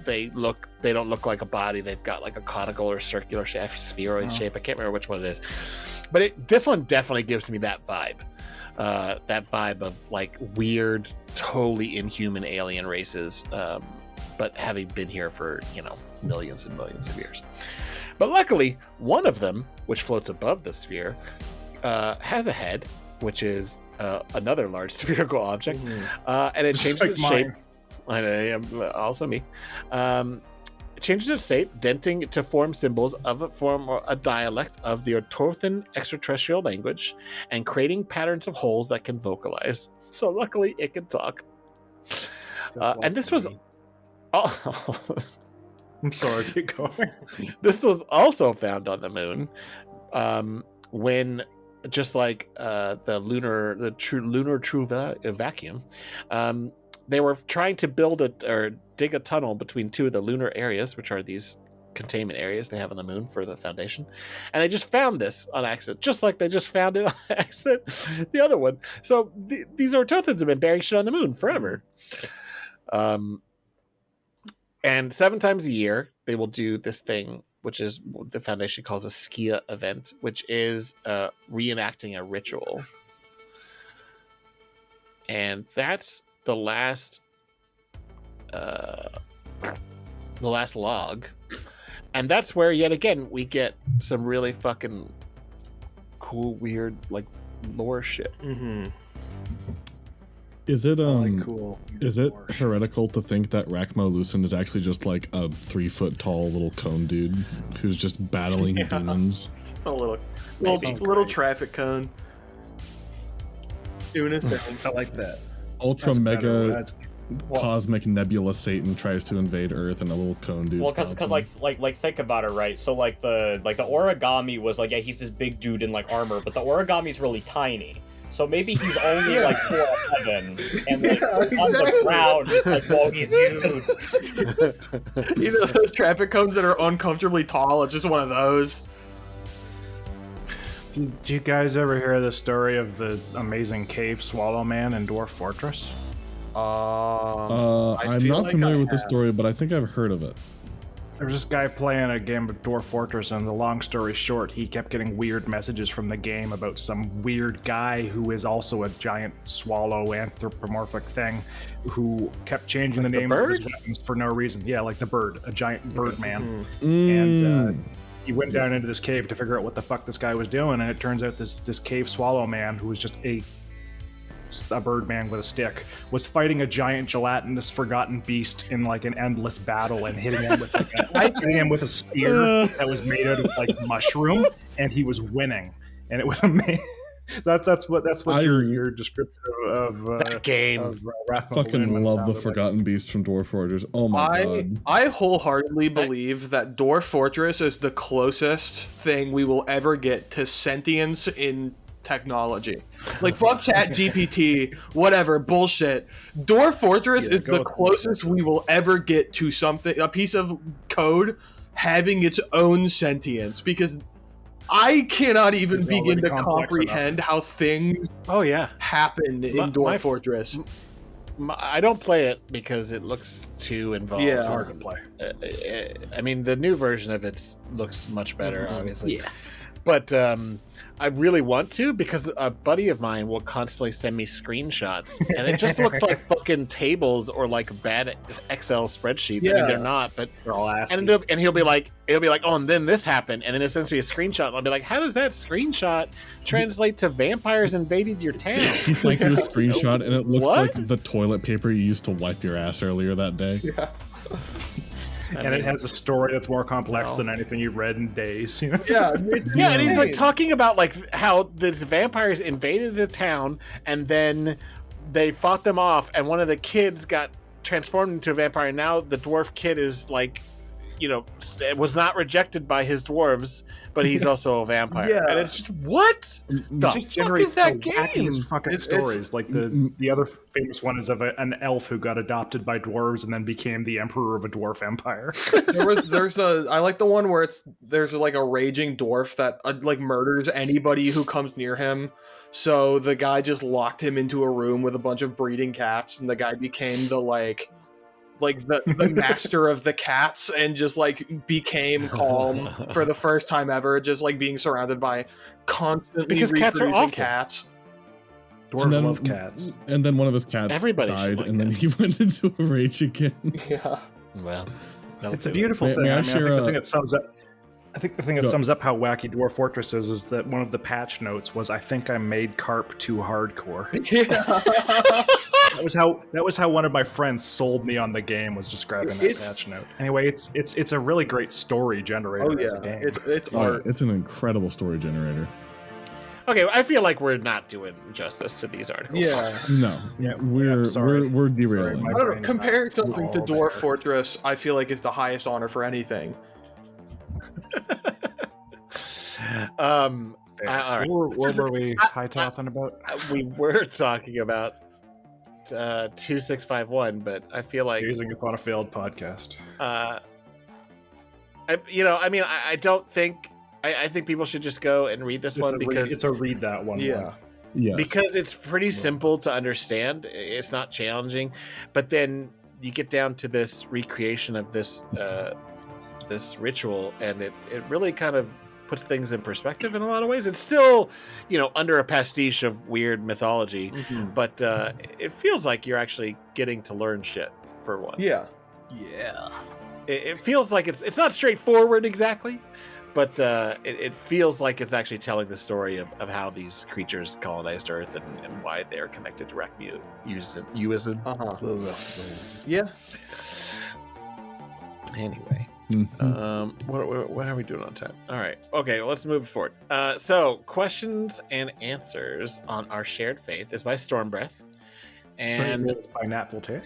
they don't look like a body. They've got like a conical or circular shape, spheroid shape. I can't remember which one it is, but this one definitely gives me that vibe. That vibe of like weird, totally inhuman alien races, but having been here for millions and millions of years. But luckily, one of them, which floats above the sphere, has a head, which is another large spherical object, and it changes its shape. I know, also me. It changes its shape, denting to form symbols of a dialect of the Orthothan extraterrestrial language, and creating patterns of holes that can vocalize. So luckily, it can talk. And this was. I'm sorry, keep going. This was also found on the moon, when just like the true lunar vacuum, they were trying to build or dig a tunnel between two of the lunar areas, which are these containment areas they have on the moon for the Foundation, and they just found this on accident, just like they just found it on accident the other one. So these Orthothans have been burying shit on the moon forever. And 7 times a year, they will do this thing, which is what the Foundation calls a Skia event, which is reenacting a ritual. And that's the last log. And that's where, yet again, we get some really fucking cool, weird, like, lore shit. Mm-hmm. Is it cool? Is it heretical to think that Rachmo-Lucen is actually just like a 3-foot tall little cone dude who's just battling demons? A little traffic cone. Doing his thing. I like that. Ultra mega cosmic nebula Satan tries to invade Earth, and a little cone dude. Well, because like think about it, right? So like the origami was like, yeah, he's this big dude in like armor, but the origami's really tiny. So maybe he's only like 4'11", and like, on the ground, it's like, oh, he's huge. You know those traffic cones that are uncomfortably tall? It's just one of those. Did you guys ever hear the story of the amazing cave swallow man in Dwarf Fortress? I'm not familiar with the story, but I think I've heard of it. There was this guy playing a game of Dwarf Fortress, and the long story short, he kept getting weird messages from the game about some weird guy who is also a giant swallow anthropomorphic thing, who kept changing the names of his weapons for no reason. Yeah, like the bird, a giant bird man. And he went down into this cave to figure out what the fuck this guy was doing, and it turns out this cave swallow man, who was just a bird man with a stick, was fighting a giant gelatinous forgotten beast in like an endless battle and hitting him with a spear that was made out of like mushroom, and he was winning, and it was amazing. That's what your description of that game. I fucking love the Forgotten Beast from Dwarf Fortress. Oh my god! I wholeheartedly believe that Dwarf Fortress is the closest thing we will ever get to sentience in technology. Like, fuck Chat GPT, whatever, bullshit. Dwarf Fortress is the closest we will ever get to something, a piece of code having its own sentience, because I cannot even begin to comprehend how things happen in Dwarf Fortress. I don't play it because it looks too involved. Yeah, it's hard to play. I mean, the new version of it looks much better, obviously. Yeah. but I really want to because a buddy of mine will constantly send me screenshots, and it just looks like fucking tables or like bad Excel spreadsheets. I mean, they're not, but they're all ASCII. And he'll be like, oh, and then this happened, and then it sends me a screenshot. And I'll be like, how does that screenshot translate to vampires invaded your town? He sends you a screenshot, and it looks What? like the toilet paper you used to wipe your ass earlier that day. Yeah. And it has a story that's more complex than anything you've read in days. You know? Yeah, Yeah, and he's like talking about like how these vampires invaded the town, and then they fought them off, and one of the kids got transformed into a vampire. And now the dwarf kid is like, you know, was not rejected by his dwarves, but he's also a vampire. Yeah. And it's just, what the just fuck generates is that the game? wackiest fucking stories. Like the other famous one is of an elf who got adopted by dwarves and then became the emperor of a dwarf empire. I like the one where there's like a raging dwarf that like murders anybody who comes near him. So the guy just locked him into a room with a bunch of breeding cats, and the guy became the the master of the cats, and just like became calm for the first time ever, just like being surrounded by constantly Because cats are reproducing awesome. cats. Dwarves love cats. And then one of his cats Everybody should died, like and then he went into a rage again. Yeah. Well, It's a beautiful thing. I think the thing that sums up. I think the thing that sums up how wacky Dwarf Fortress is that one of the patch notes was, "I think I made Carp too hardcore." Yeah. That was how one of my friends sold me on the game, was describing that patch note. Anyway, it's a really great story generator as a game. It's art. It's an incredible story generator. okay, I feel like we're not doing justice to these articles. Yeah. No, Yeah, we're sorry. we're derailing. Sorry, I don't know. brain is Comparing not something to all Dwarf there. Fortress, I feel like is the highest honor for anything. All right. What were we high-talking about? We were talking about 2651, but I feel like Using upon a failed podcast. I don't think I think people should just go and read this one because it's a read that one. Yeah. Yes. because it's pretty simple to understand. It's not challenging, but then you get down to this recreation of this this ritual, and it really kind of puts things in perspective in a lot of ways. It's still, under a pastiche of weird mythology, but it feels like you're actually getting to learn shit for once. Yeah. It feels like it's not straightforward exactly, but it feels like it's actually telling the story of how these creatures colonized Earth and why they're connected to Rasputin. Yeah. Anyway, what are we doing on time? All right. Okay, well, let's move forward. So, questions and answers on Our Shared Faith is by Stormbreath. And it's by Nat Voltaire.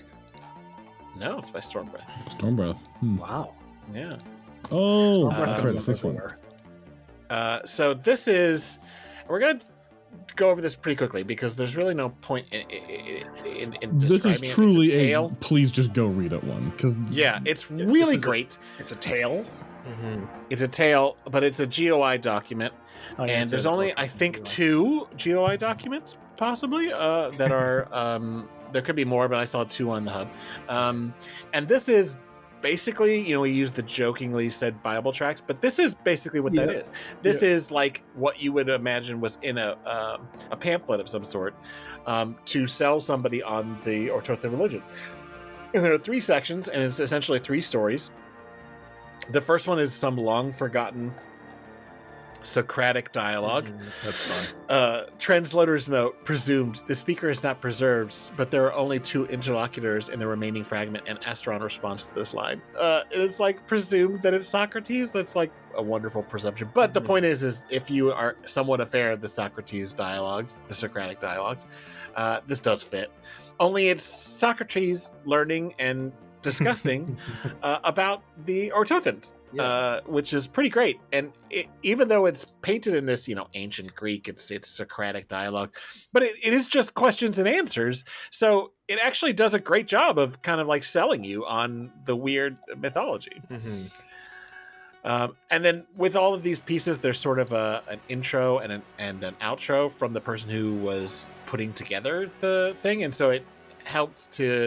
no, it's by Stormbreath. Stormbreath. Wow. Yeah. Oh, Stormbreath that's right. It's this one. So this is, we're going to go over this pretty quickly because there's really no point in This is describing it. truly It's a tale. please just go read it one, because Yeah, it's really great. It's a tale. It's a tale, but it's a GOI document. Oh, yeah, And it's there's a only, book. I think, 2 GOI documents, possibly, that are, there could be more, but I saw 2 on the hub. And this is basically, we use the jokingly said Bible tracts, but this is basically what that is. This is like what you would imagine was in a pamphlet of some sort to sell somebody on the Ortothan religion. And there are 3 sections, and it's essentially 3 stories. The first one is some long forgotten Socratic dialogue. That's fun. Translator's note: presumed the speaker is not preserved, but there are only 2 interlocutors in the remaining fragment, and Astron responds to this line. It is like presumed that it's Socrates. That's like a wonderful presumption. But the point is if you are somewhat aware of the Socrates dialogues, the Socratic dialogues, this does fit. Only it's Socrates learning and discussing about the Ortothans. Which is pretty great, and even though it's painted in this, ancient Greek, it's Socratic dialogue, but it is just questions and answers. So it actually does a great job of kind of like selling you on the weird mythology. And then with all of these pieces, there's sort of an intro and an outro from the person who was putting together the thing, and so it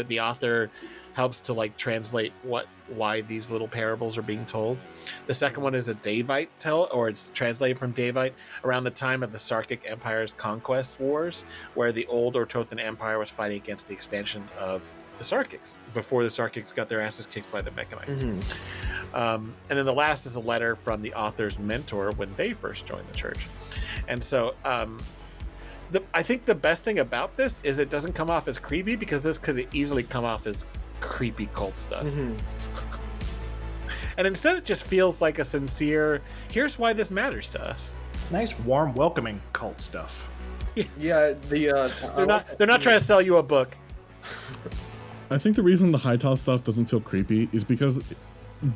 the author helps to like translate why these little parables are being told. The second one is a Davite tale, or it's translated from Davite around the time of the Sarkic Empire's conquest wars, where the old Ortothan Empire was fighting against the expansion of the Sarkics before the Sarkics got their asses kicked by the Mechanites. And then the last is a letter from the author's mentor when they first joined the church. And so I think the best thing about this is it doesn't come off as creepy, because this could easily come off as creepy cult stuff. And instead it just feels like a sincere, here's why this matters to us. Nice, warm, welcoming cult stuff. Yeah, they're not trying to sell you a book. I think the reason the Hytoth stuff doesn't feel creepy is because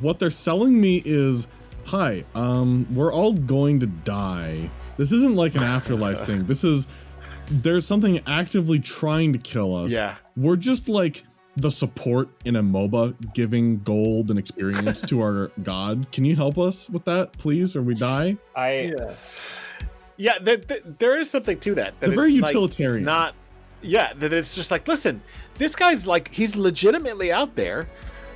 what they're selling me is, hi, we're all going to die. This isn't like an afterlife thing. This is, there's something actively trying to kill us. Yeah. We're just like the support in a MOBA giving gold and experience to our god. Can you help us with that, please, or we die? Yeah, there is something to that. They're very utilitarian. It's not, that it's just like, listen, this guy's like, he's legitimately out there,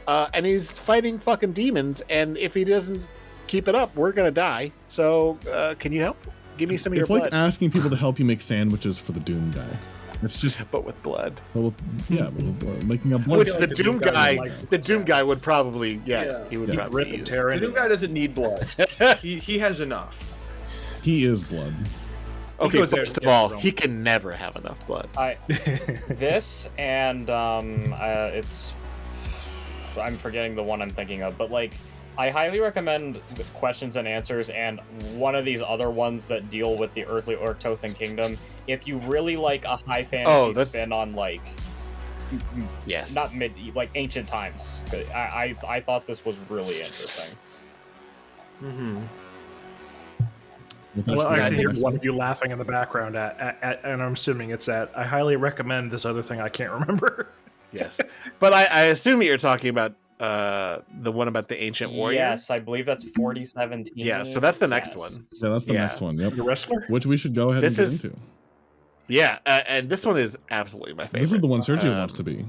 and he's fighting fucking demons, and if he doesn't keep it up, we're gonna die. So, can you help? Give me some of your blood. It's like asking people to help you make sandwiches for the Doom guy. It's just, but with blood. With blood, making a blood. Which the Doom guy would probably, he would probably use. The Doom guy doesn't need blood. he has enough. He is blood. Okay, first of all, he can never have enough blood. This and it's, I'm forgetting the one I'm thinking of, but like, I highly recommend Questions and Answers and one of these other ones that deal with the earthly Ortothan kingdom. If you really like a high fantasy spin on like, not like ancient times, I thought this was really interesting. Well, I can hear one of you laughing in the background and I'm assuming it's at. I highly recommend this other thing I can't remember. Yes, but I assume you're talking about the one about the ancient warrior. Yes, I believe that's 4017. Yeah, so that's the next one. Yeah, that's the next one. Yep, the wrestler, which we should go ahead and get into. Yeah, and this one is absolutely my favorite. This is the one Sergio wants to be.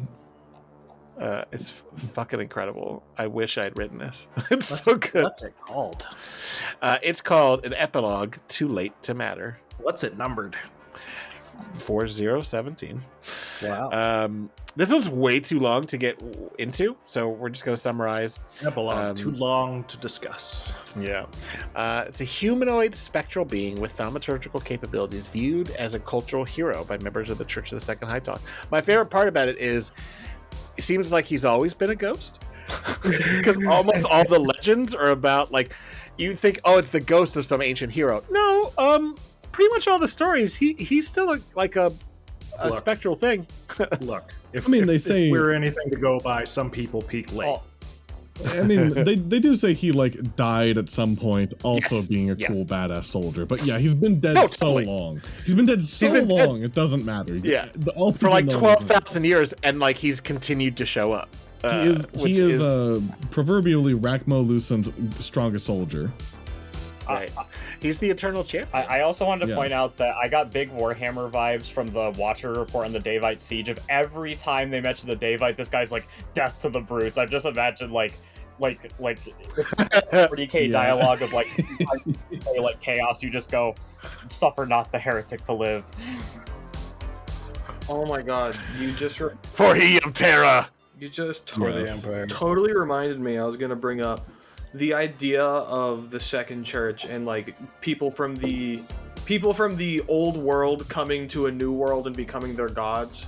It's fucking incredible. I wish I'd written this. It's so good. What's it called? It's called An Epilogue Too Late to Matter. What's it numbered? 4017. Wow. This one's way too long to get into, so we're just going to summarize. Epilogue, too long to discuss. Yeah. It's a humanoid spectral being with thaumaturgical capabilities viewed as a cultural hero by members of the Church of the Second Hytoth. My favorite part about it is it seems like he's always been a ghost, because almost all the legends are about, like, you think, oh, it's the ghost of some ancient hero. No, pretty much all the stories, he's still a spectral thing. Look, if we're anything to go by, some people peak late. I mean, they do say he like died at some point, also being a cool badass soldier. But yeah, he's been dead so long. He's been dead so long. It doesn't matter. Yeah, for like 12,000 years, and like he's continued to show up. He is proverbially Rakmo Lucen's strongest soldier. Right. He's the eternal champion. I also wanted to point out that I got big Warhammer vibes from the Watcher report on the Davite siege. Of every time they mention the Davite, this guy's like, death to the brutes. I've just imagined like 40k dialogue of like, you say like chaos, you just go, suffer not the heretic to live. Oh my god, you just for he of Terra. You just totally reminded me. I was gonna bring up the idea of the second church and like people from the old world coming to a new world and becoming their gods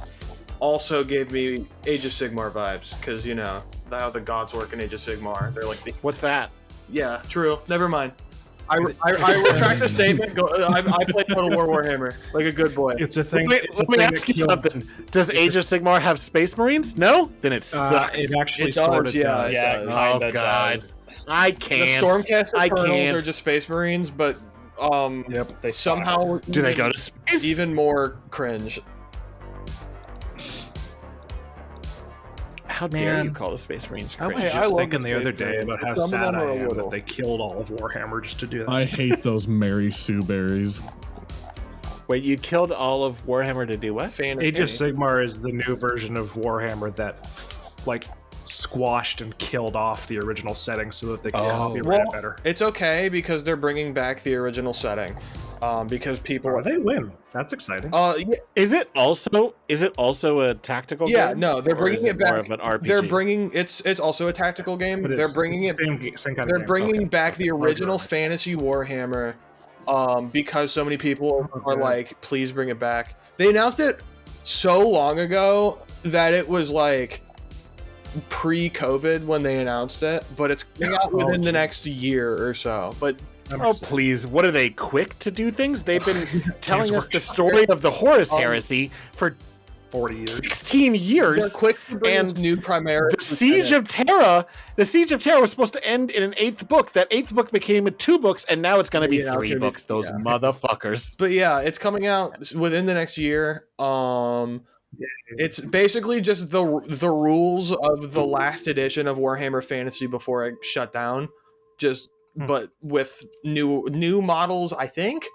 also gave me Age of Sigmar vibes, because you know how the gods work in Age of Sigmar. They're like, what's that? Yeah, true. Never mind. I retract the statement. I play Total War Warhammer like a good boy. It's a thing. Let me ask you something. Does Age of Sigmar have Space Marines? No? Then it sucks. It actually sort of does. Yeah, oh god. I can't. The Stormcast Colonels are just Space Marines, but they somehow do they go to space? Even more cringe. How dare you call the Space Marines cringe? I was thinking the other day about how sad I am that they killed all of Warhammer just to do that. I hate those Mary Sue berries. Wait, you killed all of Warhammer to do what? Age of Sigmar is the new version of Warhammer that, like, squashed and killed off the original setting so that they can copyright it better. It's okay because they're bringing back the original setting. Because people they win. That's exciting. Yeah. Is it also a tactical game? Yeah, no, they're bringing it back. More of an RPG. They're bringing it's also a tactical game. But They're bringing it. Same kind They're of game. bringing back the original fantasy Warhammer, because so many people are like, please bring it back. They announced it so long ago that it was like pre-COVID when they announced it, but it's coming out within the next year or so. But oh please, what are they, quick to do things? They've been telling us the story of the Horus heresy for 40 years. 16 years. they're quick to bring And this new Primera. The Siege of Terra was supposed to end in an 8th book. That 8th book became 2 books, and now it's going to be 3 books. Those motherfuckers. But yeah, it's coming out within the next year. It's basically just the rules of the last edition of Warhammer Fantasy before it shut down, but with new models, I think,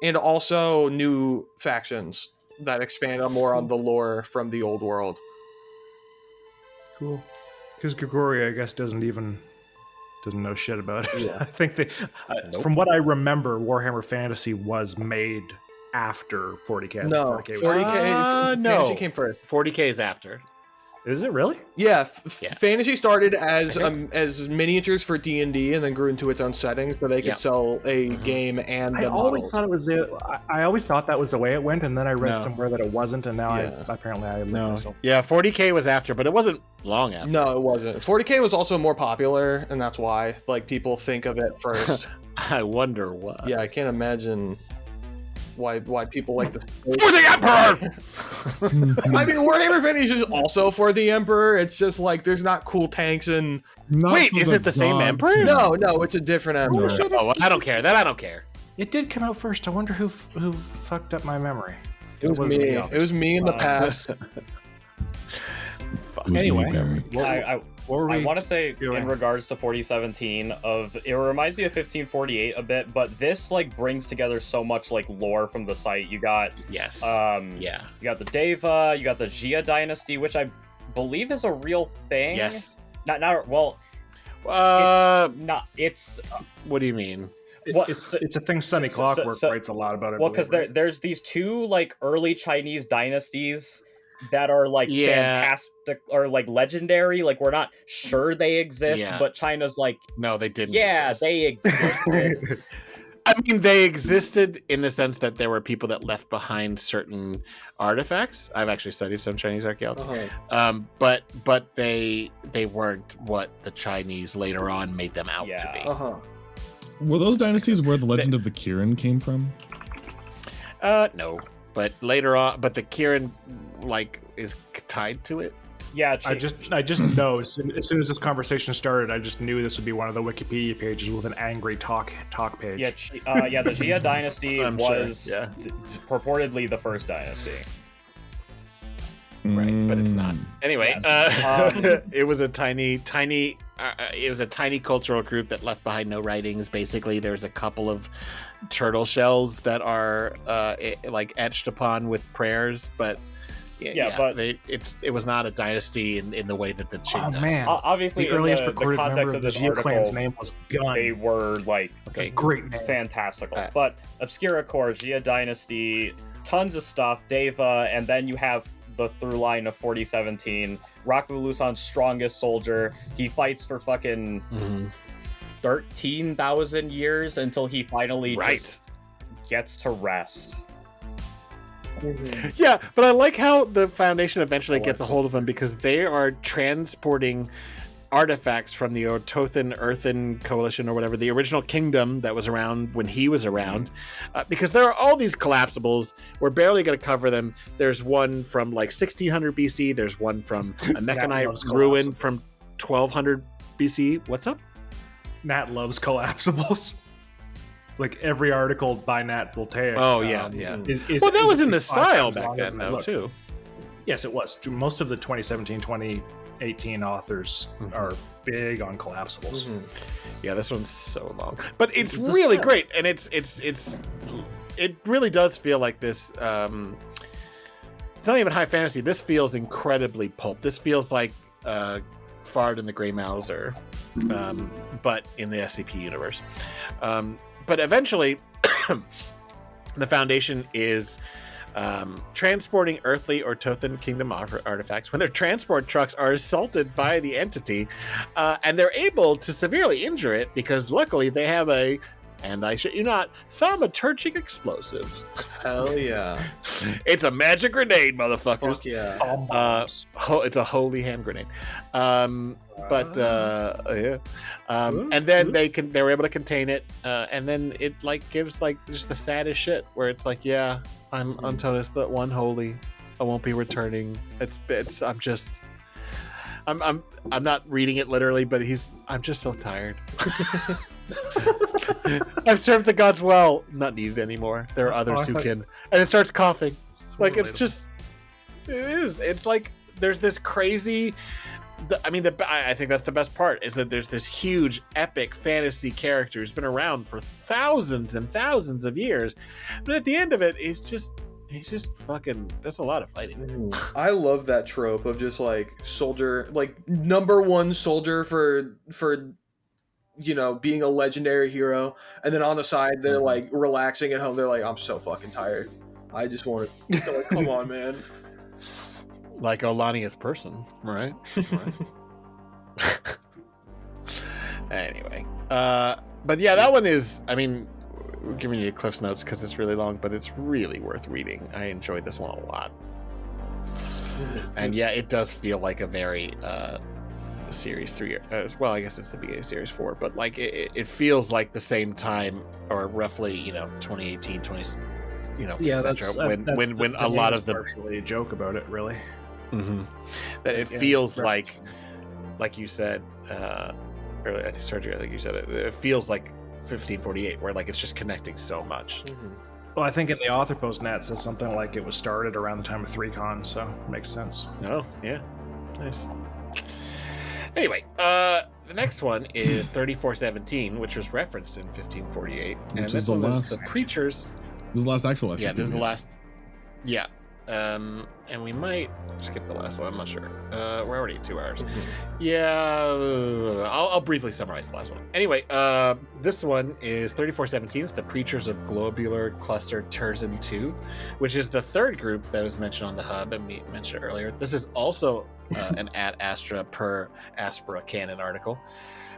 and also new factions that expand more on the lore from the old world. Cool. Because Grigori, I guess, doesn't know shit about it. Yeah. I think from what I remember, Warhammer Fantasy was made after 40K. No, 40K. No. Fantasy came first. 40K is after. Is it really? Yeah, Fantasy started as miniatures for D&D and then grew into its own setting, so they could sell a game and the I always models. thought it was I always thought that was the way it went, and then I read somewhere that it wasn't, and now apparently I No. myself. Yeah, 40K was after, but it wasn't long after. No, it wasn't. 40K was also more popular, and that's why people think of it first. I wonder why. Yeah, I can't imagine why people like this. For the Emperor! I mean, Warhammer Fantasy is also for the Emperor. It's just like there's not cool tanks and. Wait, is it the same Emperor? No, it's a different Emperor. Oh, I don't care. I don't care. It did come out first. I wonder who fucked up my memory. It was me. It was me in the past. Anyway, I want to say in regards to 4017 it reminds me of 1548 a bit, but this brings together so much lore from the site. You got you got the Deva, you got the Jia dynasty, which I believe is a real thing. Yes. Not well. It's what do you mean? It's a thing. Sunny Clockwork writes a lot about it. Well, because there's these two early Chinese dynasties that are fantastic or legendary. We're not sure they exist, but China's no, they didn't. Yeah, exist. they existed. I mean, they existed in the sense that there were people that left behind certain artifacts. I've actually studied some Chinese archaeology, but they weren't what the Chinese later on made them out to be. Were those dynasties where the legend of the Kirin came from? No, but later on, but the Kirin is tied to it. Yeah, I just know as soon as this conversation started, I just knew this would be one of the Wikipedia pages with an angry talk page. Yeah, the Jia dynasty was purportedly the first dynasty. Right, but it's not. Anyway, it was a tiny cultural group that left behind no writings. Basically, there's a couple of turtle shells that are etched upon with prayers, but it was not a dynasty in the way that the Qing dynasty. Man, obviously, the earliest the recorded context member of of the this Jia clan's article, name was Gun. they were great name. fantastical. But Obscura Core, Jia dynasty, tons of stuff, Deva, and then you have the through line of 4017. Rakuulusan's strongest soldier. He fights for fucking 13,000 years until he finally just gets to rest. Yeah, but I like how the Foundation eventually gets a hold of him because they are transporting artifacts from the Otothan Earthen Coalition or whatever, the original kingdom that was around when he was around, because there are all these collapsibles. We're barely going to cover them. There's one from 1600 BC. There's one from a Mechanite ruin from 1200 BC. What's up? Nat loves collapsibles. Every article by Nat Voltaire. Oh yeah. That was in the style back then, though, too. Yes, it was. Most of the 2017, 2018 authors are big on collapsibles. Yeah, this one's so long, but it's really great, and it's it really does feel like this. It's not even high fantasy. This feels incredibly pulp. This feels like Fard and the Grey Mouser, but in the SCP universe. But eventually, the Foundation is transporting earthly or Tothan Kingdom artifacts when their transport trucks are assaulted by the entity, and they're able to severely injure it because luckily they have a, and I shit you not, thaumaturgic explosive. Hell yeah. It's a magic grenade, motherfuckers. Fuck yeah. It's a holy hand grenade. Yeah. And then they were able to contain it, and then it like gives like just the saddest shit where it's like, yeah, I'm Antonis the one holy. I won't be returning. I'm not reading it literally, but I'm just so tired. I've served the gods well, not needed anymore. There are others who can. And it starts coughing. Like it's just, it is. It's like there's this crazy. I think that's the best part is that there's this huge epic fantasy character who's been around for thousands and thousands of years, but at the end of it, he's just fucking. That's a lot of fighting. I love that trope of just like soldier, like number one soldier for being a legendary hero, and then on the side they're like relaxing at home. They're like, I'm so fucking tired. I just want to. Like, come on, man. Like Olania's person, right? Anyway, but yeah, that one is. I mean, we're giving you Cliff's Notes because it's really long, but it's really worth reading. I enjoyed this one a lot, and yeah, it does feel like a very series 3. Well, I guess it's the beginning of series 4, but like it feels like the same time, or roughly, 2018, 20. Yeah, when a lot of the partially a joke about it, really. Mm-hmm. That it feels like you said earlier, I think Sergio, I think you said it feels like 1548, where like it's just connecting so much. Well, I think in the author post Nat says something like it was started around the time of 3Con, so it makes sense. Oh yeah, nice. Anyway, the next one is 3417, which was referenced in 1548, which is the last. The Preachers. This is the last actual SCP. Yeah, this is the last. Yeah. And we might skip the last one. I'm not sure. We're already at 2 hours. Yeah, I'll briefly summarize the last one. Anyway, this one is 3417. It's the Preachers of Globular Cluster Terzin 2, which is the third group that was mentioned on the hub, and we mentioned it earlier. This is also an Ad Astra per Aspera canon article,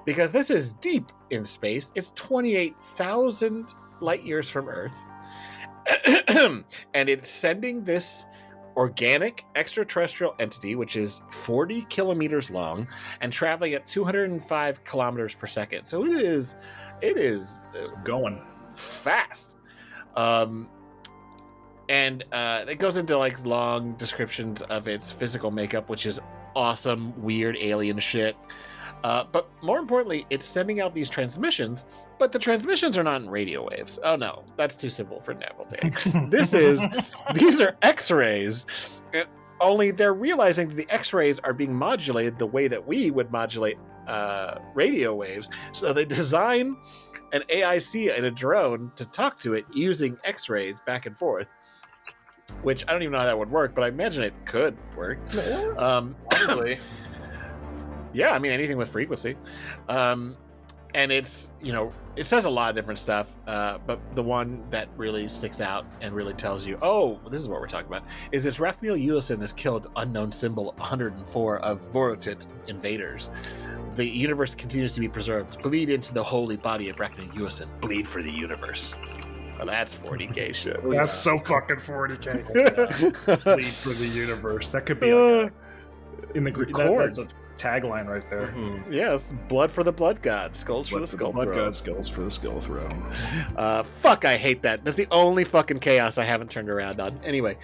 because this is deep in space. It's 28,000 light years from Earth. And it's sending this organic extraterrestrial entity, which is 40 kilometers long and traveling at 205 kilometers per second. So it is going fast. And it goes into like long descriptions of its physical makeup, which is awesome, weird alien shit. But more importantly, it's sending out these transmissions, but the transmissions are not in radio waves. Oh no, that's too simple for Neville Day. These are X-rays. Only they're realizing that the X-rays are being modulated the way that we would modulate radio waves. So they design an AIC and a drone to talk to it using X-rays back and forth. Which I don't even know how that would work, but I imagine it could work. Probably. Yeah, I mean, anything with frequency. And it's, it says a lot of different stuff, but the one that really sticks out and really tells you, oh, this is what we're talking about, is this Raphael Ulison has killed unknown symbol 104 of Vorotit invaders. The universe continues to be preserved. Bleed into the holy body of Raphael Ulison. Bleed for the universe. Well, that's 40k shit. That's so fucking 40k. Bleed for the universe. That could be like in the Greek. That's a tagline right there. Mm-hmm. Yes, blood for the blood god, skulls for the skull blood throne. God, skulls for the skull throne. Fuck, I hate that. That's the only fucking chaos I haven't turned around on. Anyway,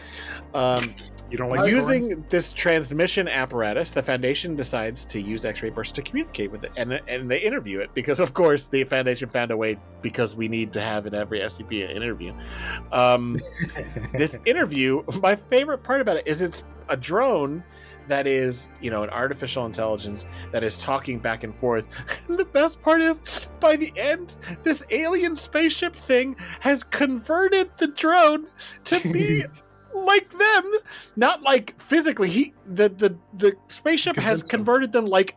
you don't like using this transmission apparatus, the Foundation decides to use X-ray bursts to communicate with it, and they interview it because, of course, the Foundation found a way, because we need to have in every SCP an interview. This interview, my favorite part about it is it's a drone that is, an artificial intelligence that is talking back and forth. And the best part is, by the end, this alien spaceship thing has converted the drone to be like them, not like physically. The spaceship has converted them like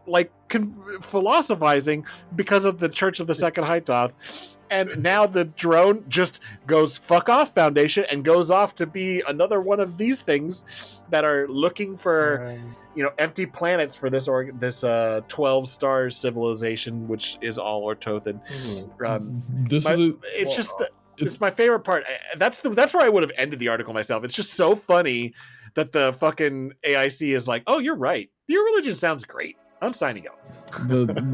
philosophizing because of the Church of the Second Hytoth. And now the drone just goes fuck off Foundation and goes off to be another one of these things that are looking for, empty planets for this 12-star civilization, which is all Ortothan. It's my favorite part. That's where I would have ended the article myself. It's just so funny that the fucking AIC is like, oh, you're right. Your religion sounds great. I'm signing up.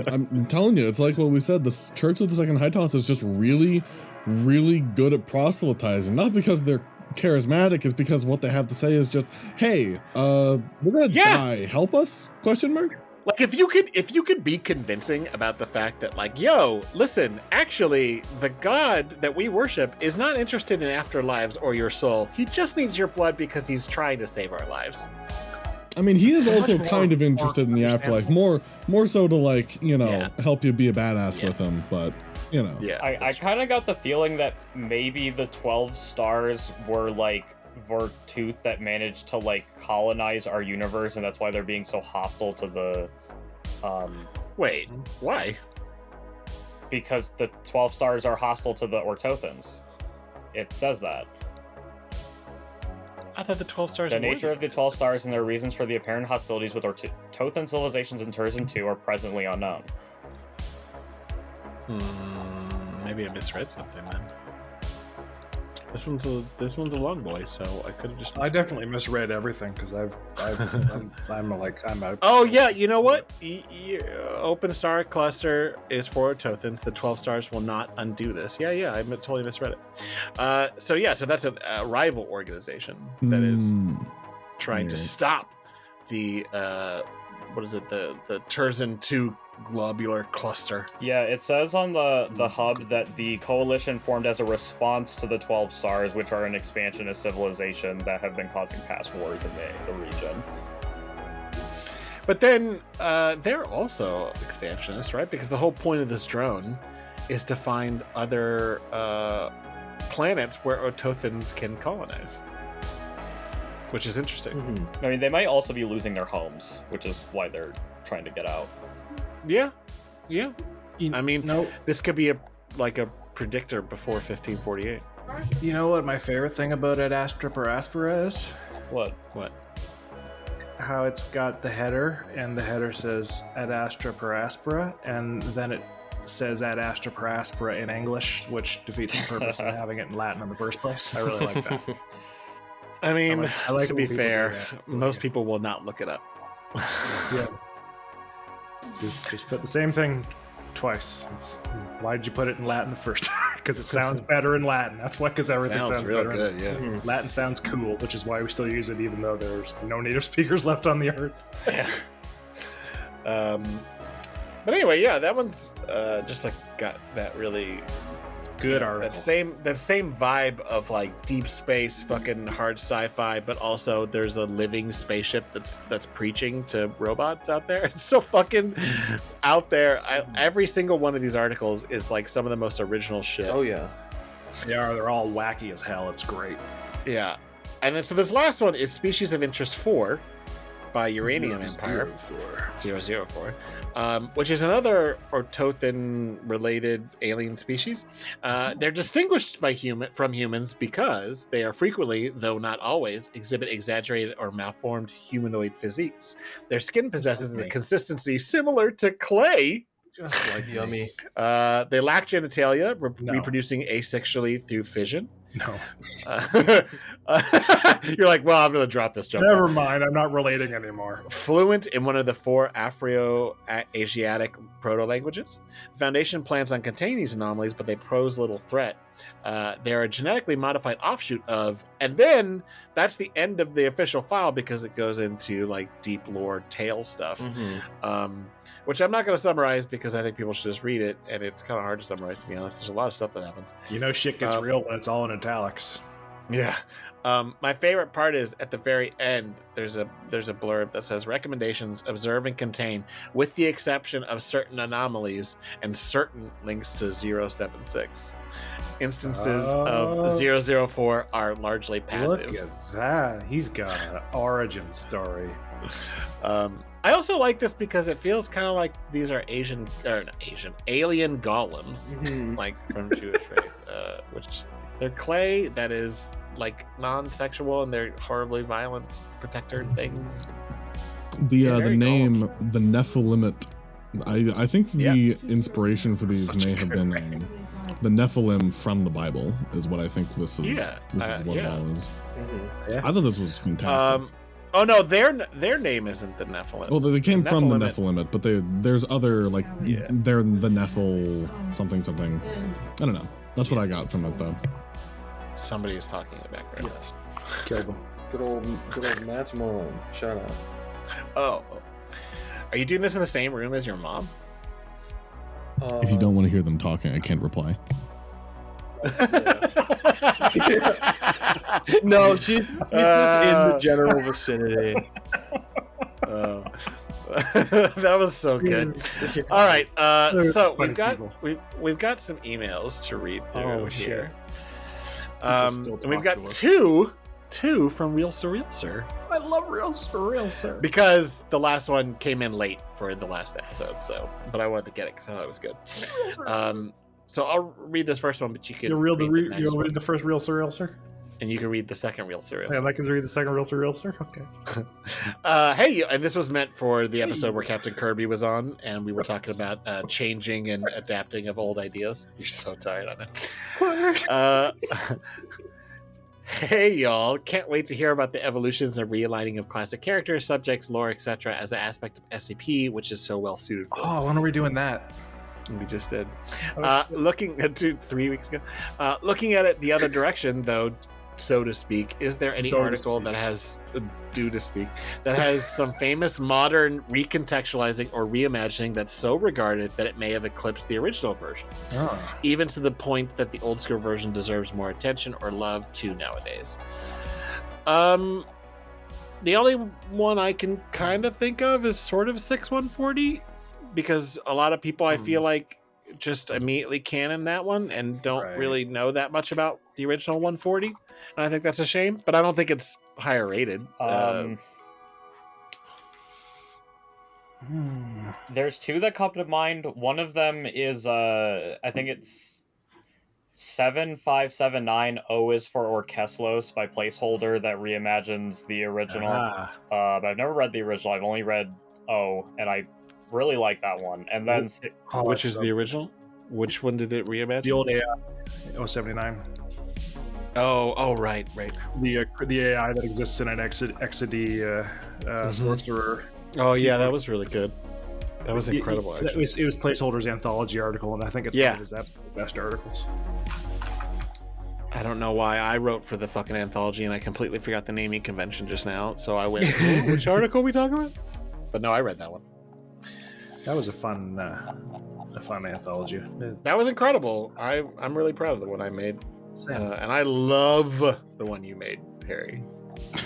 I'm telling you, it's like what we said. The Church of the Second Hytoth is just really, really good at proselytizing. Not because they're charismatic, it's because what they have to say is just, "Hey, we're gonna die. Help us?" ? Like if you could be convincing about the fact that, like, yo, listen, actually, the God that we worship is not interested in afterlives or your soul. He just needs your blood because he's trying to save our lives. I mean, he is also kind of interested in the afterlife, more so to help you be a badass with him. But I kind of got the feeling that maybe the 12 stars were like Vortooth that managed to colonize our universe, and that's why they're being so hostile to the. Wait, why? Because the 12 stars are hostile to the Ortothans. It says that. I thought the 12 stars. The nature of the 12 stars and their reasons for the apparent hostilities with Ortothan civilizations in Turzin 2 are presently unknown. Maybe I misread something then. This one's a long boy, so I could have just. I definitely misread everything because I'm out. Oh yeah, you know what? Open star cluster is for Ortothans. The 12 stars will not undo this. Yeah, I totally misread it. So that's a rival organization that is trying to stop the the Turzin 2 globular cluster. Yeah, it says on the hub that the coalition formed as a response to the 12 stars, which are an expansionist civilization that have been causing past wars in the region. But then they're also expansionists, right? Because the whole point of this drone is to find other planets where Ortothans can colonize, which is interesting. I mean, they might also be losing their homes, which is why they're trying to get out. Yeah. I mean, this could be a predictor before 1548. You know what my favorite thing about Ad Astra per Aspera is? What? How it's got the header, and the header says Ad Astra per Aspera, and then it says Ad Astra per Aspera in English, which defeats the purpose of having it in Latin in the first place. I really like that. I mean, I like to be fair, most people will not look it up. Yeah. Just put the same thing twice. Why'd you put it in Latin first? Because it sounds better in Latin. That's why, because everything sounds real better. Good, yeah. Latin sounds cool, which is why we still use it, even though there's no native speakers left on the earth. Yeah. But anyway, yeah, that one's just got that really good article. That same vibe of deep space, fucking hard sci-fi, but also there's a living spaceship that's preaching to robots out there. It's so fucking out there. Every single one of these articles is some of the most original shit. Oh yeah, they're all wacky as hell. It's great. Yeah, and then so this last one is Species of Interest 4 by Uranium Empire 004, which is another Ortothan-related alien species. They're distinguished from humans because they are frequently, though not always, exhibit exaggerated or malformed humanoid physiques. Their skin possesses a consistency similar to clay. Just like yummy. They lack genitalia, reproducing asexually through fission. No. You're like, well, I'm going to drop this jump. Never mind. I'm not relating anymore. Fluent in one of the 4 Afro-Asiatic proto-languages. The Foundation plans on containing these anomalies, but they pose little threat. They are a genetically modified offshoot of, and then that's the end of the official file because it goes into deep lore tale stuff. Which I'm not going to summarize because I think people should just read it, and it's kind of hard to summarize, to be honest. There's a lot of stuff that happens. Shit gets real when it's all in italics. Yeah. My favorite part is at the very end. There's a blurb that says recommendations observe and contain, with the exception of certain anomalies and certain links to 076. Instances of 004 are largely passive. Look at that. He's got an origin story. I also like this because it feels kind of like these are alien golems, like from Jewish faith, which they're clay that is like non-sexual and they're horribly violent protector things. The name, the Nephilimit. I think the inspiration for these may have been the Nephilim from the Bible is what I think this is. Yeah, this is what it all is. Yeah. I thought this was fantastic. Oh no, their name isn't the Nephilim. Well, they came from the Nephilimit, but there's other like they're the Nephil something. I don't know. That's what I got from it though. Somebody is talking in the background. Yes. Killed him. Good old Matt's mom. Shout out. Oh, are you doing this in the same room as your mom? If you don't want to hear them talking, I can't reply. No, she's just in the general vicinity. That was so good. All right, so we've got some emails to read through here. And we've got two from Real Surreal Sir. I love Real Surreal Sir. Because the last one came in late for the last episode, but I wanted to get it because I thought it was good. So I'll read this first one, but you can read the first Real Surreal Sir? And you can read the second Real Surreal Sir. And I can read the second Real Surreal Sir? Okay. Hey, and this was meant for the episode where Captain Kirby was on, and we were talking about changing and adapting of old ideas. You're so tired on it. Hey, y'all. Can't wait to hear about the evolutions and realigning of classic characters, subjects, lore, etc. as an aspect of SCP, which is so well suited for. Oh, when are we doing that? We just did. Looking at 3 weeks ago. Looking at it the other direction, though, so to speak, is there any article that has that has some famous modern recontextualizing or reimagining that's so regarded that it may have eclipsed the original version, even to the point that the old school version deserves more attention or love too nowadays? The only one I can kind of think of is sort of 6140, because a lot of people I feel like just immediately canon that one and don't really know that much about the original 140, and I think that's a shame, but I don't think it's higher rated. There's two that come to mind. One of them is I think it's 7579. O is for Orkeslos by Placeholder, that reimagines the original. But I've never read the original. I've only read O, and I really like that one. And then which is the original? Which one did it reimagine? The old AI 079. Oh, right. The AI that exists in an Exidy sorcerer. Oh yeah, that was really good. That was incredible. It was Placeholder's anthology article, and I think it's one of his absolute best articles. I don't know why I wrote for the fucking anthology, and I completely forgot the naming convention just now. So I went, which article are we talking about? But no, I read that one. That was a fun anthology. That was incredible. I'm really proud of the one I made, and I love the one you made, Harry.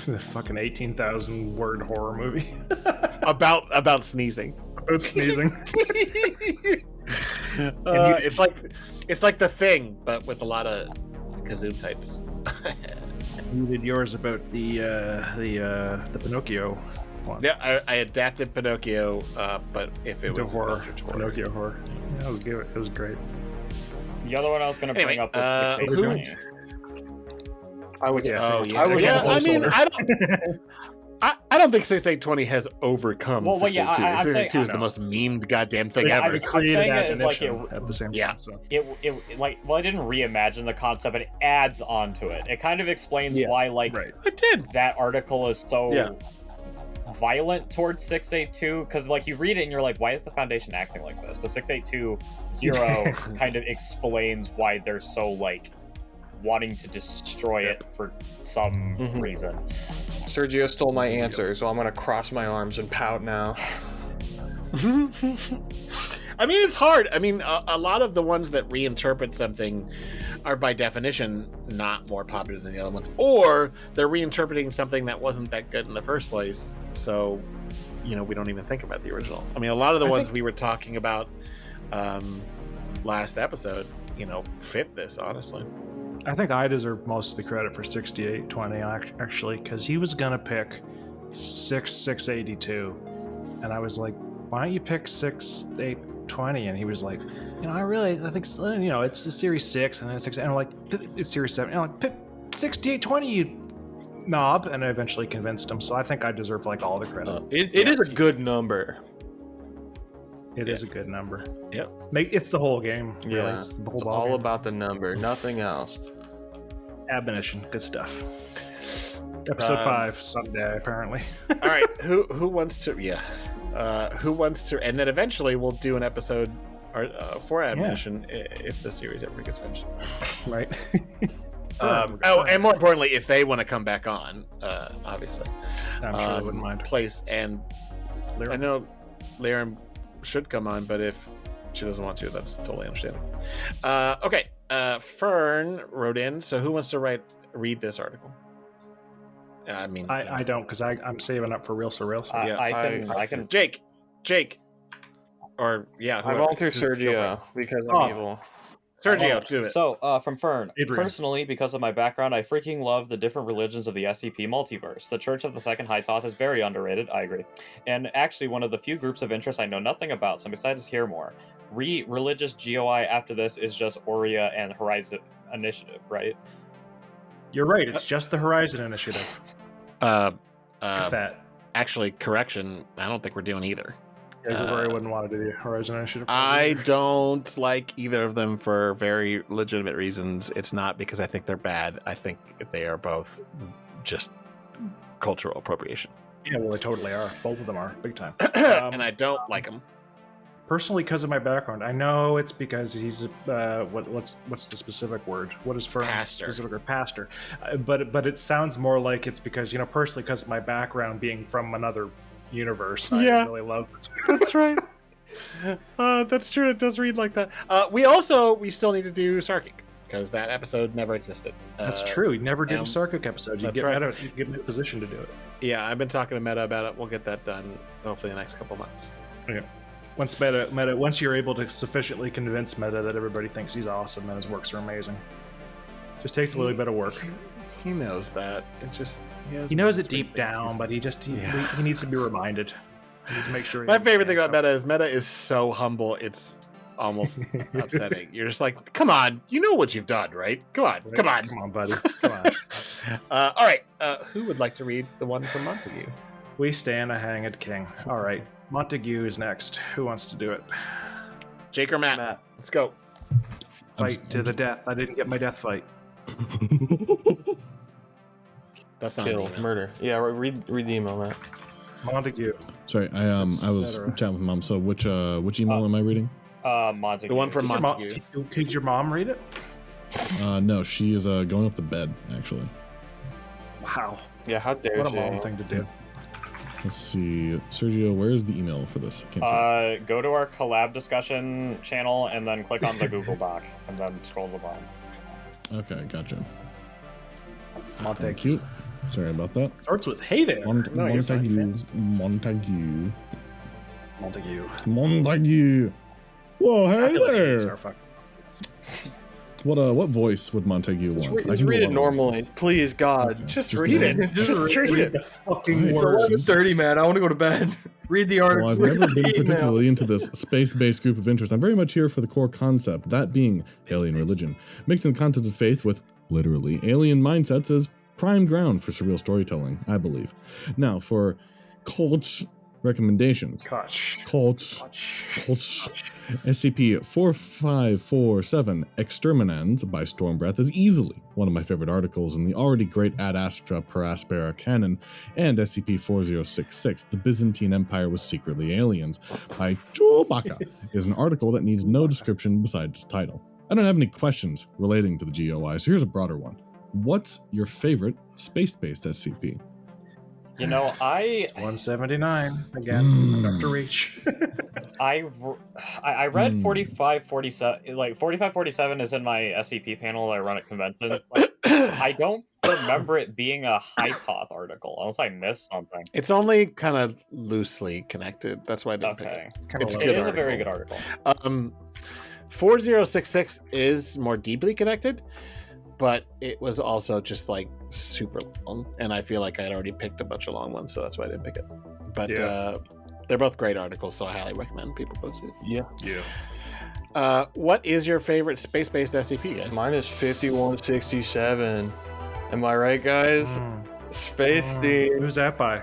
The fucking 18,000 word horror movie about sneezing. About sneezing. It's like The Thing, but with a lot of kazoo types. You did yours about the Pinocchio one. Yeah, I adapted Pinocchio, but if it was horror, Pinocchio horror. Yeah, that was good. It was great. The other one I was going to bring up was I would guess. Oh yeah. I mean, I don't think 6820 has overcome 682. 682 is the most memed goddamn thing ever. I'm saying it is like at the same time. So. It didn't reimagine the concept, but it adds on to it. It kind of explains why it did. That article is so violent towards 682, because you read it and you're like, why is the Foundation acting like this? But 6820 kind of explains why they're so wanting to destroy it for some reason. Sergio stole my answer, so I'm gonna cross my arms and pout now. I mean, it's hard. I mean, a lot of the ones that reinterpret something are by definition not more popular than the other ones, or they're reinterpreting something that wasn't that good in the first place. So, we don't even think about the original. I mean, a lot of the ones we were talking about last episode, fit this, honestly. I think I deserve most of the credit for 6820 actually, because he was gonna pick 682, and I was like, why don't you pick 6820? And he was like, I think it's a series 6 and then 6, and I'm like, it's series 7, and I'm like, pick 6820, you knob. And I eventually convinced him, so I think I deserve like all the credit. It is a good number. It is a good number. Yep. It's the whole game. Really. Yeah, It's the whole it's ball all game. about the number, nothing else. Admonition, good stuff. Episode 5 someday, apparently. All right, who wants to? Yeah, who wants to? And then eventually we'll do an episode for Admonition if the series ever gets finished. Right. And more importantly, if they want to come back on, obviously. I'm sure they wouldn't mind. Place and Lyra. I know Lyra should come on, but if she doesn't want to, that's totally understandable. Okay, Fern wrote in. So who wants to read this article? I mean, I don't, because I'm saving up for Real Surreal. So I can. Jake, or I whoever. volunteer Sergio because I'm evil. Sergio, do it. So, from Fern, Adrian. personally, because of my background, I freaking love the different religions of the SCP multiverse. The Church of the Second Hytoth is very underrated, I agree. And actually, one of the few groups of interest I know nothing about, so I'm excited to hear more. Religious GOI after this is just Aurea and Horizon Initiative, right? You're right. It's just the Horizon Initiative. Fat. Actually, correction. I don't think we're doing either. Grigori wouldn't want to do the Horizon Initiative. I don't like either of them for very legitimate reasons. It's not because I think they're bad. I think they are both just cultural appropriation. Yeah, well, they totally are. Both of them are, big time. And I don't like them. Personally, because of my background, I know it's because he's what's the specific word? What is for specific word? Pastor? But it sounds more like it's because personally, because of my background being from another universe, I really love it. That's right. That's true. It does read like that. We still need to do Sarkic because that episode never existed. That's true. He never did a Sarkic episode. You get right. Meta, you get a physician to do it. Yeah, I've been talking to Meta about it. We'll get that done hopefully in the next couple months. Okay. Once you're able to sufficiently convince Meta that everybody thinks he's awesome and his works are amazing, just takes a little bit of work. He knows that. It just he knows it deep down, but he needs to be reminded. I need to make sure. My favorite thing about Meta is so humble. It's almost upsetting. You're just like, come on, you know what you've done, right? Come on, buddy. Come on. All right. Who would like to read the one from Montague? We stand a hanged king. All right. Montague is next. Who wants to do it? Jake or Matt? Let's go. Fight to the death. I didn't get my death fight. That's not Kill, murder. Yeah, read the email, Matt. Montague. Sorry, I was chatting with Mom. So which email am I reading? Montague. The one from Montague. Could your mom read it? No, she is going up to bed actually. Wow. Yeah, how dare what she? a mom thing to do. Let's see, Sergio, where's the email for this? I can't see. Go to our collab discussion channel and then click on the Google Doc and then scroll to the bottom. Okay, gotcha. Montague. Thank you. Sorry about that. Starts with hey there. Montague. Whoa, hey there. What voice would Montague want? Just read it normally, please, God. Okay. Just read it. Just read it. Fucking It's words. 11:30, man. I want to go to bed. Read the article. Well, I've never been particularly into this space-based group of interest. I'm very much here for the core concept, that being alien religion, mixing the concept of faith with, literally, alien mindsets as prime ground for surreal storytelling, I believe. Now, for cults recommendations. Cults. SCP-4547 Exterminans by Stormbreath is easily one of my favorite articles in the already great Ad Astra per Aspera canon, and SCP-4066 The Byzantine Empire Was Secretly Aliens by Chewbacca is an article that needs no description besides its title. I don't have any questions relating to the GOI, so here's a broader one. What's your favorite space-based SCP? I 179 again. Dr. Reach. I read 4547, like 4547 is in my SCP panel I run at conventions, but I don't remember it being a Hytoth article, unless I missed something. It's only kind of loosely connected. That's why I didn't pick it. It's a it good is article. a very good article. 4066 is more deeply connected, but it was also just like super long, and I feel like I had already picked a bunch of long ones, so that's why I didn't pick it. But they're both great articles, so I highly recommend people go see it. Yeah. What is your favorite space-based SCP, guys? Mine is 5167. Am I right, guys? Space Theme. Who's that by?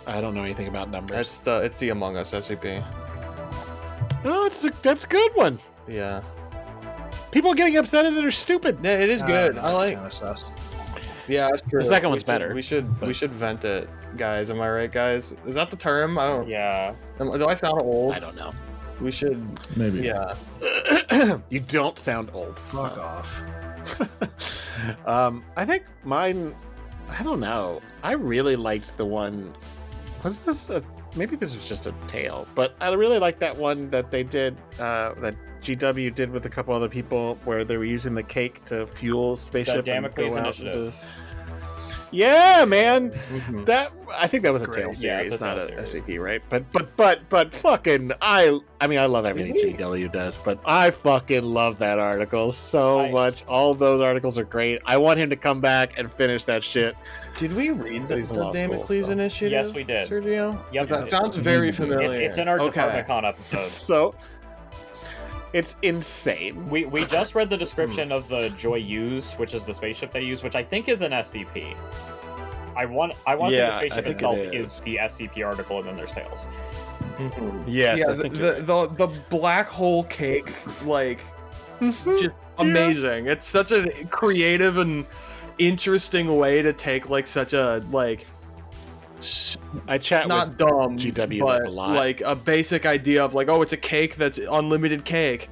I don't know anything about numbers. It's the Among Us SCP. Oh, that's a good one. Yeah. People getting upset at it are stupid. Yeah, it is good. I like. Kind of sus. Yeah, that's true. The second one's better. We should vent it, guys. Am I right, guys? Is that the term? I don't. Yeah. Do I sound old? I don't know. We should. Maybe. Yeah. You don't sound old. Fuck off. I think mine. I don't know. I really liked the one. Was this maybe this was just a tale, but I really like that one that they did. That GW did with a couple other people, where they were using the cake to fuel spaceship. The Damocles Initiative. Yeah, man. Mhm. That I think that was a Great. tale Yeah, series, it's a not tale a series. SCP, right? But fucking I mean I love everything GW does, but I fucking love that article so much. All of those articles are great. I want him to come back and finish that shit. Did we read the He's in law school, Damocles so- Initiative? Yes, we did. Sergio? Yep. That sounds very familiar. It's in our Department Con episode. So it's insane. We just read the description of the GOIs, which is the spaceship they use, which I think is an SCP. I want to say the Yeah, I spaceship think itself it is the SCP article, and then there's Tales. Yes, Yeah, I think you're right. the black hole cake, like, just amazing. It's such a creative and interesting way to take like such a like I chat not with dumb GW but like a lot. like a basic idea of like, oh, it's a cake that's unlimited cake,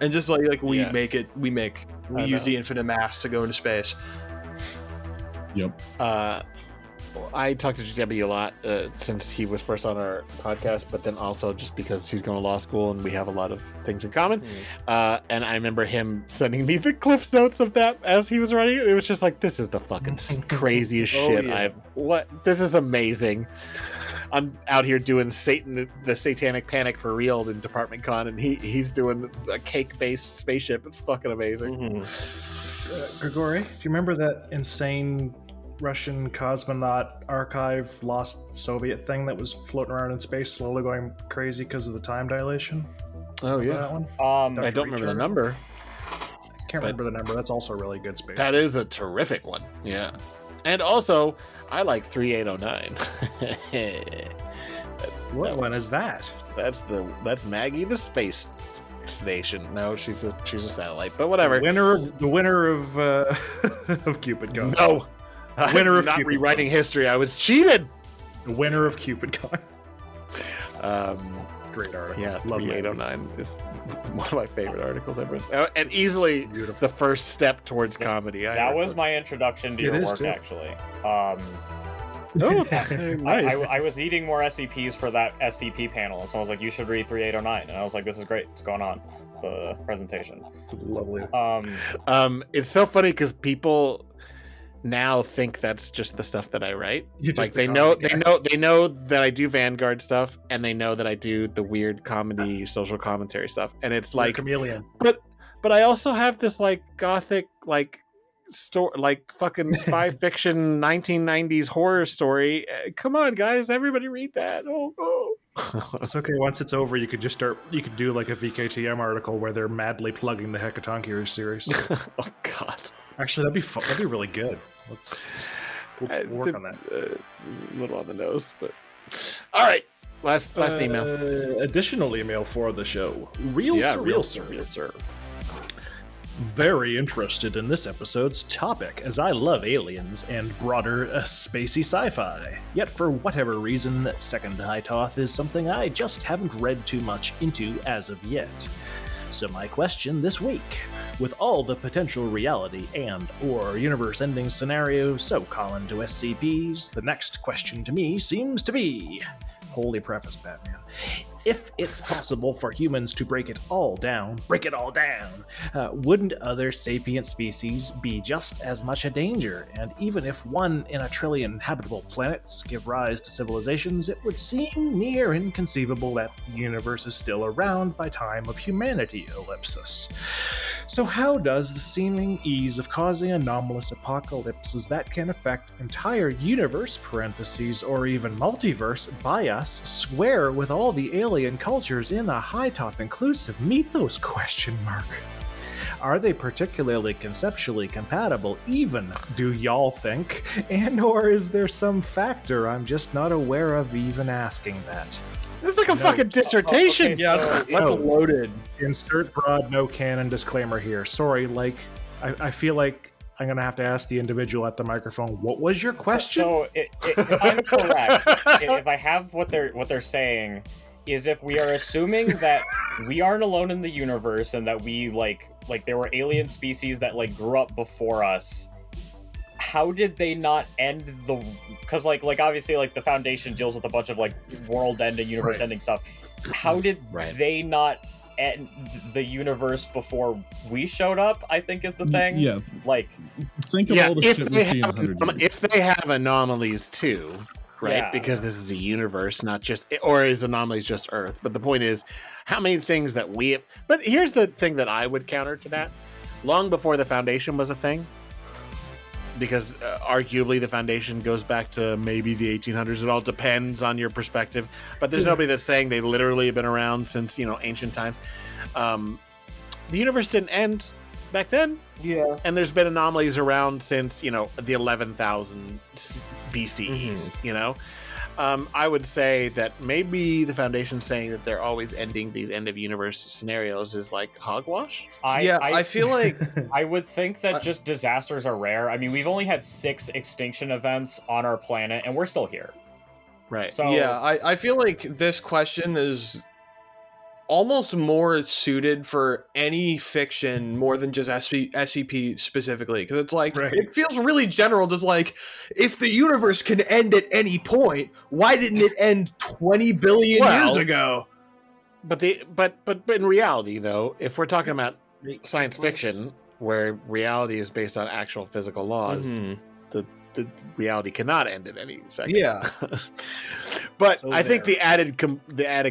and just like we Yeah. we use the infinite mass to go into space. Yep. I talked to GW a lot since he was first on our podcast, but then also just because he's going to law school and we have a lot of things in common. And I remember him sending me the Cliff's notes of that as he was writing it. It was just like, this is the fucking craziest shit this is amazing. I'm out here doing the Satanic Panic for real in Department Con, and he's doing a cake-based spaceship. It's fucking amazing. Grigori, do you remember that insane Russian cosmonaut archive lost Soviet thing that was floating around in space, slowly going crazy because of the time dilation? Oh Remember yeah, that one? I don't remember the number. I can't remember the number. That's also a really good space. That is a terrific one. Yeah. And also, I like 3809. What one is that? That's Maggie the space station. No, she's a satellite, but whatever. The winner of of Cupid Con. No. Winner I'm of not Cupid rewriting history. I was cheated. The winner of Cupid Con. Great article. Yeah, Love 3809 is one of my favorite articles ever. And easily the first step towards comedy. That was my introduction to It your is, work, too. actually. Oh, nice. I was needing more SCPs for that SCP panel, and someone was like, "You should read 3809," and I was like, "This is great. What's going on?" The presentation. Lovely. It's so funny because people now think that's just the stuff that I write. You're just Like the they know that I do Vanguard stuff, and they know that I do the weird comedy, social commentary stuff, and it's You're a like, chameleon. but I also have this like gothic like fucking spy fiction 1990s horror story. Come on, guys, everybody read that. Oh. It's okay. Once it's over, you could do like a VKTM article where they're madly plugging the Hecatoncheires series. Oh God. Actually, that'd be fun. That'd be really good. We'll work on that. A little on the nose, but all right. Last email. Additional email for the show. Real sir. Very interested in this episode's topic, as I love aliens and broader spacey sci-fi. Yet for whatever reason, Second Hytoth is something I just haven't read too much into as of yet. So my question this week, with all the potential reality and or universe-ending scenarios so common to SCPs, the next question to me seems to be, holy preface, Batman, if it's possible for humans to break it all down, wouldn't other sapient species be just as much a danger? And even if 1 in a trillion habitable planets give rise to civilizations, it would seem near inconceivable that the universe is still around by time of humanity, ellipsis. So how does the seeming ease of causing anomalous apocalypses that can affect entire universe, parentheses, or even multiverse, bias, square with all the alien cultures in the Hytoth inclusive mythos, question mark? Are they particularly conceptually compatible even, do y'all think? And or is there some factor I'm just not aware of even asking that? This is like a fucking dissertation. Okay, so, that's loaded. Insert broad no canon disclaimer here. Sorry, like, I feel like I'm gonna have to ask the individual at the microphone, what was your question? So if I'm correct, if I have what they're saying, is if we are assuming that we aren't alone in the universe and that we like there were alien species that like grew up before us, how did they not end the, because like obviously like the Foundation deals with a bunch of like world ending, universe ending stuff. How did they not end the universe before we showed up, I think is the thing. Yeah, like think of all the shit we see in 100 years. If they have anomalies too, right? Yeah. Because this is a universe, not just, or is anomalies just Earth? But the point is, how many things that we have, but here's the thing that I would counter to that. Long before the Foundation was a thing, because arguably the Foundation goes back to maybe the 1800s. It all depends on your perspective, but there's nobody that's saying they literally have been around since, you know, ancient times. The universe didn't end back then. Yeah. And there's been anomalies around since, you know, the 11,000 BCEs, you know? I would say that maybe the Foundation saying that they're always ending these end of universe scenarios is like hogwash. I feel like I would think that just disasters are rare. I mean, we've only had 6 extinction events on our planet, and we're still here. Right. So yeah, I feel like this question is almost more suited for any fiction more than just SCP specifically, because it's like it feels really general. Just like, if the universe can end at any point, why didn't it end 20 billion years ago? But in reality, though, if we're talking about science fiction where reality is based on actual physical laws, the reality cannot end at any second. Yeah. But so I think the added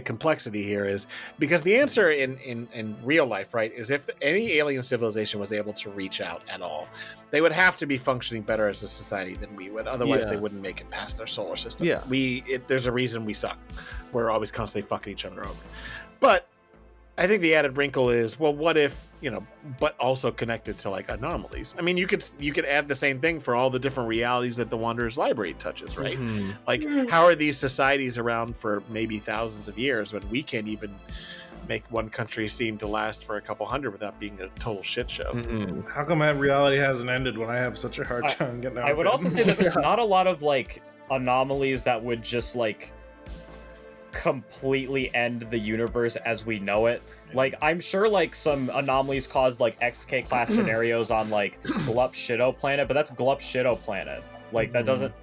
complexity here is because the answer in real life, right, is if any alien civilization was able to reach out at all, they would have to be functioning better as a society than we would. Otherwise, they wouldn't make it past their solar system. Yeah. There's a reason we suck. We're always constantly fucking each other over. But I think the added wrinkle is, well, what if, you know, but also connected to like anomalies. I mean, you could add the same thing for all the different realities that the Wanderer's Library touches, right? Like, how are these societies around for maybe thousands of years when we can't even make one country seem to last for a couple hundred without being a total shit show? How come that reality hasn't ended when I have such a hard time getting out? I would also say that there's not a lot of like anomalies that would just like completely end the universe as we know it. Like, I'm sure like some anomalies caused like XK class scenarios on like Glup Shido planet, but that's Glup Shido planet. Like, that doesn't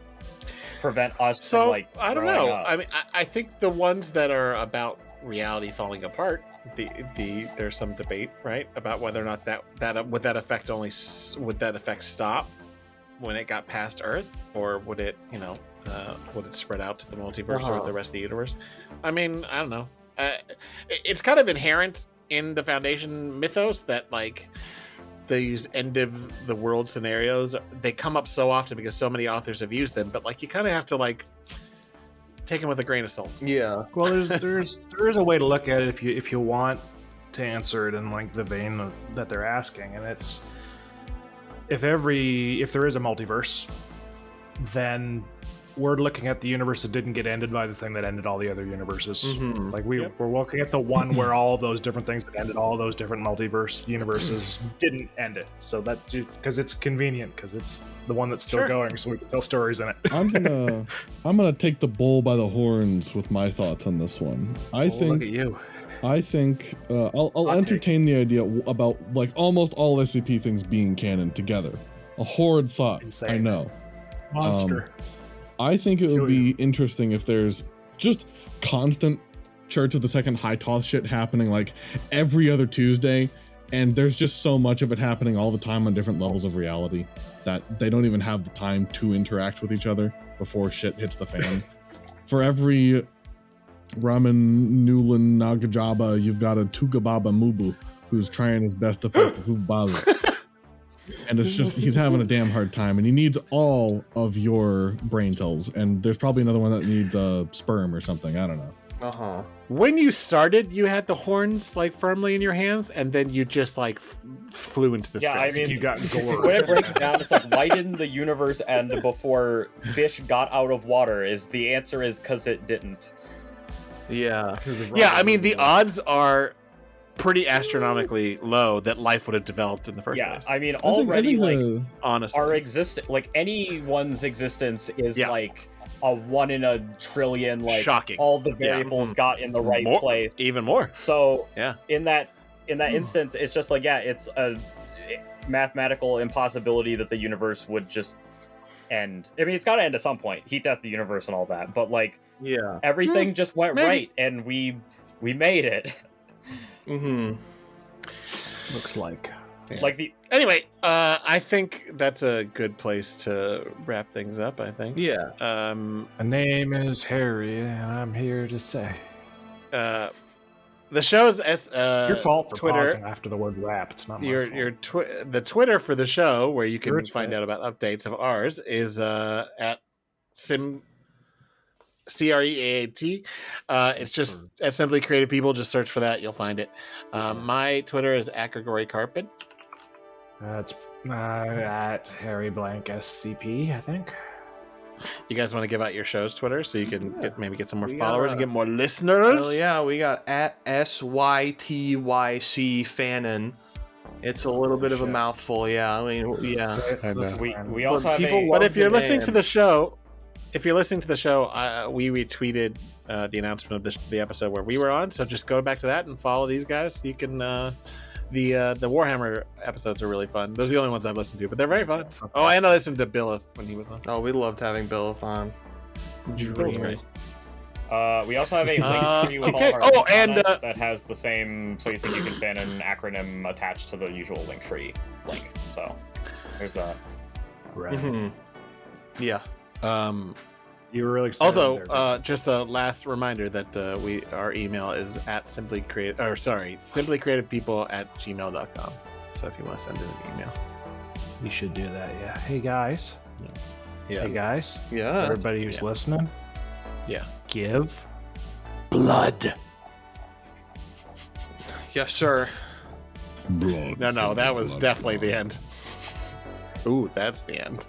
prevent us from like I don't know. I mean, I think the ones that are about reality falling apart, there's some debate, right, about whether or not that would that effect stop when it got past Earth, or would it, you know, would it spread out to the multiverse or the rest of the universe? I mean, I don't know. It's kind of inherent in the Foundation mythos that like these end of the world scenarios, they come up so often because so many authors have used them, but like you kind of have to like take them with a grain of salt. Yeah. Well, there is a way to look at it if you want to answer it in like the vein that they're asking, and it's if there is a multiverse, then we're looking at the universe that didn't get ended by the thing that ended all the other universes. Like we're looking at the one where all those different things that ended all those different multiverse universes didn't end it. So that, because it's convenient, because it's the one that's still going, so we can tell stories in it. I'm gonna take the bull by the horns with my thoughts on this one. Look at you. I think I'll entertain the idea about like almost all SCP things being canon together. A horrid thought. Insane. I know. Monster. I think it would be interesting if there's just constant Church of the Second Hytoth shit happening like every other Tuesday, and there's just so much of it happening all the time on different levels of reality that they don't even have the time to interact with each other before shit hits the fan. For every Ramen Newland Nagajaba, you've got a Tugababa Mubu who's trying his best to fight the Fubazes. And it's just, he's having a damn hard time, and he needs all of your brain cells, and there's probably another one that needs a sperm or something, I don't know. Uh-huh. When you started, you had the horns like firmly in your hands, and then you just like flew into the Yeah, stress. I mean, You got gore. when it breaks down, it's like, why didn't the universe end before fish got out of water? The answer is because it didn't. Yeah. Yeah, I mean, the odds are pretty astronomically low that life would have developed in the first place. I mean, I think already, honestly, our existence, like, anyone's existence is, Yeah. like, a 1 in a trillion, like, Shocking. all the variables got in the right place. Even more. So, Yeah. in that instance, it's just like, yeah, it's a mathematical impossibility that the universe would just end. I mean, it's got to end at some point. Heat death the universe and all that, but like, Yeah. everything just went maybe. right, and we made it. Mm-hmm. Looks like. Yeah. Like the Anyway, I think that's a good place to wrap things up. I think. Yeah. My name is Harry, and I'm here to say. The show's Your fault for Twitter. pausing after the word rap. It's not my fault. The Twitter for the show, where you can Your find Twitter. out about updates of ours, is at CREAAT. It's just at Simply Creative People. Just search for that, you'll find it. My Twitter is at Grigori Carpet. That's at Harry Blank SCP, I think. You guys want to give out your show's Twitter so you can maybe get some more We followers got, and get more listeners? Well, yeah, we got at SYTYC Fanon. It's a little bit of a mouthful, yeah. I mean, yeah. I know. we also have people a, But love if you're the listening to name. the show, we retweeted the announcement of the episode where we were on. So just go back to that and follow these guys. You can. The Warhammer episodes are really fun. Those are the only ones I've listened to, but they're very fun. Oh, and I listened to Billith when he was on. Oh, we loved having Billith on. Billith's great. we also have a link tree with okay. all our Oh, link and, comments that has the same, so you think you can fan an acronym attached to the usual link tree link. So there's that. Right. Mm-hmm. Yeah. You were really excited. Also, there. just a last reminder that our email is at simplycreativepeople@gmail.com. So if you want to send in an email, we should do that, yeah. Hey, guys. yeah, Hey, guys. Yeah. Everybody who's listening, yeah. give blood. Yes, sir. Blood No, for that was blood definitely the blood. end. Ooh, that's the end.